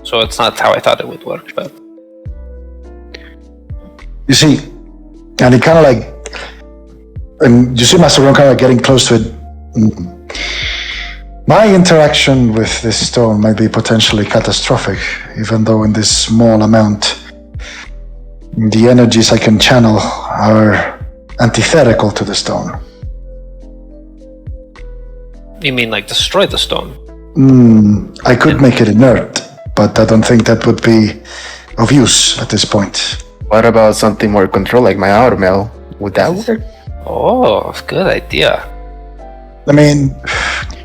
So it's not how I thought it would work, but... You see, and it kind of like, and you see Master Ron kind of like getting close to it. My interaction with this stone might be potentially catastrophic, even though in this small amount, the energies I can channel are antithetical to the stone. You mean like destroy the stone? I could make it inert, but I don't think that would be of use at this point. What about something more controlled, like my automail? Would that work? Oh, good idea. I mean,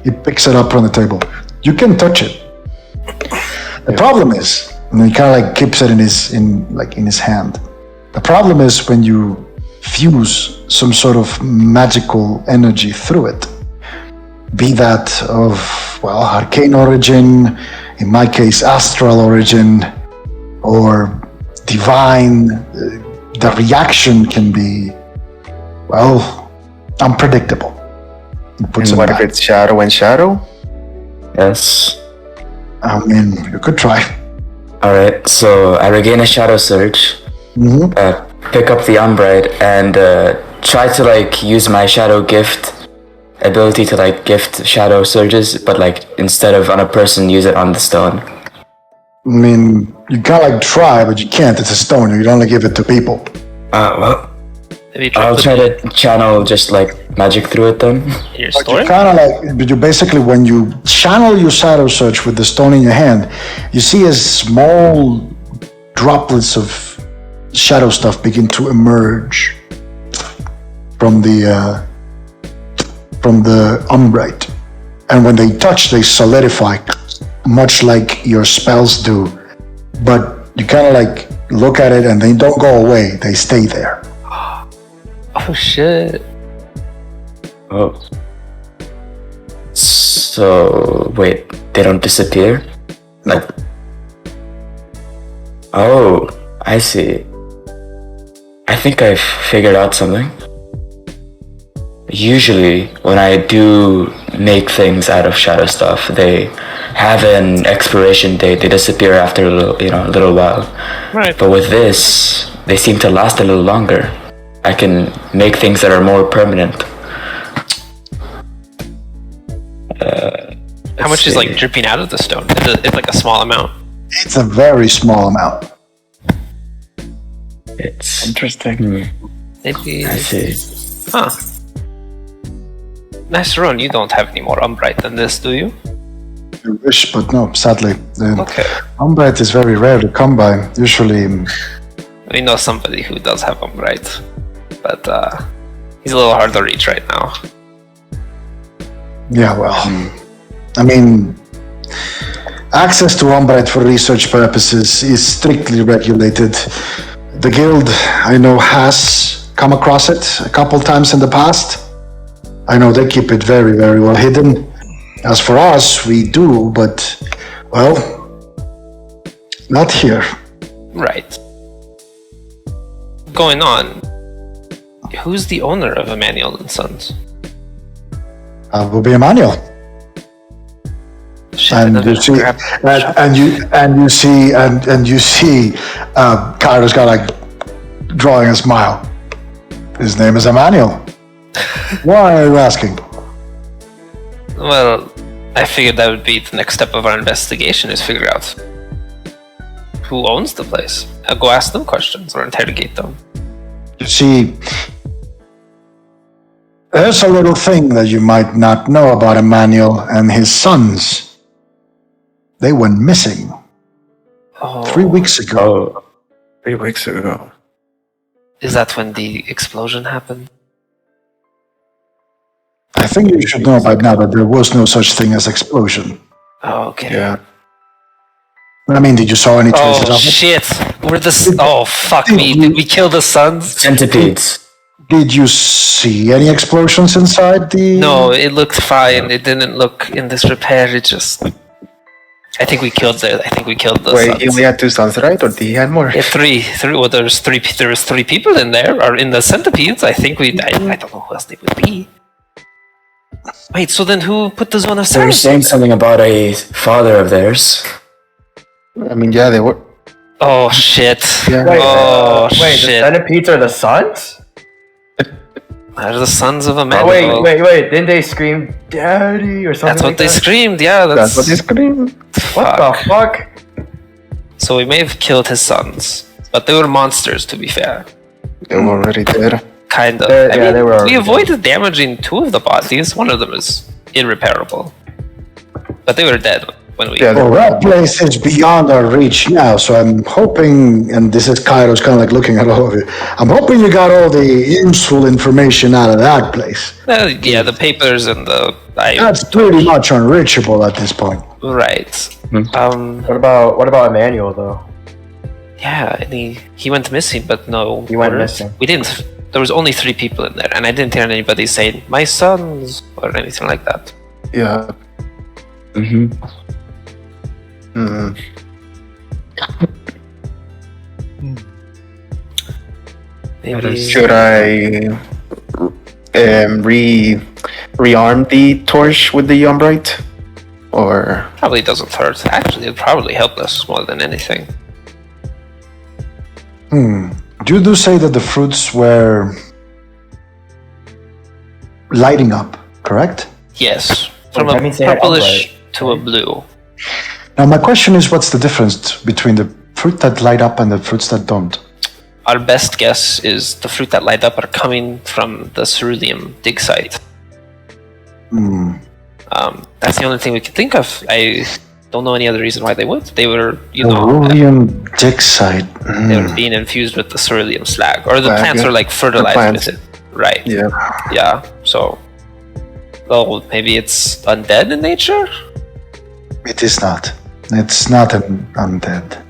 he picks it up from the table. You can touch it. The problem is, and he kind of like keeps it in his hand. The problem is when you fuse some sort of magical energy through it, be that of, well, arcane origin, in my case, astral origin, or divine, the reaction can be, well, unpredictable. And what if it's shadow and shadow? Yes. I mean, you could try. Alright, so I regain a shadow surge, pick up the Umbrite, and try to like use my shadow gift ability to like gift shadow surges, but like instead of on a person, use it on the stone. I mean, you can like try, but you can't. It's a stone. You can only give it to people. Well, Maybe I'll try to channel just like magic through it then. in your But story? you kind of like, but you basically, when you channel your shadow surge with the stone in your hand, you see as small droplets of shadow stuff begin to emerge from the Umbrite, and when they touch, they solidify, much like your spells do. But you kind of like look at it, and they don't go away; they stay there. Oh shit. Oh. So, wait, they don't disappear? Like. Oh, I see. I think I've figured out something. Usually, when I do make things out of shadow stuff, they have an expiration date. They disappear after a little while. Right. But with this, they seem to last a little longer. I can make things that are more permanent. How much is like dripping out of the stone? It's like a small amount. It's a very small amount. It's Interesting. Maybe. I see. Huh. Nice run. You don't have any more Umbrite than this, do you? I wish, but no, sadly. The Okay. Umbrite is very rare to come by. Usually, We know somebody who does have Umbrite, but he's a little hard to reach right now. yeah, well, I mean, access to Umbrite for research purposes is strictly regulated. The guild, I know, has come across it a couple times in the past. I know they keep it very, very well hidden. As for us, we do, but, well, not here. Right. Going on. Who's the owner of Emmanuel and Sons? Will be Emmanuel. Shit, And another you see, crap shop. and you see, Kyra's got like drawing a smile. His name is Emmanuel. Why are you asking? Well, I figured that would be the next step of our investigation is figure out who owns the place. I'll go ask them questions or interrogate them. You see, there's a little thing that you might not know about Emmanuel and his sons. They went missing Oh, 3 weeks ago. Oh, 3 weeks ago. is that when the explosion happened? I think you should know by now that there was no such thing as explosion. Oh, okay. Yeah. I mean, did you saw any traces Oh of it? shit! We're the oh fuck me! Did we kill the sons? centipedes. Did you see any explosions inside the? No, it looked fine. It didn't look in disrepair. It just. I think we killed the. I think we killed the Wait, sons. he only had 2 sons, right? Or did he had more? Yeah, three. Well, there was three people in there, or in the centipedes. I think we. I don't know who else they would be. Wait, so then who put the zone of They were silence? saying something about a father of theirs. I mean, yeah, they were. Oh shit! Yeah. Wait, Oh wait, the shit! centipedes are the sons? They're the sons of a man. Oh wait! Didn't they scream "Daddy" or something? That's what like they that? screamed. Yeah, That's what they scream. What the fuck? So we may have killed his sons, but they were monsters. To be fair, They were already dead. kind of. They were. We avoided damaging 2 of the bodies. One of them is irreparable, but they were dead when we. Yeah, Well, that place is beyond our reach now, so I'm hoping, and this is Kairos kind of like looking at all of you, I'm hoping you got all the useful information out of that place. Yeah, the papers and the. That's pretty much unreachable at this point. Right. What about Emmanuel though? Yeah, and he went missing, but no. He went word. missing. We didn't. There was only 3 people in there, and I didn't hear anybody saying "my sons" or anything like that. Yeah. Mm-hmm. Maybe. Should I rearm the torch with the Umbrite? Or Probably doesn't hurt. Actually, it'd probably help us more than anything. You do say that the fruits were lighting up, correct? Yes, from that a means they had purplish upright, to a blue. Now, my question is, what's the difference between the fruit that light up and the fruits that don't? Our best guess is the fruit that light up are coming from the ceruleum dig site. That's the only thing we can think of. I don't know any other reason why they would. They were, Ceruleum dig site. they were being infused with the ceruleum slag, or the Slag, plants yeah. were like The fertilized plants. with it. Right. yeah. Yeah. So, well, maybe it's undead in nature. It is not. It's not an undead.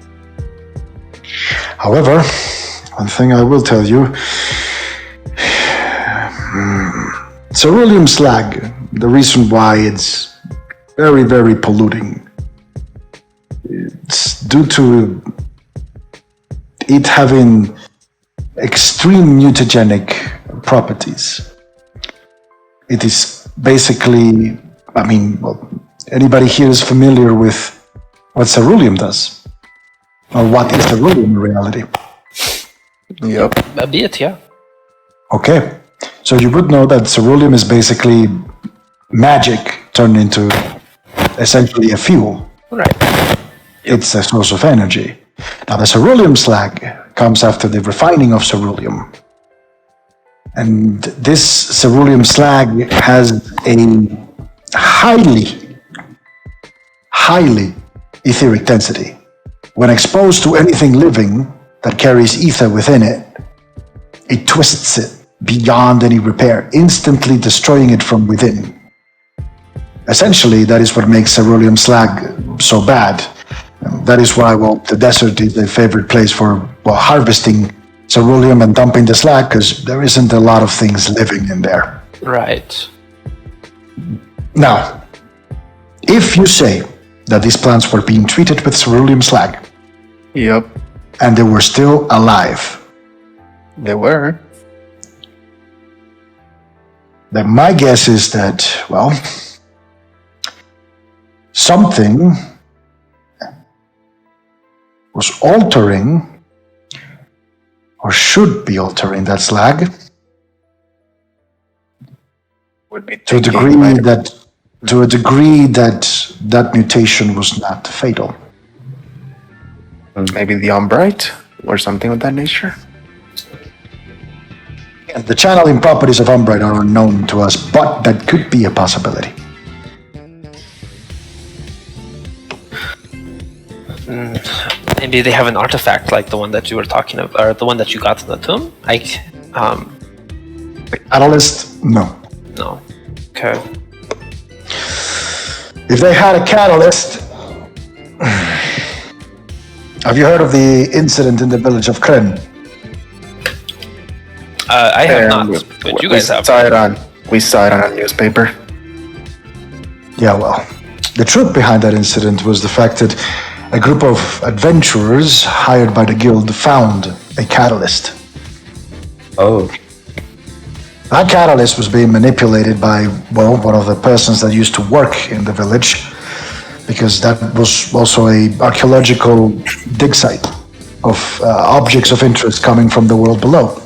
However, one thing I will tell you, ceruleum slag, the reason why it's very, very polluting, it's due to it having extreme mutagenic properties. It is basically, anybody here is familiar with what ceruleum does? Or what is ceruleum in reality? Yep. A bit, yeah. Okay, so you would know that ceruleum is basically magic turned into essentially a fuel. Right. It's a source of energy. Now, the ceruleum slag comes after the refining of ceruleum. And this ceruleum slag has a highly etheric density. When exposed to anything living that carries ether within it, it twists it beyond any repair, instantly destroying it from within. Essentially, that is what makes ceruleum slag so bad. That is why, the desert is the favorite place for harvesting ceruleum and dumping the slag, because there isn't a lot of things living in there. Right. Now, if you say that these plants were being treated with ceruleum slag, Yep. and they were still alive, They were. then my guess is that, something was altering, or should be altering that slag Would be to a degree that that mutation was not fatal. maybe the Umbrite or something of that nature. The channeling properties of Umbrite are unknown to us, but that could be a possibility. Maybe they have an artifact like the one that you were talking about, or the one that you got in the tomb. Catalyst? No. No. Okay. If they had a catalyst, have you heard of the incident in the village of Kren? I have not, but you guys have. We saw it on a newspaper. Yeah, the truth behind that incident was the fact that a group of adventurers hired by the guild found a catalyst. Oh. That catalyst was being manipulated by, one of the persons that used to work in the village, because that was also a archaeological dig site of objects of interest coming from the world below.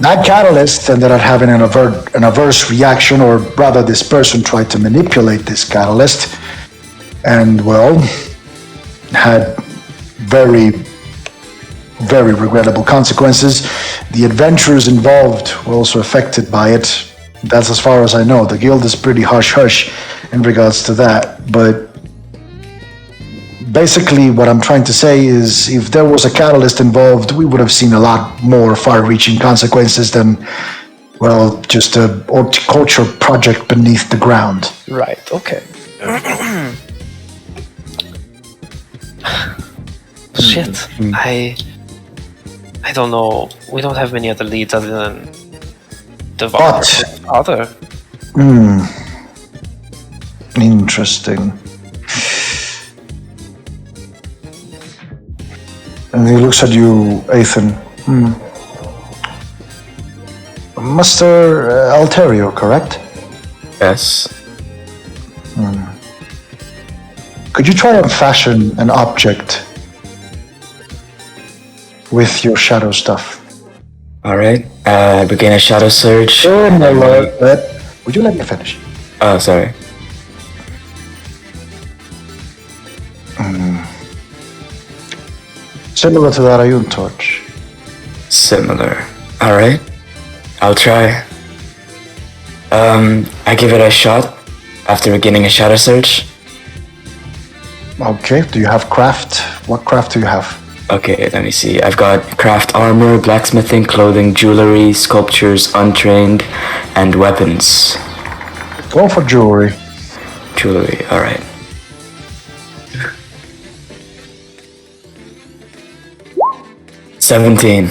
That catalyst ended up having an adverse reaction, or rather, this person tried to manipulate this catalyst, and well, had very, very regrettable consequences. The adventurers involved were also affected by it. That's as far as I know. The guild is pretty hush-hush in regards to that, but basically what I'm trying to say is if there was a catalyst involved, we would have seen a lot more far-reaching consequences than, well, just a horticulture project beneath the ground. Right. Okay. Shit. I don't know. We don't have many other leads other than the father. Interesting. And he looks at you, Ethan. Mr. Alterio, correct? Yes. Could you try and fashion an object with your shadow stuff? Alright. Begin a shadow surge. Would you let me finish? Oh, sorry. Similar to that Ayun torch. Similar. Alright. I'll try. I give it a shot after beginning a shadow surge. Okay, do you have craft? What craft do you have? Okay, let me see. I've got craft armor, blacksmithing, clothing, jewelry, sculptures, untrained, and weapons. Go for jewelry. Jewelry, alright. $17.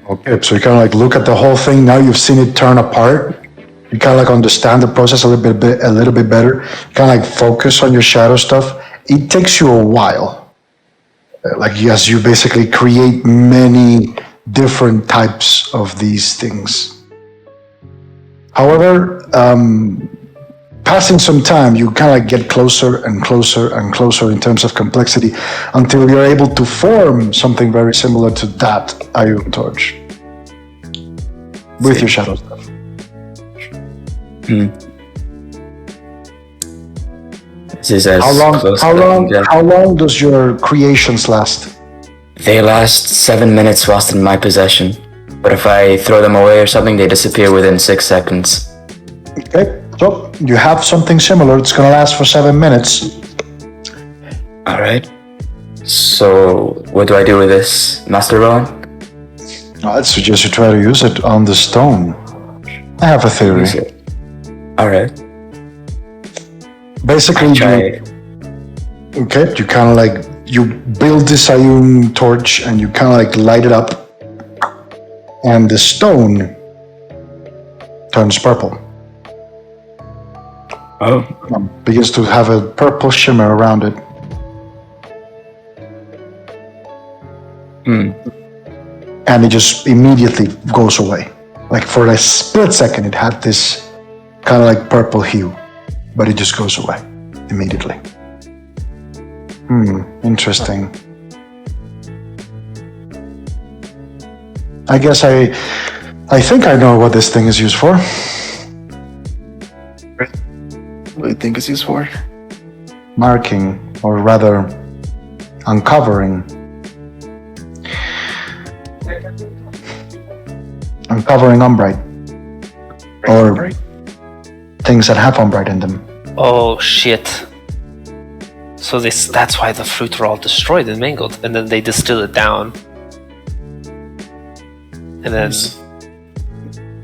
Okay, so you kind of like look at the whole thing. Now you've seen it turn apart. You kind of like understand the process a little bit better. Kind of like focus on your shadow stuff. It takes you a while. Like yes, you basically create many different types of these things. However, passing some time, you kind of like get closer and closer and closer in terms of complexity until you're able to form something very similar to that Ayun torch with your shadow stuff. This is as How long does your creations last? They last 7 minutes whilst in my possession. But if I throw them away or something, they disappear within 6 seconds. Okay, so you have something similar. It's gonna last for 7 minutes. Alright. So, what do I do with this, Master Rowan? I'd suggest you try to use it on the stone. I have a theory. Alright. Basically, you kind of like, you build this Ayun torch and you kind of like light it up, and the stone turns purple. Oh. Begins to have a purple shimmer around it. And it just immediately goes away. Like for a split second, it had this kind of like purple hue, but it just goes away immediately. Interesting. I guess I think I know what this thing is used for. What do you think it's used for? Marking, or rather, uncovering umbrite. Or things that have umbrite in them. Oh shit. So that's why the fruit were all destroyed and mangled, and then they distill it down. And then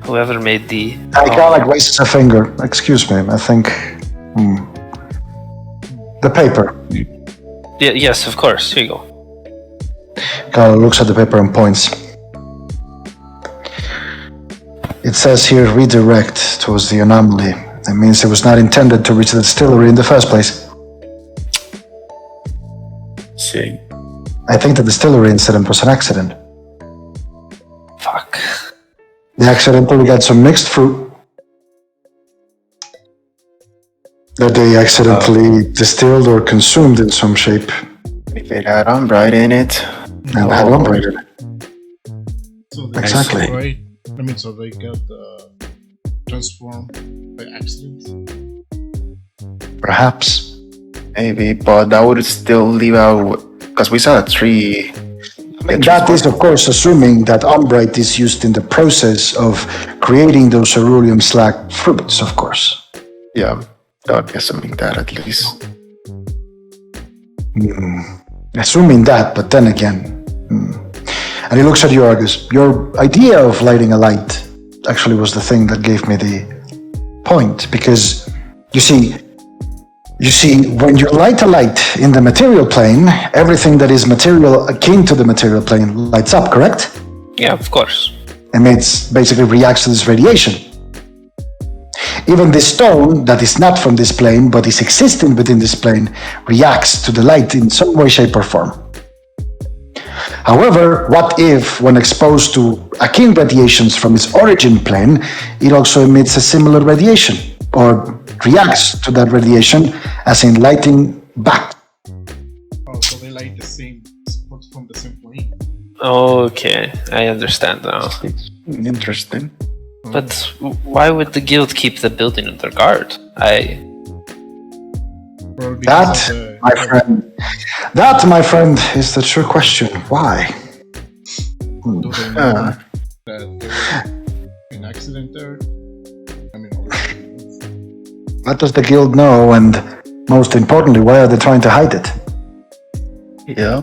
whoever made the... I kind of like raises a finger. Excuse me, I think... The paper. Yeah, yes, of course. Here you go. Kind of looks at the paper and points. It says here redirect towards the anomaly. That means it was not intended to reach the distillery in the first place. See. I think the distillery incident was an accident. Fuck. They accidentally got some mixed fruit that they accidentally distilled or consumed in some shape. If it had umbrite in it. And had umbrite in it. So they Exactly. Right? I mean, so they got transformed by accident. Perhaps. Maybe, but that would still leave out because we saw a tree. And that is, of course, assuming that umbrite is used in the process of creating those ceruleum slag fruits, of course. Yeah, that would be assuming that at least. Assuming that, but then again. And he looks at you, Argus. Your idea of lighting a light actually was the thing that gave me the point, because you see, when you light a light in the material plane, everything that is material akin to the material plane lights up, correct? Yeah, of course. And it basically reacts to this radiation. Even this stone that is not from this plane, but is existing within this plane, reacts to the light in some way, shape, or form. However, what if, when exposed to akin radiations from its origin plane, it also emits a similar radiation, or reacts to that radiation, as in lighting back? Oh, so they light the same spot from the same plane. Okay, I understand now. Interesting. But why would the guild keep the building under guard? Probably That, because of the- my friend, is the true question. Why? Do they know that there was an accident there? I mean, obviously. What does the guild know, and most importantly, why are they trying to hide it? Yeah.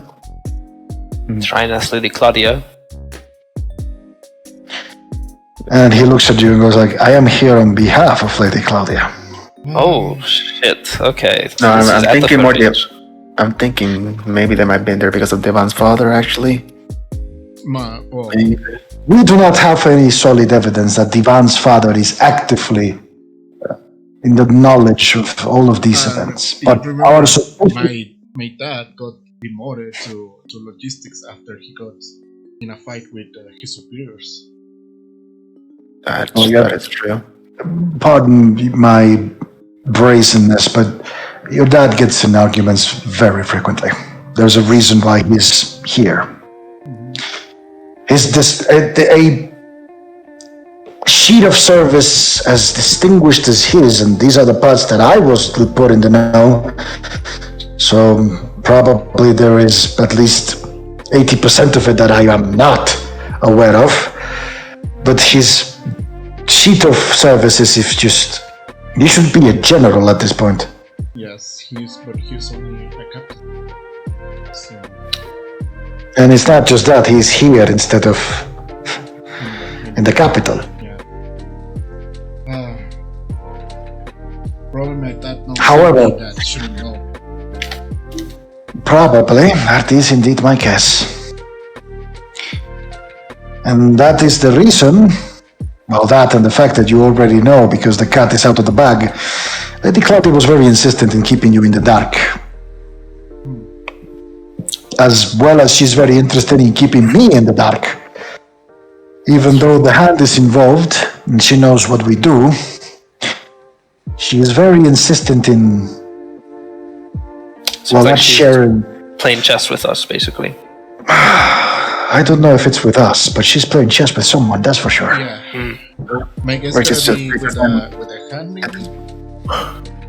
Try and ask Lady Claudia. And he looks at you and goes like, I am here on behalf of Lady Claudia. Oh shit. Okay. No, This is I'm at the thinking more. footage. I'm thinking maybe they might have been there because of Devon's father, actually. Well, We do not have any solid evidence that Divan's father is actively in the knowledge of all of these events. you But remember our suspicion, my dad got demoted to logistics after he got in a fight with his superiors. That is true. pardon my brazenness, but your dad gets in arguments very frequently. There's a reason why he's here. He's just a sheet of service as distinguished as his, and these are the parts that I was put in the know. So probably there is at least 80% of it that I am not aware of. But his sheet of services is just, he should be a general at this point. Yes, he's only a captain. So, And it's not just that, he's here instead of in the capital. yeah. Probably my dad knows However- something that shouldn't know. Probably, that is indeed my guess. And that is the reason, well, that and the fact that you already know because the cat is out of the bag, Lady Claudia was very insistent in keeping you in the dark. As well as she's very interested in keeping me in the dark. Even though the hand is involved and she knows what we do, she is very insistent in, well, like not she's sharing. playing chess with us, basically. I don't know if it's with us, but she's playing chess with someone, that's for sure. Yeah. My guess Which is gonna be just- with a hand maybe?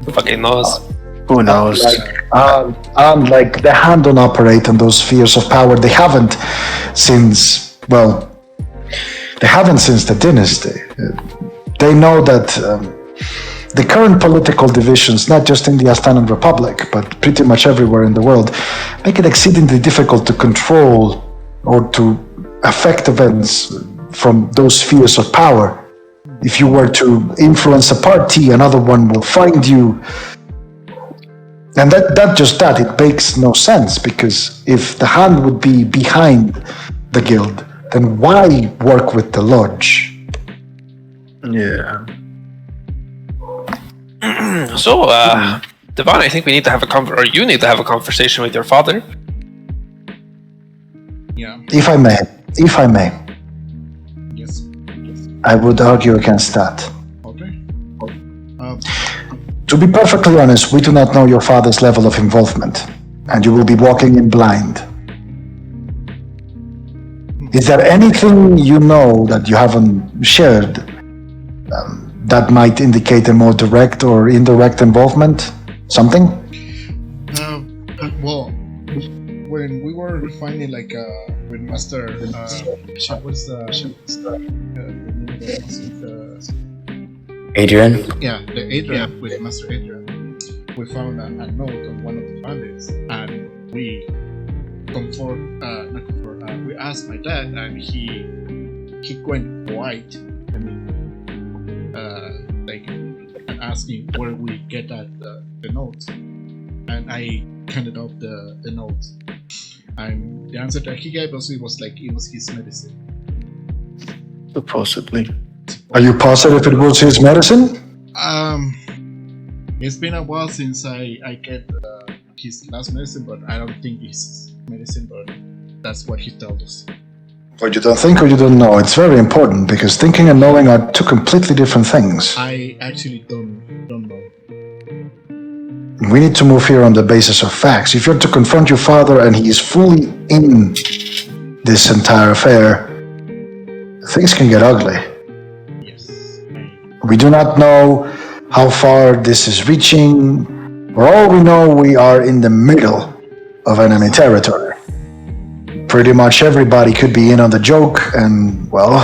Who fucking knows? Who knows? Like the hand don't operate on those spheres of power. They haven't since, well, they haven't since the dynasty. They know that the current political divisions, not just in the Astanan Republic, but pretty much everywhere in the world, make it exceedingly difficult to control or to affect events from those spheres of power. If you were to influence a party, another one will find you. And that, it makes no sense, because if the hand would be behind the guild, then why work with the lodge? Yeah. So, Devon, I think we need to have or you need to have a conversation with your father. Yeah. If I may, Yes. I would argue against that. Okay. To be perfectly honest, we do not know your father's level of involvement, and you will be walking in blind. Is there anything you know that you haven't shared that might indicate a more direct or indirect involvement? Something? Well, when we were finding with Master, what's Adrian? yeah, the Adrian with Master Adrian, we found a note on one of the bandits, and we we asked my dad, and he went white. I mean, and asking where we get the note, and I handed out the note, and the answer that he gave us it was his medicine. Supposedly. Are you positive it was his medicine? It's been a while since I get his last medicine, but I don't think it's his medicine, but that's what he told us. Or you don't think or you don't know. It's very important because thinking and knowing are two completely different things. I actually don't know. We need to move here on the basis of facts. If you're to confront your father and he is fully in this entire affair, things can get ugly. Yes. We do not know how far this is reaching. For all we know, we are in the middle of enemy territory. Pretty much everybody could be in on the joke, and, well,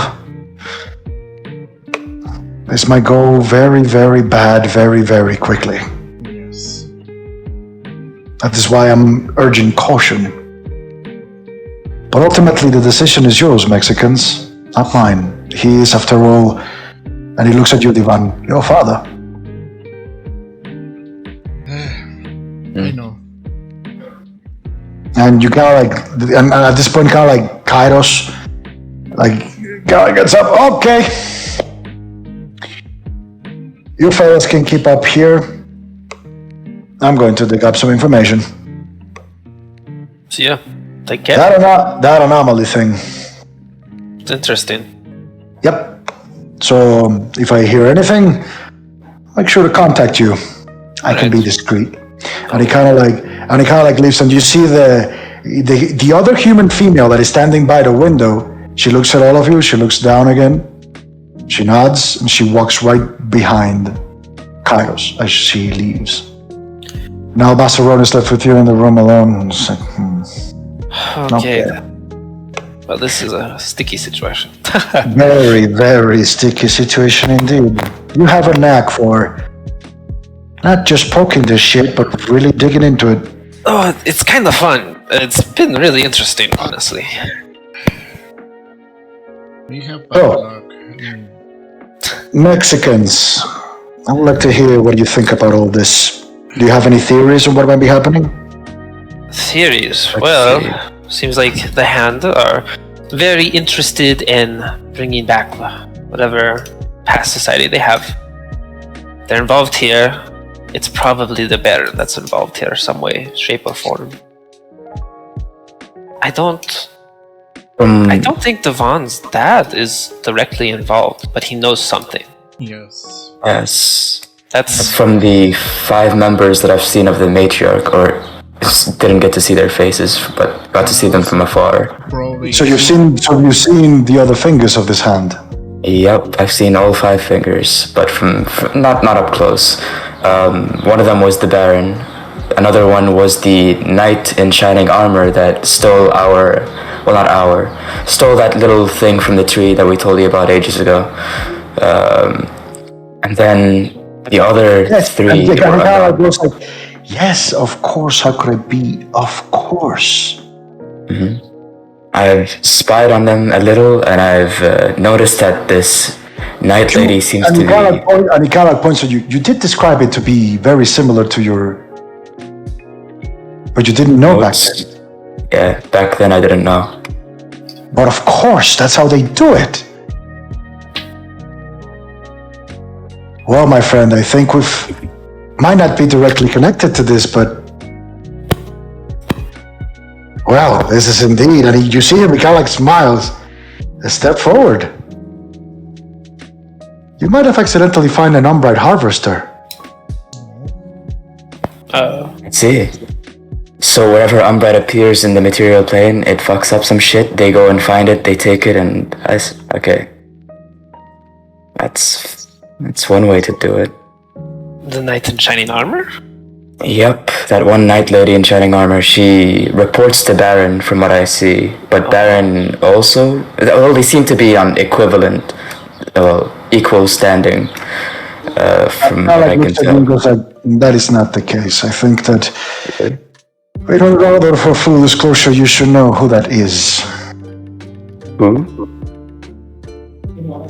this might go very, very bad very, very quickly. Yes. That is why I'm urging caution. But ultimately, the decision is yours, Mexicans, not mine. He is, after all, and he looks at you, Divan, your father. I know. And you kind of and at this point, kind of like Kairos, kind of gets up. Okay, you fellas can keep up here. I'm going to dig up some information. See ya. Take care. That anomaly thing. It's interesting. Yep. So if I hear anything, make sure to contact you. I can be discreet. And he kind of like leaves, and you see the other human female that is standing by the window. She looks at all of you. She looks down again. She nods, and she walks right behind Kairos as she leaves. Now Bassaron is left with you in the room alone. It's like, Okay. Well, this is a sticky situation. very, very sticky situation indeed. You have a knack for not just poking this shit, but really digging into it. Oh, it's kind of fun. It's been really interesting, honestly. We have bad luck. Mexicans, I would like to hear what you think about all this. Do you have any theories on what might be happening? Theories? Well, seems like the Hand are very interested in bringing back whatever past society they have. They're involved here. It's probably the Baron that's involved here, some way, shape, or form. I don't think Devon's dad is directly involved, but he knows something. Yes. Yes. That's from the 5 members that I've seen of the matriarch, or didn't get to see their faces, but got to see them from afar. Probably. So you've seen the other fingers of this hand. Yep, I've seen all 5 fingers, but from not up close. One of them was the Baron. Another one was the knight in shining armor that stole stole that little thing from the tree that we told you about ages ago. And then the other 3 And were unknown. was like, yes, of course, how could it be? Of course. Mm-hmm. I've spied on them a little, and I've noticed that this night lady seems to be... And he kind of points at you. You did describe it to be very similar to your... But you didn't know back then. Yeah, back then I didn't know. But of course, that's how they do it. Well, my friend, I think might not be directly connected to this, but... Well, this is indeed, and you see him, he kind of like smiles. A step forward. You might have accidentally found an Umbrite harvester. Let's see. So wherever Umbra appears in the material plane, it fucks up some shit. They go and find it, they take it, and okay. That's one way to do it. The knight in shining armor? Yep, that one knight lady in shining armor, she reports to Baron from what I see. But Baron also, well, they seem to be on equivalent, equal standing. From what I can tell. That is not the case. I think that, in order for full disclosure, you should know who that is. Who?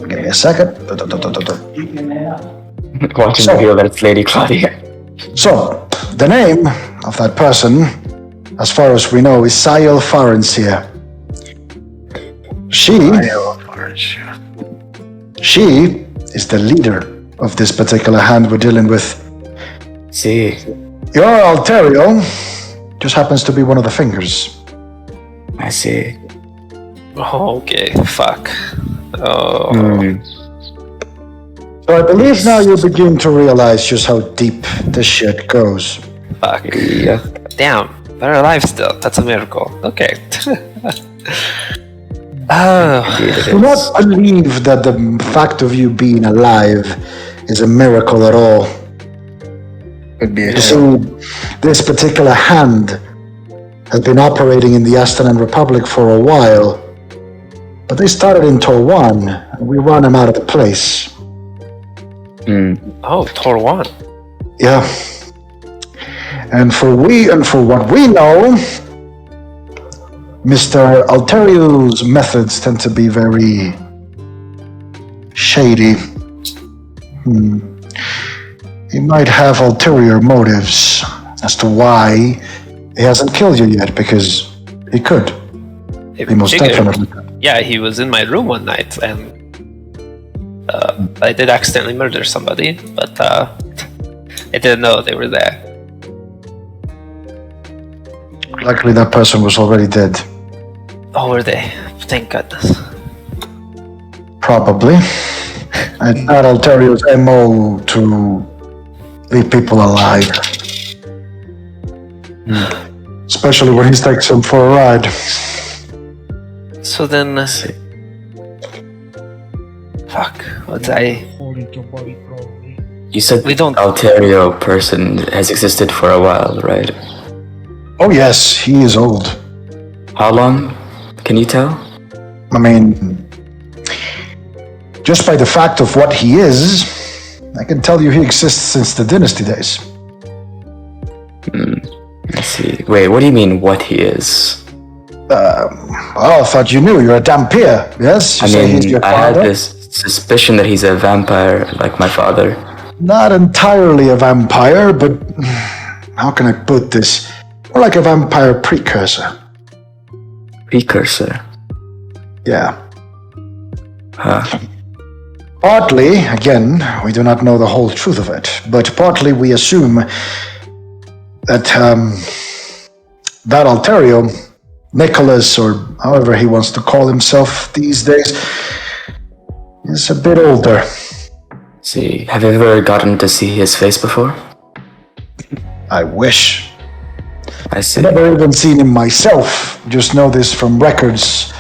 Give me a second. Watching reveal that it's Lady Claudia. So, the name of that person, as far as we know, is Sayel Farencia. She is the leader of this particular hand we're dealing with. See. Your Alterio just happens to be one of the fingers. I see. Oh, okay, fuck. Oh. So I believe now you begin to realize just how deep this shit goes. Fuck. Yeah. Damn, they're alive still. That's a miracle. Okay. Oh. Do not believe that the fact of you being alive is a miracle at all. Could be a You see, this particular hand has been operating in the Astanan Republic for a while, but they started in Torwan, and we run them out of the place. Oh, Torwan. Yeah. And for what we know, Mr. Alterio's methods tend to be very shady. He might have ulterior motives as to why he hasn't killed you yet, because he could. He most definitely could. Yeah, he was in my room one night, and I did accidentally murder somebody, but I didn't know they were there. Luckily, that person was already dead. Oh, were they? Thank goodness. Probably. It's not Alterio's MO to leave people alive. Especially when he takes them for a ride. So then... fuck, what I... You said We don't- Alterio person has existed for a while, right? Oh yes, he is old. How long? Can you tell? I mean, just by the fact of what he is, I can tell you he exists since the dynasty days. I see. Wait, what do you mean, what he is? Well, I thought you knew. You're a Dampier, yes? You I say he's mean, your I had father? this suspicion that he's a vampire, like my father. Not entirely a vampire, but how can I put this? More like a vampire precursor. Precursor. Yeah. Huh. Partly, again, we do not know the whole truth of it, but partly we assume that that Alterio, Nicholas, or however he wants to call himself these days, is a bit older. See, have you ever gotten to see his face before? I wish. I see. I've never even seen him myself, just know this from records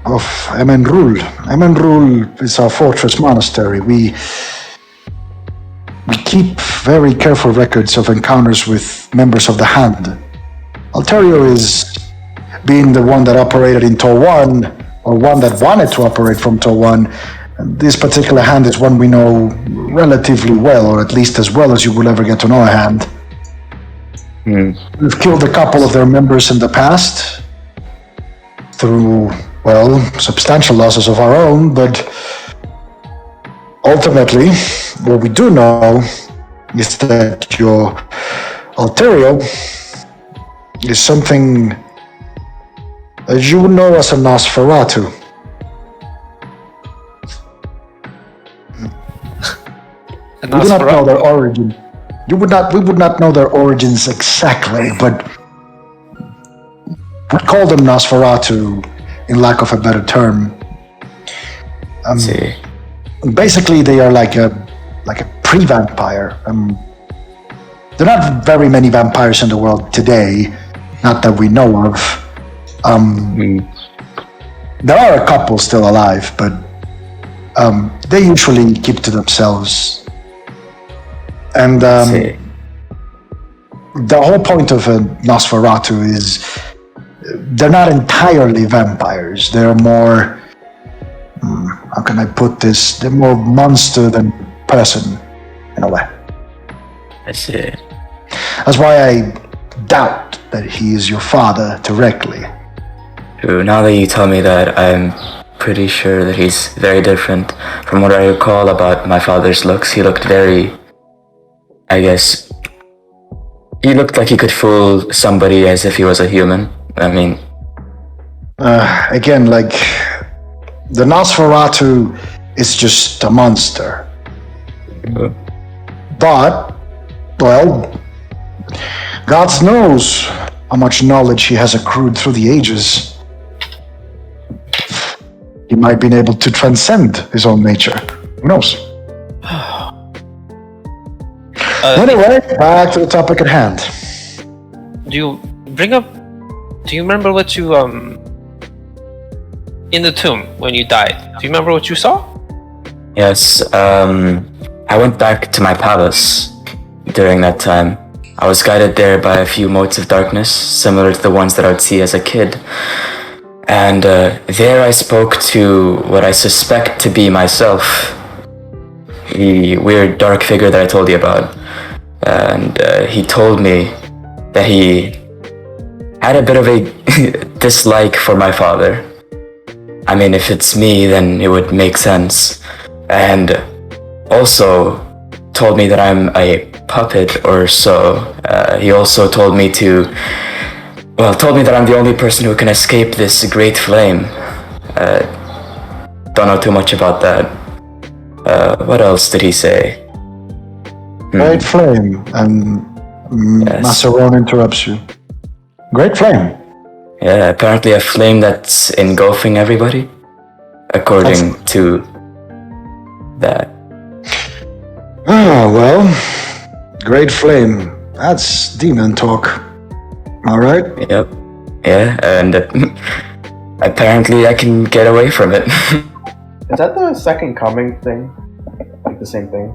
of Emenrul. Emenrul is our fortress monastery. We keep very careful records of encounters with members of the Hand. Alterio is being the one that operated in Torwan, or one that wanted to operate from Torwan. And this particular Hand is one we know relatively well, or at least as well as you will ever get to know a Hand. We've killed a couple of their members in the past through, well, substantial losses of our own, but ultimately, what we do know is that your Alterio is something that you would know as a Nosferatu. We do not know their origin. We would not know their origins exactly, but we'd call them Nosferatu in lack of a better term. See. Basically, they are like a pre-vampire. there are not very many vampires in the world today, not that we know of. There are a couple still alive, but they usually keep to themselves. And the whole point of a Nosferatu is they're not entirely vampires. They're more, how can I put this? They're more monster than person, in a way. I see. That's why I doubt that he is your father directly. True. Now that you tell me that, I'm pretty sure that he's very different. From what I recall about my father's looks, he looked very, I guess, he looked like he could fool somebody as if he was a human. I mean... Again, like, the Nosferatu is just a monster. But, well, God knows how much knowledge he has accrued through the ages. He might have been able to transcend his own nature. Who knows? Anyway, back to the topic at hand. Do you remember what you, in the tomb when you died? Do you remember what you saw? Yes, I went back to my palace during that time. I was guided there by a few motes of darkness, similar to the ones that I would see as a kid. And there I spoke to what I suspect to be myself, the weird dark figure that I told you about. And he told me that he had a bit of a dislike for my father. I mean, if it's me, then it would make sense. And also told me that I'm a puppet or so. He also told me that I'm the only person who can escape this great flame. Don't know too much about that. What else did he say? Great flame, and Yes. Macaron interrupts you. Great flame. Yeah, apparently a flame that's engulfing everybody, according to that. Ah, well, great flame. That's demon talk. All right. Yep. Yeah, and apparently I can get away from it. Is that the second coming thing? Like the same thing?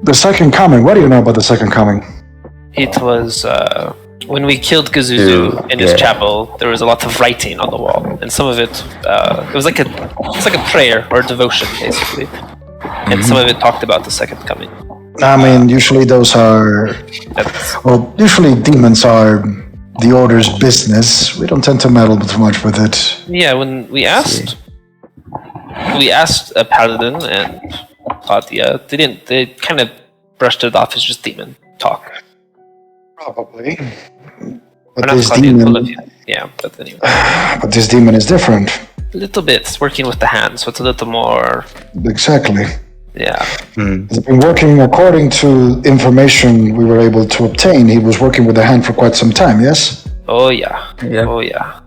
The second coming. What do you know about the second coming? It was when we killed Gazuzu in his chapel. There was a lot of writing on the wall, and some of it was like a prayer or devotion, basically. And some of it talked about the second coming. I mean, usually those are. Well, usually demons are the Order's business. We don't tend to meddle too much with it. Yeah, when we asked a paladin, and thought, they kind of brushed it off as just demon talk. Probably. But But this demon. Yeah, but anyway. But this demon is different. A little bit. It's working with the hand, so it's a little more. Exactly. Yeah. He's been working according to information we were able to obtain. He was working with the hand for quite some time, yes? Oh yeah. Yeah. Oh yeah.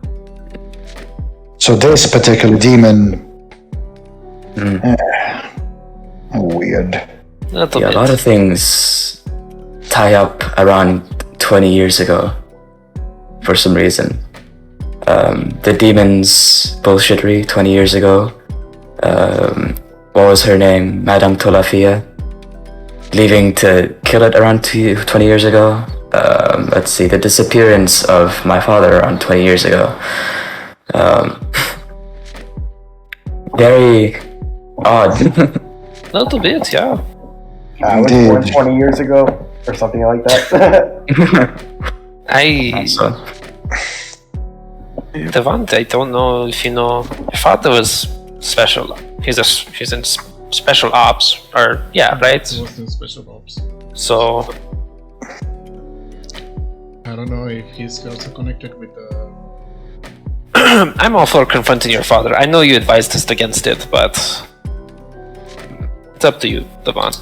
So this particular demon. Weird. A little Yeah, bit. a lot of things tie up around 20 years ago for some reason. The demon's bullshittery 20 years ago. What was her name? Madame Tolafia. Leaving to kill it around 20 years ago. Let's see, the disappearance of my father around 20 years ago. Very odd. A little bit, yeah. I was born 20 years ago, or something like that. So, Devante, I don't know if you know. Your father was special. He's in special ops, or yeah, right? He was in special ops. So I don't know if he's also connected with the. I'm all for confronting your father. I know you advised us against it, but it's up to you, Devon.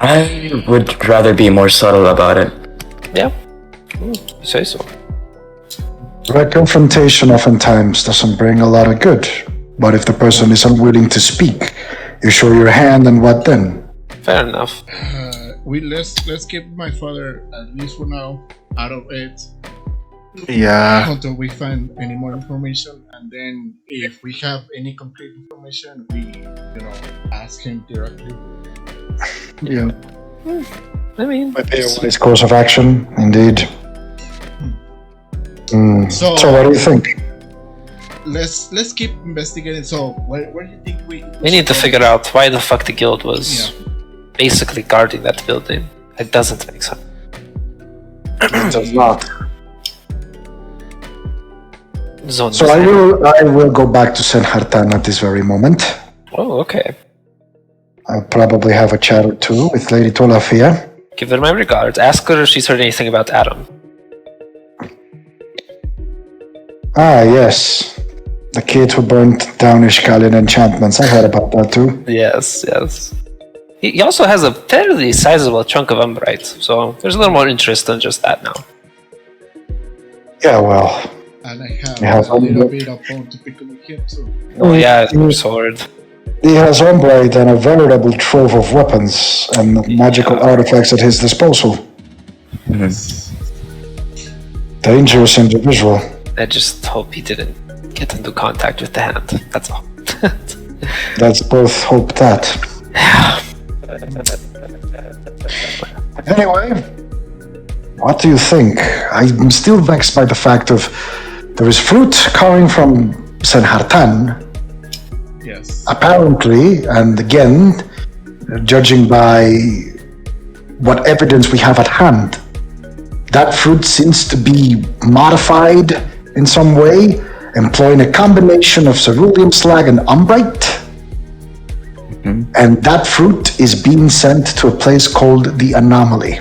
I would rather be more subtle about it. Yeah, you say so. Direct confrontation oftentimes doesn't bring a lot of good. But if the person is unwilling to speak, you show your hand, and what then? Fair enough. let's keep my father at least for now out of it Yeah. until we find any more information, and then if we have any concrete information, we ask him directly. Yeah. I mean, Might be a wise course of action, indeed. So- So what do you think? Let's keep investigating. So where do you think we need to figure out why the fuck the guild was basically guarding that building. It doesn't make sense. It does not. Zone So I will go back to Sen Hartan at this very moment. Oh, okay. I'll probably have a chat or two with Lady Tolafia. Give her my regards. Ask her if she's heard anything about Adam. Ah, yes. The kid who burnt down Ishkalian enchantments. I heard about that too. Yes, yes. He also has a fairly sizable chunk of Umbrite, so there's a little more interest than just that now. Yeah, well. And I have Yeah, a little bit of bone to pick with him too. Oh yeah, your sword. He has Umbrite and a veritable trove of weapons and magical artifacts at his disposal. Dangerous individual. I just hope he didn't get into contact with the hand. That's all. Let's both hope that. Anyway, what do you think? I'm still vexed by the fact of there is fruit coming from Sen Hartan. Yes. Apparently, and again, judging by what evidence we have at hand, that fruit seems to be modified in some way, employing a combination of cerulean slag and umbrite. And that fruit is being sent to a place called the Anomaly.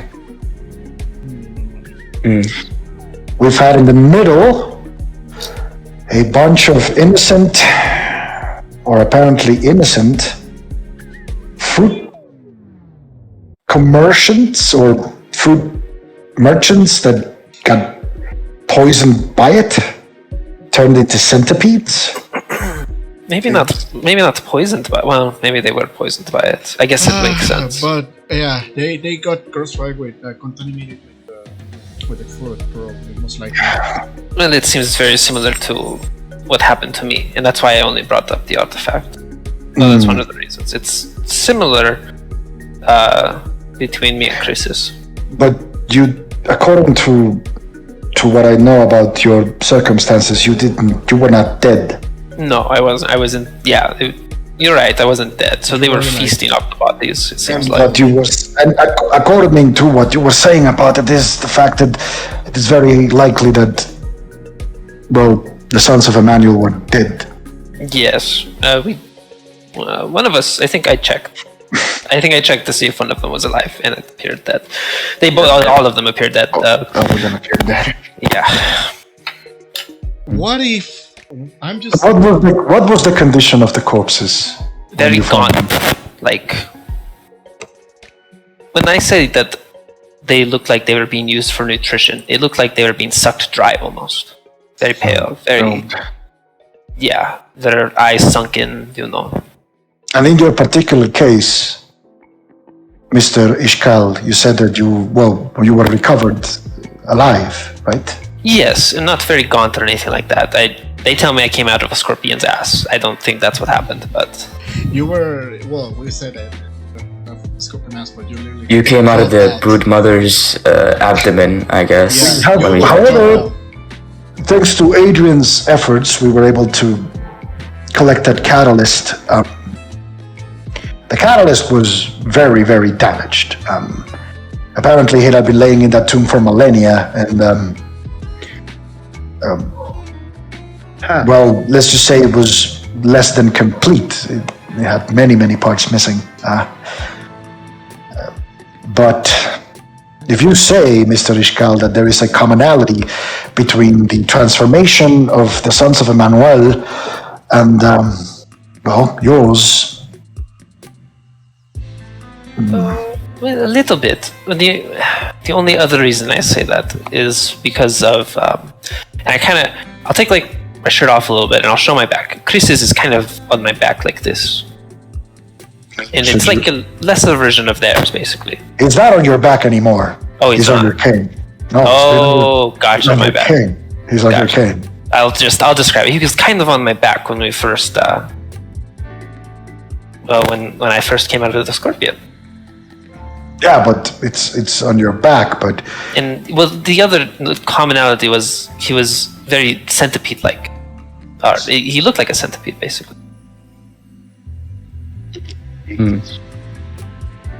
We've had in the middle a bunch of innocent, or apparently innocent, fruit commerciants or fruit merchants that got poisoned by it, turned into centipedes. Maybe not poisoned, but well, maybe they were poisoned by it. I guess it makes sense. But yeah, they got crossfire with contaminated with the fruit, probably most likely. Well, it seems very similar to what happened to me, and that's why I only brought up the artifact. So that's one of the reasons. It's similar between me and Chris's. But you, according to what I know about your circumstances, you were not dead. No, I wasn't. Yeah, you're right. I wasn't dead. So they were feasting up the bodies. It seems like. But according to what you were saying about it, is the fact that it is very likely that, well, the sons of Emmanuel were dead. Yes, one of us. I think I checked. I think I checked to see if one of them was alive, and it appeared dead. They both, all of them appeared dead. All of them appeared dead. Yeah. What if I'm just What was the condition of the corpses? Very you found gaunt. Like when I say that they looked like they were being used for nutrition, it looked like they were being sucked dry almost. Very pale, very yeah, their eyes sunken, And in your particular case, Mr. Ishkal, you said that you were recovered alive, right? Yes, and not very gaunt or anything like that. They tell me I came out of a scorpion's ass. I don't think that's what happened, but you were we said that scorpion ass, but you literally You came out of the brood mother's abdomen, I guess. Yeah. when we- However, thanks to Adrian's efforts, we were able to collect that catalyst. The catalyst was very, very damaged. Apparently, it had been laying in that tomb for millennia, and well, let's just say it was less than complete. It had many, many parts missing. But if you say, Mr. Ishkal, that there is a commonality between the transformation of the sons of Emmanuel and, well, yours. well, a little bit. The only other reason I say that is because of, and I'll take like my shirt off a little bit and I'll show my back. Chris's is kind of on my back like this. And it's like a lesser version of theirs, basically. It's not on your back anymore. Oh, he's on not. your cane. No, Oh, he's gotcha, on my your bad. cane. He's on your Gotcha. cane. I'll describe it. He was kind of on my back when we first, when I first came out of the Scorpion. Yeah, but it's on your back. But And well, the other commonality was he was very centipede-like. He looked like a centipede, basically.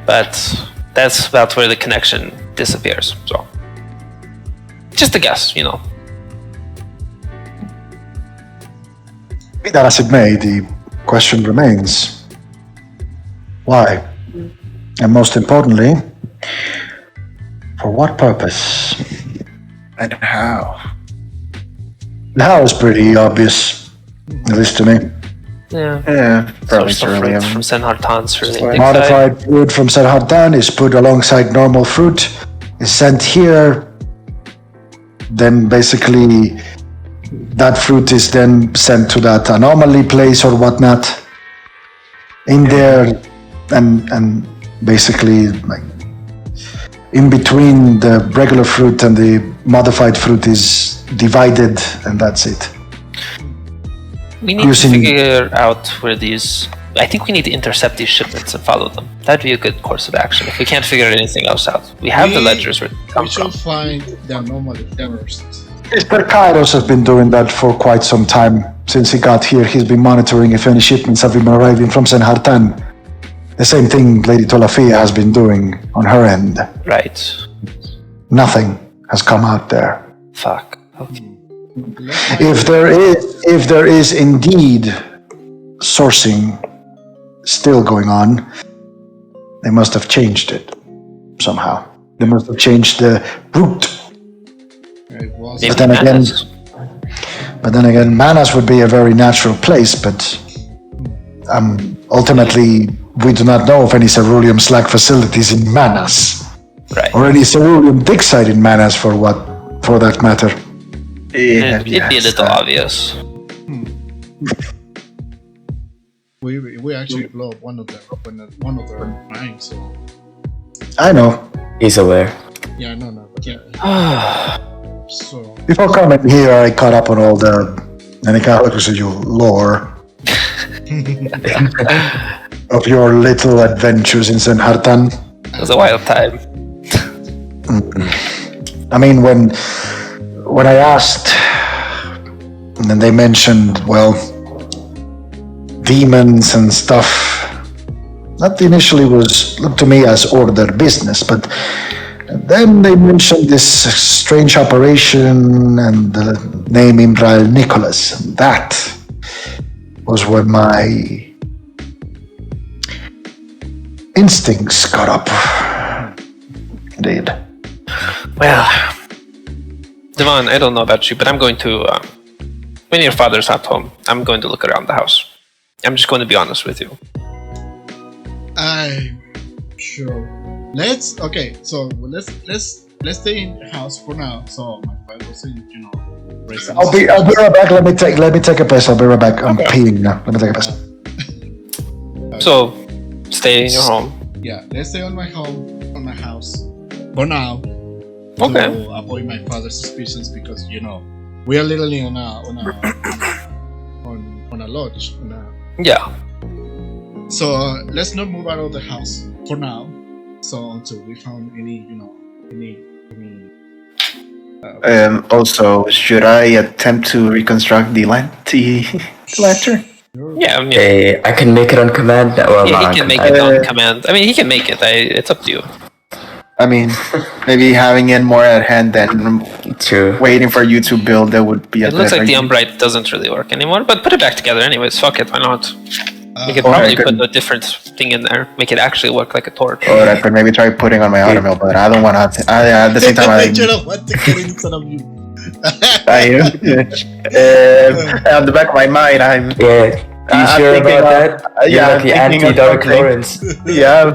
But that's about where the connection disappears. So, just a guess, you know. be that as it may, the question remains: why? And most importantly, for what purpose? And how? The how is pretty obvious, at least to me. Yeah. Yeah, probably So too stuff early. from Senhartan's really. like- big Modified fruit from Serhartan is put alongside normal fruit, is sent here. Then basically, that fruit is then sent to that anomaly place or whatnot. In there, and basically, like, in between the regular fruit and the modified fruit is divided, and that's it. We need to figure out where these. I think we need to intercept these shipments and follow them. That'd be a good course of action if we can't figure anything else out. We have the ledgers where they come We should from. find the anomaly first. Mr. Kairos has been doing that for quite some time. Since he got here, he's been monitoring if any shipments have been arriving from Senhartan. The same thing Lady Tolafia has been doing on her end. Right. Nothing has come out there. Fuck. Okay. If there is indeed sourcing still going on, they must have changed it somehow. They must have changed the route. It was Maybe then again- Manas. But then again, Manas would be a very natural place, but ultimately, we do not know of any ceruleum slag facilities in Manas, Right. or any ceruleum dig site in Manas for that matter. Yeah, It'd be a little obvious. we actually blow up one of their mines. So I know. He's aware. yeah, no, but yeah. So Before coming here, I caught up on all the lore of your little adventures in Senhartan. It was a wild time. I mean, when I asked, and then they mentioned, well, demons and stuff. That initially looked to me as order business, but then they mentioned this strange operation and the name Imbrael Nicholas. And that was when my instincts got up. Indeed. Well, Devon, I don't know about you, but I'm going to. When your father's at home, I'm going to look around the house. I'm just going to be honest with you. I'm sure. Let's stay in the house for now. So my father wasn't, raising I'll be right back. Let me take a piss. I'll be right back. I'm peeing now. Let me take a piss. So, stay in your home. Yeah, let's stay on my house for now. Okay. To avoid my father's suspicions, because we are literally on a lodge. Yeah. So let's not move out of the house for now. So until we found any. Also, should I attempt to reconstruct the lantern? Yeah, I mean, Hey, I can make it on command. Well, yeah, not he on can make command. it on command. I mean, he can make it. It's up to you. I mean, maybe having it more at hand than True. waiting for you to build it would be a It looks like better the idea. Umbright doesn't really work anymore, but put it back together anyways. Fuck it, why not? We could Or I probably could- put a different thing in there, make it actually work like a torch. Or I could maybe try putting on my automill, but I don't want to. At the same time, I don't want to get inside of you. On the back of my mind, I'm. Yeah. You I'm sure thinking about of- that? You're yeah, like I'm the thinking of anti-Dark something. Lawrence. Yeah,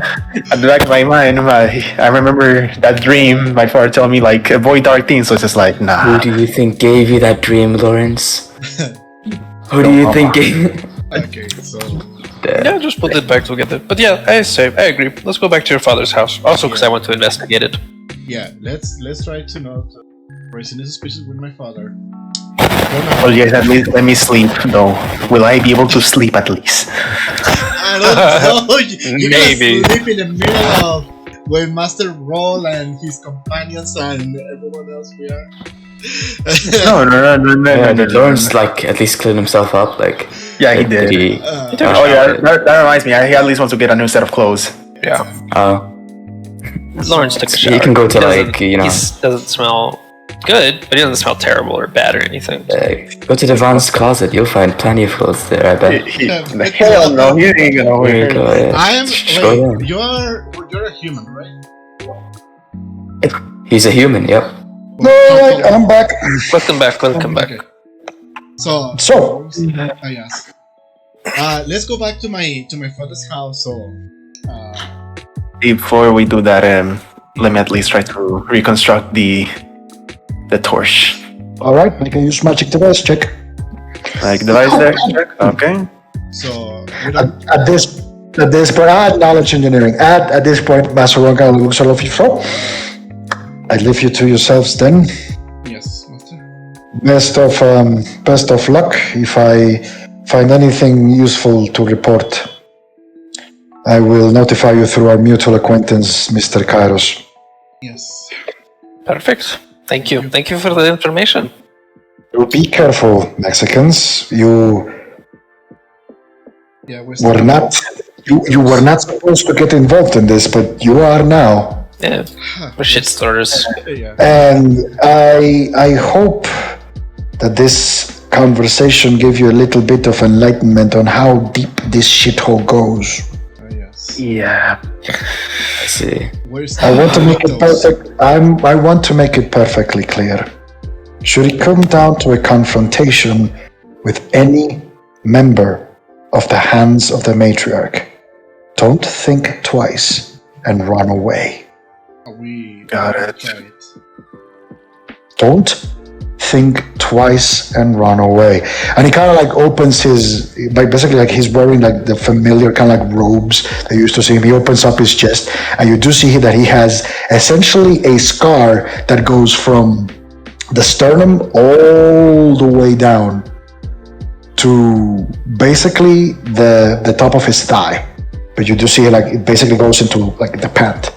at the back of my mind, I remember that dream. My father told me like avoid dark things, so it's just like Who nah. do you think gave you that dream, Lawrence? Who do you think gave? Okay, so Yeah, just put it back together. But yeah, I agree. Let's go back to your father's house. Also, because I want to investigate it. Yeah, let's try to not raise any suspicions with my father. Well, yes, at least let me sleep, though. Will I be able to sleep at least? I don't know. You're Maybe. gonna sleep in the middle of where Master Roll and his companions and everyone else we are. Yeah, Lawrence like at least cleaned himself up. Like Yeah, he did. Oh yeah, that reminds me. He at least wants to get a new set of clothes. Yeah. Lawrence took a shower. You can go to He doesn't- like, you know, He doesn't smell good, but he doesn't smell terrible or bad or anything. go to Devon's closet. You'll find plenty of clothes there. I bet. Hell no, he ain't gonna There you wear. go. Yeah. I am. Go Wait, there. you're a human, right? He's a human. Yep. Alright, I'm back. Welcome back. Okay. So yes. Let's go back to my father's house. So Before we do that, let me at least try to reconstruct the torch. Alright, make a use magic device check. Like device there, check. Okay. so At this point, add knowledge engineering. At this point, Master Ronka looks all of you so. I leave you to yourselves then. yes, Master. Best of luck. If I find anything useful to report, I will notify you through our mutual acquaintance, Mr. Kairos. Yes. Perfect. Thank you. Thank you for the information. Be careful, Mexicans. You Yeah, were not. You were not supposed to get involved in this, but you are now. Yeah. We're shit starters. Yeah. And I hope that this conversation gave you a little bit of enlightenment on how deep this shithole goes. Yes. Yeah. I see. Where's I want to make it those? perfect. I want to make it perfectly clear. Should it come down to a confrontation with any member of the Hands of the Matriarch, don't think twice and run away. We Got it. tried. Don't think twice and run away. And he kind of like opens his, like basically like he's wearing like the familiar kind of like robes that you used to see him. He opens up his chest and you do see that he has essentially a scar that goes from the sternum all the way down to basically the top of his thigh. But you do see like it basically goes into like the pant.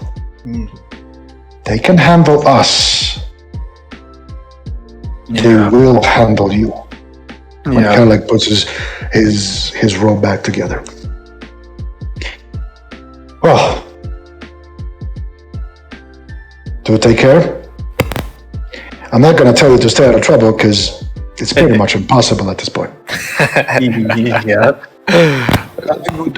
They can handle us. They will handle you. He kind of like puts his robe back together. Well, do take care. I'm not going to tell you to stay out of trouble because it's pretty much impossible at this point. Yeah.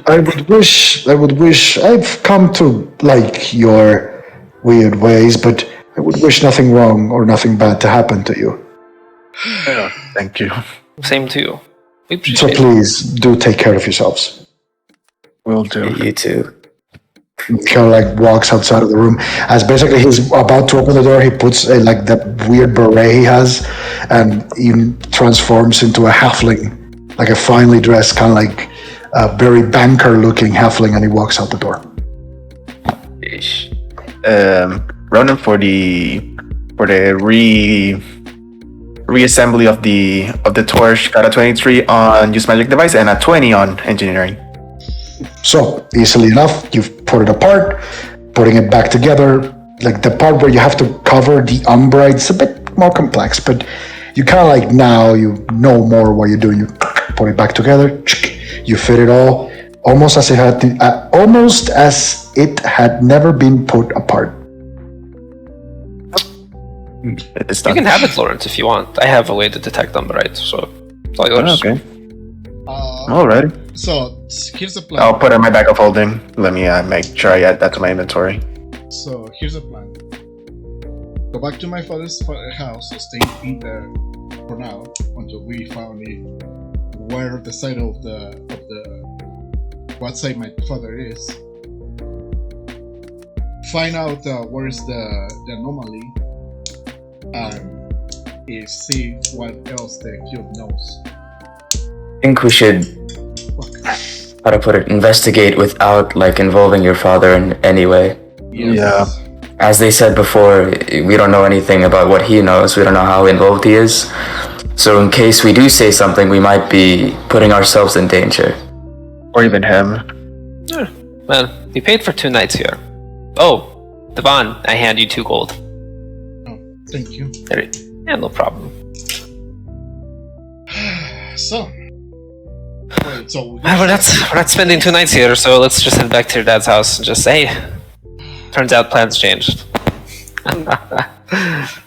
I would wish I've come to like your weird ways, but I would wish nothing wrong or nothing bad to happen to you. Thank you. Same to you. We So appreciate it. please do take care of yourselves. Will do. You too. Kind of like walks outside of the room. As basically he's about to open the door, he puts like that weird beret he has, and he transforms into a halfling, like a finely dressed, kind of like a very banker-looking halfling, and he walks out the door. Ish. Ronan for the reassembly of the torch got a 23 on use magic device and a 20 on engineering. So easily enough, you've put it apart, putting it back together. Like the part where you have to cover the umbra, it's a bit more complex, but you kind of like now you know more what you're doing. You put it back together, you fit it all, almost as it had never been put apart. It's You done. can have it, Lawrence, if you want. I have a way to detect them, right? So it's all yours. Okay. Alright. So here's the plan. I'll put it in my bag of holding. Let me make sure I add that to my inventory. So here's the plan. Go back to my father's house, stay in there for now until we found it. Where the side of the what side my father is. Find out where is the anomaly, and see what else the cube knows. I think we should how to put it, investigate without like involving your father in any way. Yeah. As they said before, we don't know anything about what he knows. We don't know how involved he is. So in case we do say something, we might be putting ourselves in danger. Or even him. Well, we paid for 2 nights here. Oh, Devon, I hand you 2 gold. Oh, thank you. Yeah, no problem. So, wait, so We're not spending 2 nights here, so let's just head back to your dad's house and just say, turns out plans changed.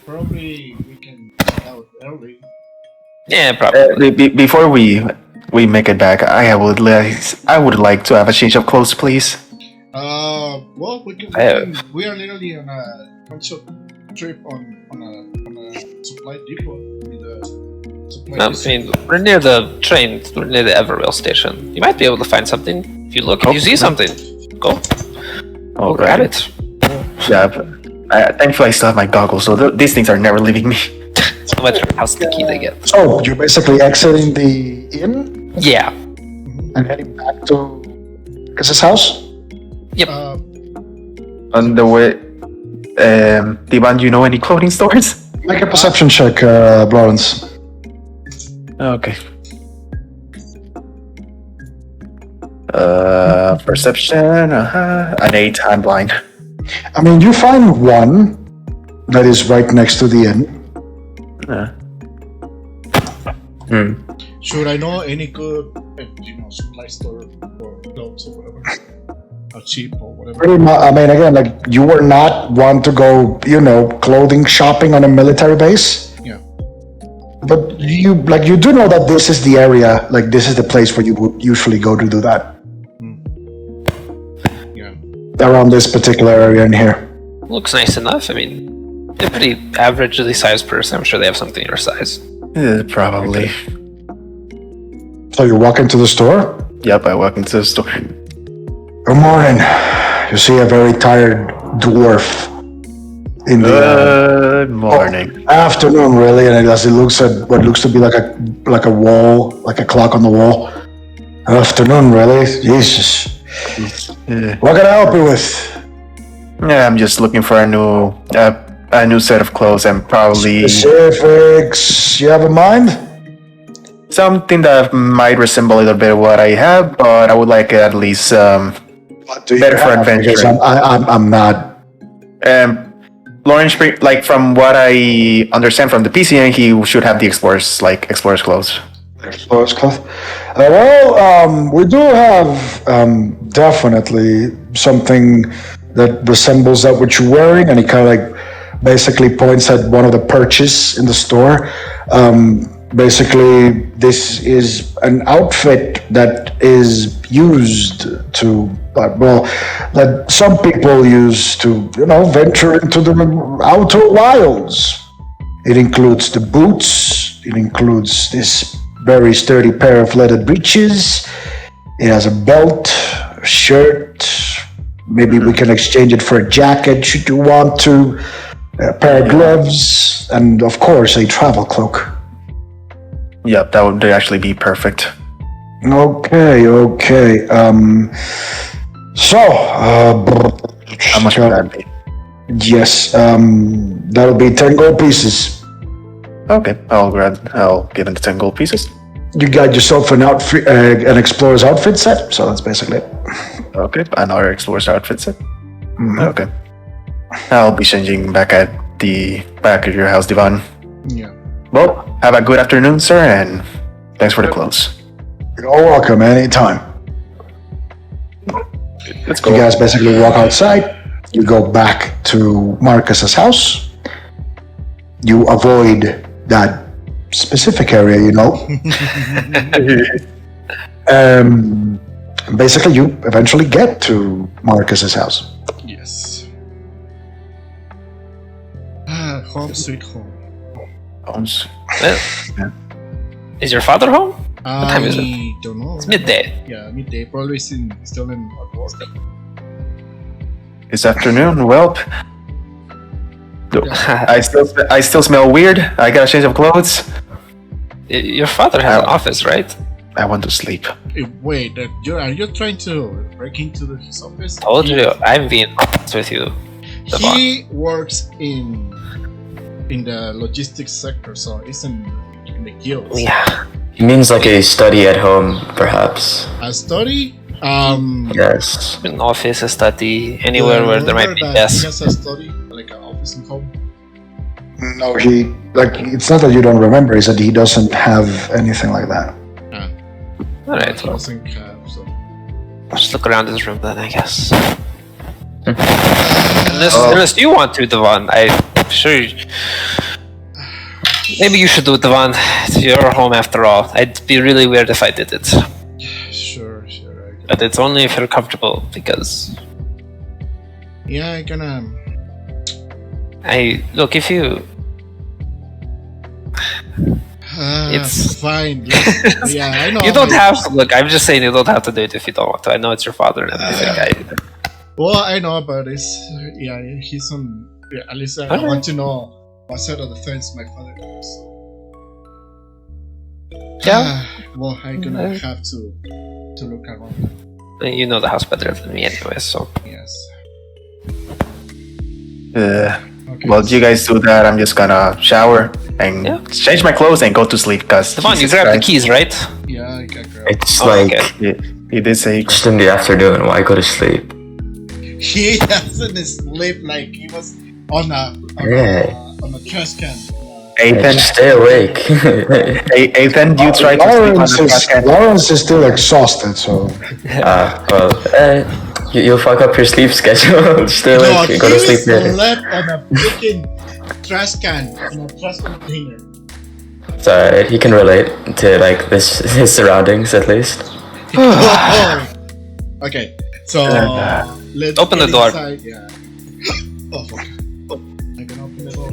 probably we can get out early. Yeah, probably. Before we make it back, I would like to have a change of clothes, please. Well, we are literally on a concert trip on a supply depot. I mean, we're near the train. We're near the Everrail station. You might be able to find something. If you look, if you see something, go grab it. Yeah, but thankfully I still have my goggles, so these things are never leaving me. No matter how sticky they get. So you're basically exiting the inn Yeah. and heading back to Marcus's house? Yep. On the way, Divan, do you know any clothing stores? Make a perception check, Lawrence. Okay. Perception, an 8, I'm blind. I mean, you find one that is right next to the inn. Should I know any good, supply store for clothes or whatever? Or cheap or whatever? Pretty much, I mean, again, like, you were not one to go, clothing shopping on a military base. Yeah. But you do know that this is the area, like, this is the place where you would usually go to do that. Yeah. Around this particular area in here. Looks nice enough. I mean, they're a pretty averagely sized person. I'm sure they have something your size. Probably. So you walk into the store? Yep, I walk into the store. Good morning. You see a very tired dwarf in the Good morning. afternoon, really, and as he looks at what looks to be like a wall, like a clock on the wall. Afternoon, really? Jesus. What can I help you with? Yeah, I'm just looking for a new set of clothes and probably Specifics you have in mind? something that might resemble a little bit of what I have, but I would like it at least What do you better for have? adventure. Because I'm not. Lawrence, like from what I understand from the PCN, he should have the explorer's clothes. Explorer's cloth. We do have definitely something that resembles that which you're wearing, and he kind of basically points at one of the perches in the store. Basically, this is an outfit that is used to, that some people use to, venture into the outer wilds. It includes the boots. It includes this very sturdy pair of leather breeches. It has a belt, a shirt. Maybe we can exchange it for a jacket should you want to. A pair of gloves, and of course a travel cloak. Yep, that would actually be perfect. Okay. How much would that be? Yes, that'll be 10 gold pieces. Okay, I'll give him the 10 gold pieces. You got yourself an explorer's outfit set, so that's basically it. Okay, another explorer's outfit set. Mm-hmm. Okay. I'll be changing back at your house, Divan. Yeah. Well, have a good afternoon, sir, and thanks for the clothes. You're all welcome anytime. Let's go. You guys basically walk outside. You go back to Marcus's house. You avoid that specific area, Basically, you eventually get to Marcus's house. Yes. Home sweet home. Is your father home? What time is it? I don't know. It's midday. Yeah, midday. Probably still in work. It's afternoon. Well, I still smell weird. I got a change of clothes. Your father has an office, right? I want to sleep. Wait, are you trying to break into his office? Told you, I'm being honest with you. Devon. He works in the logistics sector, so it's in the guilds. Yeah. He means like a study at home, perhaps. A study? Yes. An office, a study, anywhere where there might be He desks. has a study, like an office and home. No, it's not that you don't remember, it's that he doesn't have anything like that. Alright, He well, doesn't have, so. I'll just look around his room then, I guess. Unless you want to, Devon, I'm sure. Maybe you should do it, Devon. It's your home after all. It'd be really weird if I did it. Sure. But it's only if you're comfortable, because Yeah, I'm gonna. look, if you It's- fine. Yeah, I know. you don't have to look, I'm just saying you don't have to do it if you don't want to. I know it's your father and everything. Well, I know, but he's on. Yeah, at least I Okay. want to know what side of the fence my father is. Yeah. Well, I'm gonna have to look around. You know the house better than me anyway, so Yes. Okay. Well, you guys do that. I'm just gonna shower and change my clothes and go to sleep. Cause Devon, you Jesus grabbed the Christ, keys, right? Yeah, I got grabbed. It's Oh, like okay. He did say. just in the afternoon. Why go to sleep? He doesn't sleep like he was on a trash can. Ethan, Just stay awake. Ethan, you tried to sleep on the podcast. Lawrence is still exhausted, so You'll fuck up your sleep schedule. Stay No, awake. Go to he sleep later. slept on a freaking trash can in a trash container. It's alright. He can relate to like his surroundings at least. Okay, so let's Open the get door. inside, yeah. Oh fuck! I can open the door.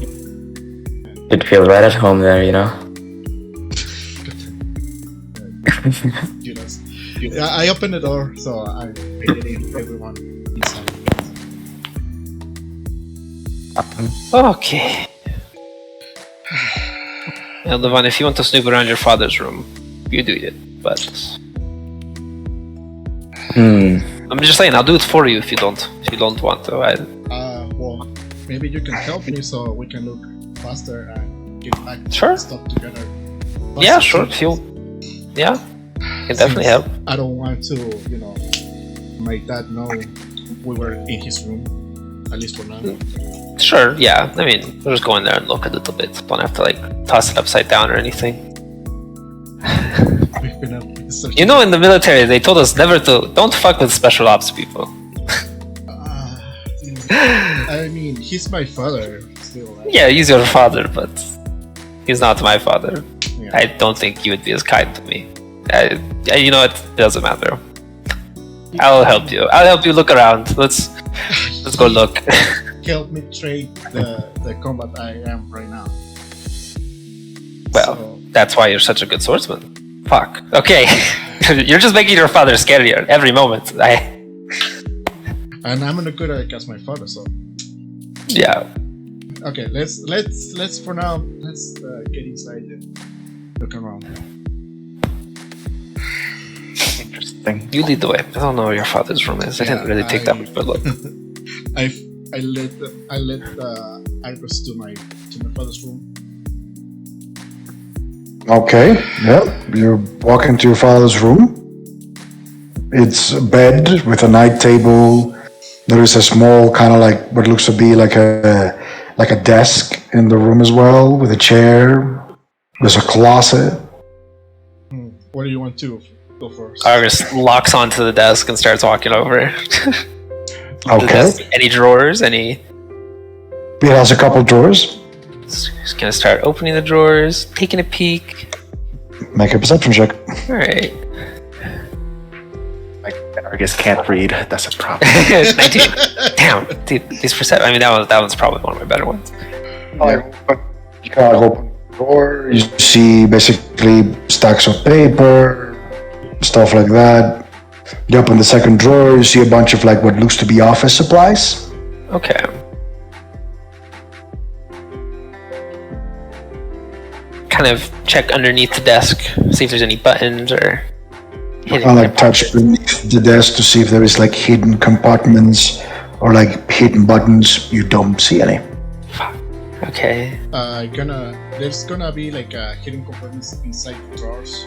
You'd feel right at home there, you know. I open the door, so I get in everyone inside. Okay. Now, Devon, if you want to snoop around your father's room, you do it. But I'm just saying, I'll do it for you if you don't want to. Well, maybe you can help me so we can look faster and get back Sure. stuff together. Yeah, Faster, sure. If you, yeah, can definitely help. I don't want to, my dad know we were in his room, at least for now. Sure. Yeah. I mean, we'll just go in there and look a little bit. Don't have to like toss it upside down or anything. We've been up searching. You know, in the military, they told us don't fuck with special ops people. I mean, he's my father still. Right? Yeah, he's your father, but he's not my father. Yeah. I don't think you would be as kind to me. You know what? It doesn't matter. I'll help you. I'll help you look around. Let's go look. Help me trade the combat I am right now. Well, So- that's why you're such a good swordsman. Fuck. Okay. You're just making your father scarier every moment. And I'm not good as my father, so Yeah. okay. Let's for now. Let's get inside and look around. Interesting. You lead the way. I don't know where your father's room is. I didn't really take that much of a look. I let Iris to my father's room. okay, yeah. You walk into your father's room. It's a bed with a night table. There is a small kind of like what looks to be like a desk in the room as well, with a chair. There's a closet. What do you want to go first? Argus locks onto the desk and starts walking over. Okay. Any drawers? Any? It has a couple drawers. Just gonna start opening the drawers, taking a peek. Make a perception check. All right. I guess can't read. That's a problem. 19. Damn, dude, these percent. I mean, that one's probably one of my better ones. You kind of open the drawer. You see basically stacks of paper, stuff like that. You open the second drawer. You see a bunch of like what looks to be office supplies. Okay. Kind of check underneath the desk, see if there's any buttons or I like touch beneath the desk to see if there is like hidden compartments or like hidden buttons. You don't see any. Okay. There's gonna be like hidden compartments inside the drawers.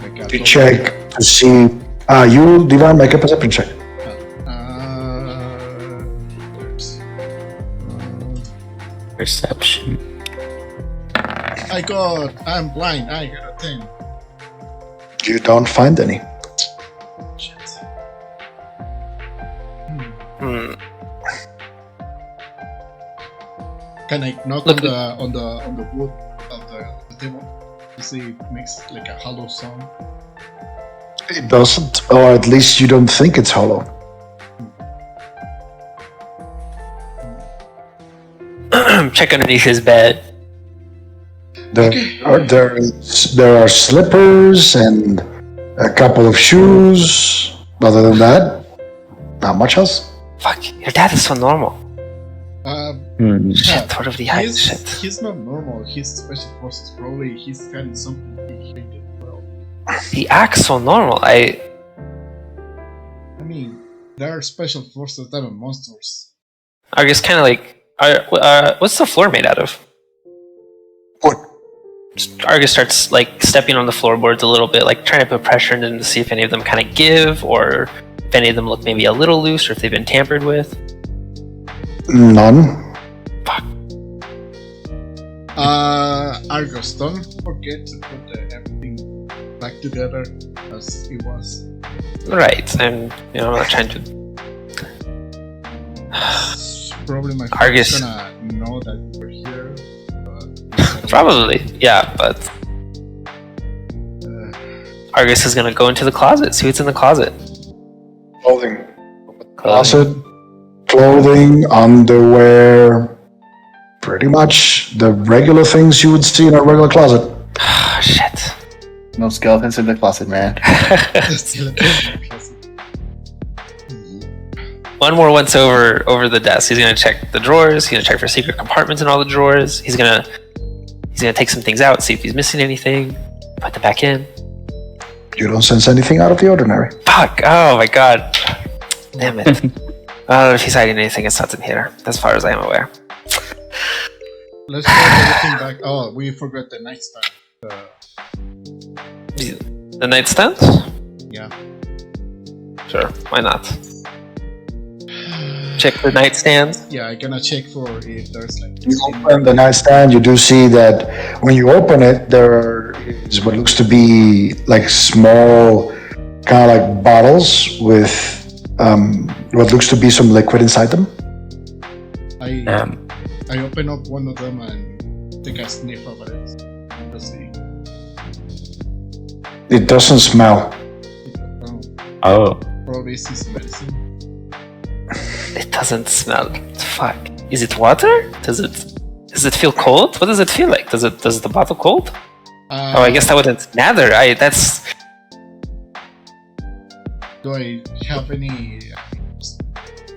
Like You check to see. You, Divan, make a perception check. There's, Perception. I'm blind. I got a 10. You don't find any. Shit. Hmm. Can I knock Look, on the wood of the table to see if it makes like a hollow sound? It doesn't, or at least you don't think it's hollow. Check underneath his bed. There are slippers and a couple of shoes. Other than that, not much else. Fuck, your dad is so normal. Yeah, Shit, what if he hides shit? he's not normal. He's special forces. Probably he's hiding something he hated. Well, He acts so normal. I mean, there are special forces that are monsters. Argus kind of like. What's the floor made out of? What? Argus starts like stepping on the floorboards a little bit, like trying to put pressure in them to see if any of them kind of give, or if any of them look maybe a little loose, or if they've been tampered with. None. Fuck. Argus, don't forget to put everything back together as it was. Right, and I'm not trying to. Probably my Argus. friend's gonna know that we're here. But Probably, yeah, but Argus is gonna go into the closet, see what's in the closet. Clothing. Closet, clothing, underwear, pretty much the regular things you would see in a regular closet. Shit. No skeletons in the closet, man. One more once over the desk. He's gonna check the drawers. He's gonna check for secret compartments in all the drawers. He's gonna take some things out, see if he's missing anything, put them back in. You don't sense anything out of the ordinary. Fuck! Oh my god! Damn it! I don't know if he's hiding anything. It's not in here, as far as I am aware. Let's put everything back. Oh, we forgot the nightstand. The nightstand? Yeah. Sure. Why not? Check the nightstand. Yeah, I'm gonna check for if there's like. You open the nightstand, you do see that when you open it, there is what looks to be like small, kind of like bottles with what looks to be some liquid inside them. I open up one of them and take a sniff of it. Let's see. It doesn't smell. Oh. Probably this is medicine. It doesn't smell. Fuck. Is it water? Does it feel cold? What does it feel like? Does the bottle cold? Oh, I guess that wouldn't matter. That's. Do I have any?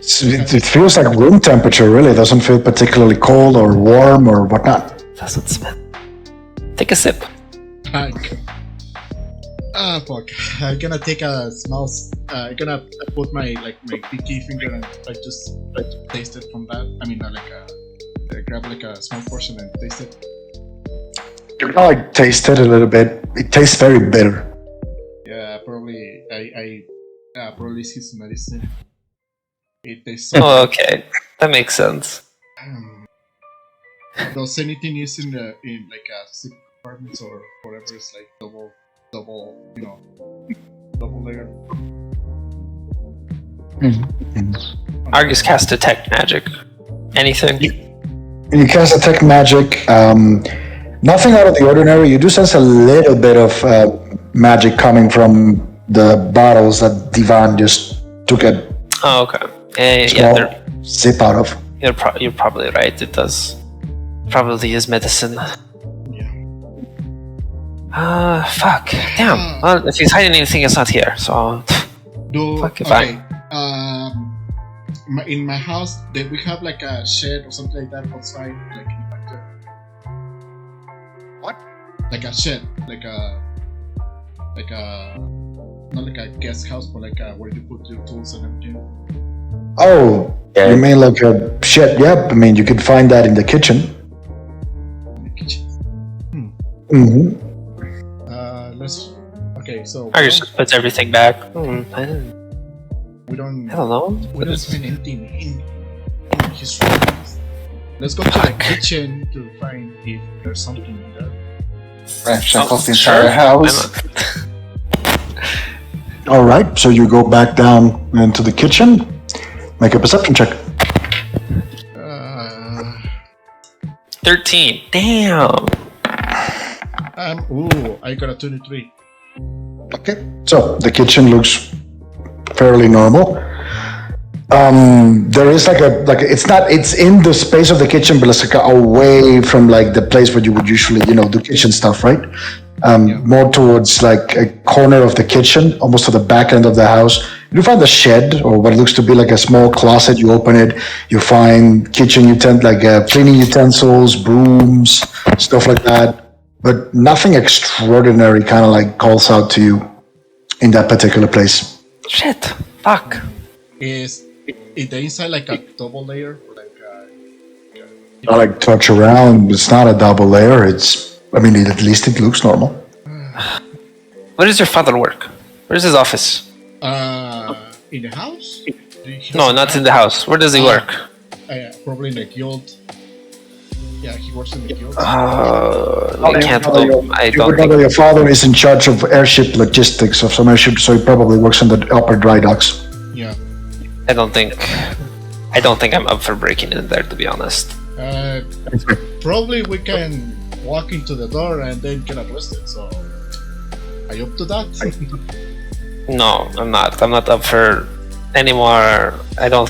It feels like room temperature, really. It doesn't feel particularly cold or warm or whatnot. Doesn't smell. Take a sip. Fuck. I'm gonna take a small. I'm gonna put my pinky finger and just taste it from that. I mean, grab like a small portion and taste it. You can like taste it a little bit. It tastes very bitter. Yeah, probably. Probably this is medicine. It tastes. Oh, okay. That makes sense. Does anything use in like secret compartments or whatever is like double, double layer? Argus cast detect magic. Anything? You cast detect magic. Nothing out of the ordinary. You do sense a little bit of magic coming from the bottles that Divan just took a Oh, okay. small Yeah, sip out of. you're probably right. It does. Probably is medicine. Fuck. Damn. Well, if he's hiding anything, it's not here. So. Fuck if in my house, we have like a shed or something like that outside, like in the backyard. What? Like a shed, like a like a not like a guest house, but like where you put your tools and everything. Oh, Yeah. you mean like a shed? Yep. I mean, you could find that in the kitchen. In the kitchen. Mm-hmm. Let's. Okay, so I just puts everything back. I don't don't know. we don't spend anything in his room. Let's go to the kitchen to find if there's something in there. Check out the Sure. entire Why house. not? All right. So you go back down into the kitchen. Make a perception check. 13. Damn. I got a 23. Okay. So the kitchen looks fairly normal. There is it's in the space of the kitchen, but it's like away from like the place where you would usually, do kitchen stuff, right? More towards like a corner of the kitchen, almost to the back end of the house. You find a shed or what looks to be like a small closet. You open it, you find kitchen cleaning utensils, brooms, stuff like that. But nothing extraordinary kind of like calls out to you in that particular place. Shit. Fuck. Is the inside like a double layer? Or like I like touch around. It's not a double layer. At least it looks normal. Where does your father work? Where's his office? In the house? No, not in the house. Where does he work? Probably in the guild. Yeah, he works in the guild. I can't go. I don't think. Your father is in charge of airship logistics of some airship, so he probably works on the upper dry docks. Yeah. I don't think I'm up for breaking in there, to be honest. Probably we can walk into the door and then get arrested. So, are you up to that? No, I'm not. I'm not up for any more. I don't.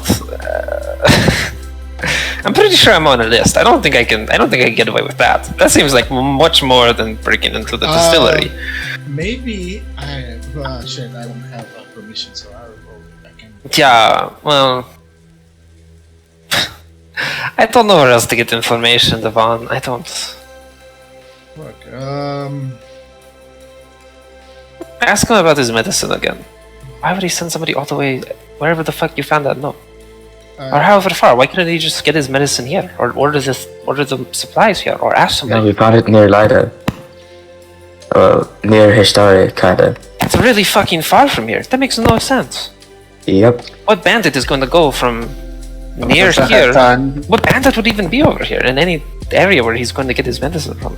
I'm pretty sure I'm on a list. I don't think I can get away with that. That seems like much more than breaking into the distillery. Maybe I don't have permission, so I don't know if I can. Yeah, well, I don't know where else to get information, Devon. I don't. Look, Ask him about his medicine again. Why would he send somebody all the way wherever the fuck you found that note? Or however far? Why couldn't he just get his medicine here, or order the supplies here, or ask Yeah, somebody? we found it near Lida. Near Hishtari, kinda. It's really fucking far from here. That makes no sense. Yep. What bandit is going to go from near Professor here? Hassan. What bandit would even be over here in any area where he's going to get his medicine from?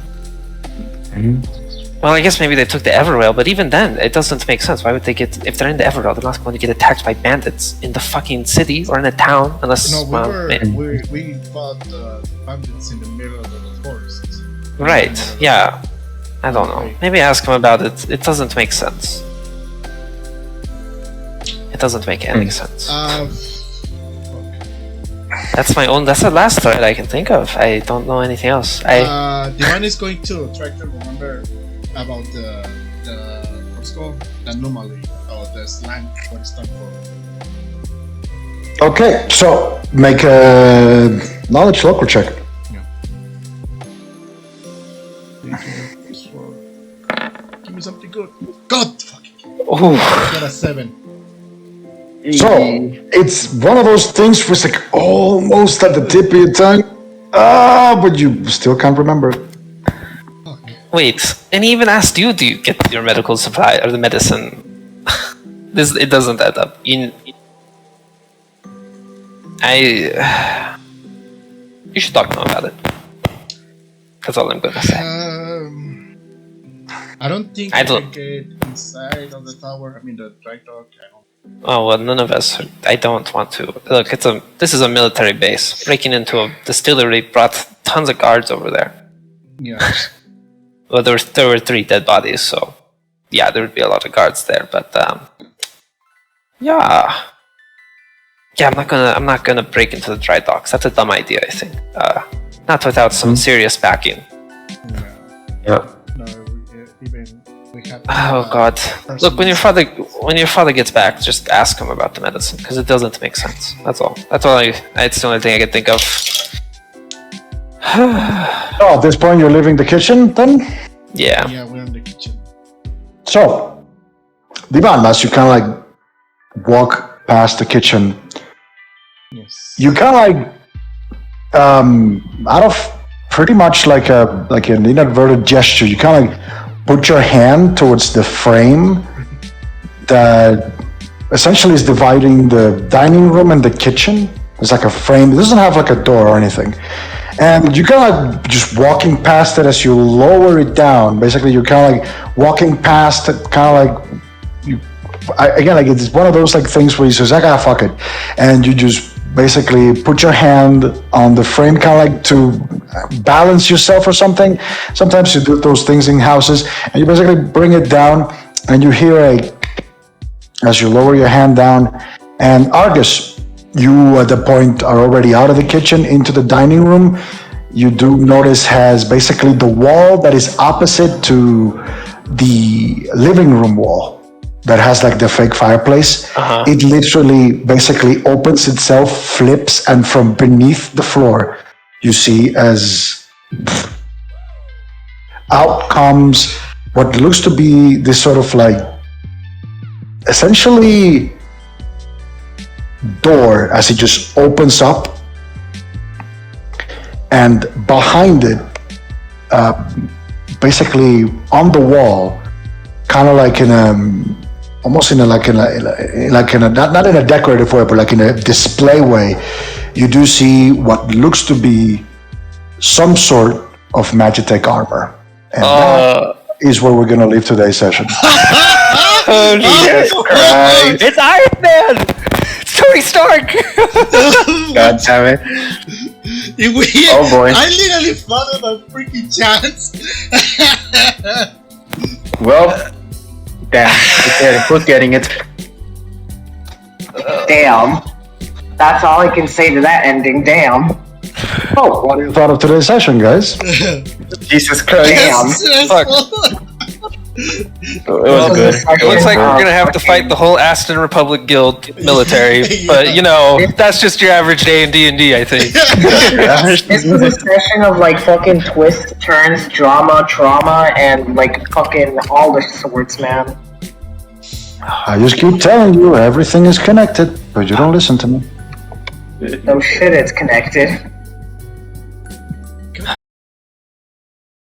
Well, I guess maybe they took the Everrail, but even then, it doesn't make sense. Why would they get, if they're in the Everrail, they're not going to get attacked by bandits in the fucking city or in a town, unless, no, well, we fought bandits in the middle of the forest. right, yeah. I don't know. Maybe ask him about it. It doesn't make sense. It doesn't make any sense. That's the last thread I can think of. I don't know anything else. Divan is going to try to remember about the what's called the anomaly or the slang what it's done for. Okay, so make a knowledge local check. Give me something good. God fucking. Ooh. I got a 7. So it's one of those things where it's like almost at the tip of your tongue, but you still can't remember it. Wait, and he even asked you, do you get your medical supply or the medicine? It doesn't add up. You should talk to him about it. That's all I'm gonna say. I don't think I can get inside of the tower. I mean the dry dock. Oh well, none of us. I don't want to. Look, this is a military base. Breaking into a distillery brought tons of guards over there. Yeah. Well, there were 3 dead bodies, so yeah, there would be a lot of guards there. But yeah, I'm not gonna break into the dry docks. That's a dumb idea, I think. Not without some serious backing. Yep. No, we have. Oh God! Look, when your father gets back, just ask him about the medicine because it doesn't make sense. That's all. It's the only thing I can think of. So at this point, you're leaving the kitchen then? Yeah. Yeah, we're in the kitchen. So Divan, as you kind of like walk past the kitchen, Yes. you kind of like out of pretty much like an inadvertent gesture, you kind of like put your hand towards the frame that essentially is dividing the dining room and the kitchen. It's like a frame. It doesn't have like a door or anything. And you kind of like just walking past it as you lower it down. Basically, you're kind of like walking past it, kind of like again, like it's one of those like things where you say, "Ah, fuck it," and you just basically put your hand on the frame, kind of like to balance yourself or something. Sometimes you do those things in houses, and you basically bring it down, and you hear as you lower your hand down, and Argus, you at the point are already out of the kitchen into the dining room. You do notice has basically the wall that is opposite to the living room wall that has like the fake fireplace. It literally basically opens itself, flips, and from beneath the floor, you see as out comes what looks to be this sort of like essentially door as it just opens up, and behind it, basically on the wall, kind of like in a almost in a not in a decorative way, but like in a display way, you do see what looks to be some sort of Magitech armor, and that is where we're gonna leave today's session. Oh, Jesus Christ! It's Iron Man! It's Tony Stark! God damn it. Oh boy. I literally followed a freaking chance. Well, damn. Who's getting it? Damn. That's all I can say to that ending. Damn. Oh, what do you thought of today's session, guys? Jesus Christ. Damn. Fuck. It was good. It looks like we're gonna have to fight the whole Aston Republic Guild military, but you know, that's just your average day in D&D, I think. This was a session of like fucking twists, turns, drama, trauma, and like fucking all the sorts, man. I just keep telling you, everything is connected, but you don't listen to me. No shit, it's connected.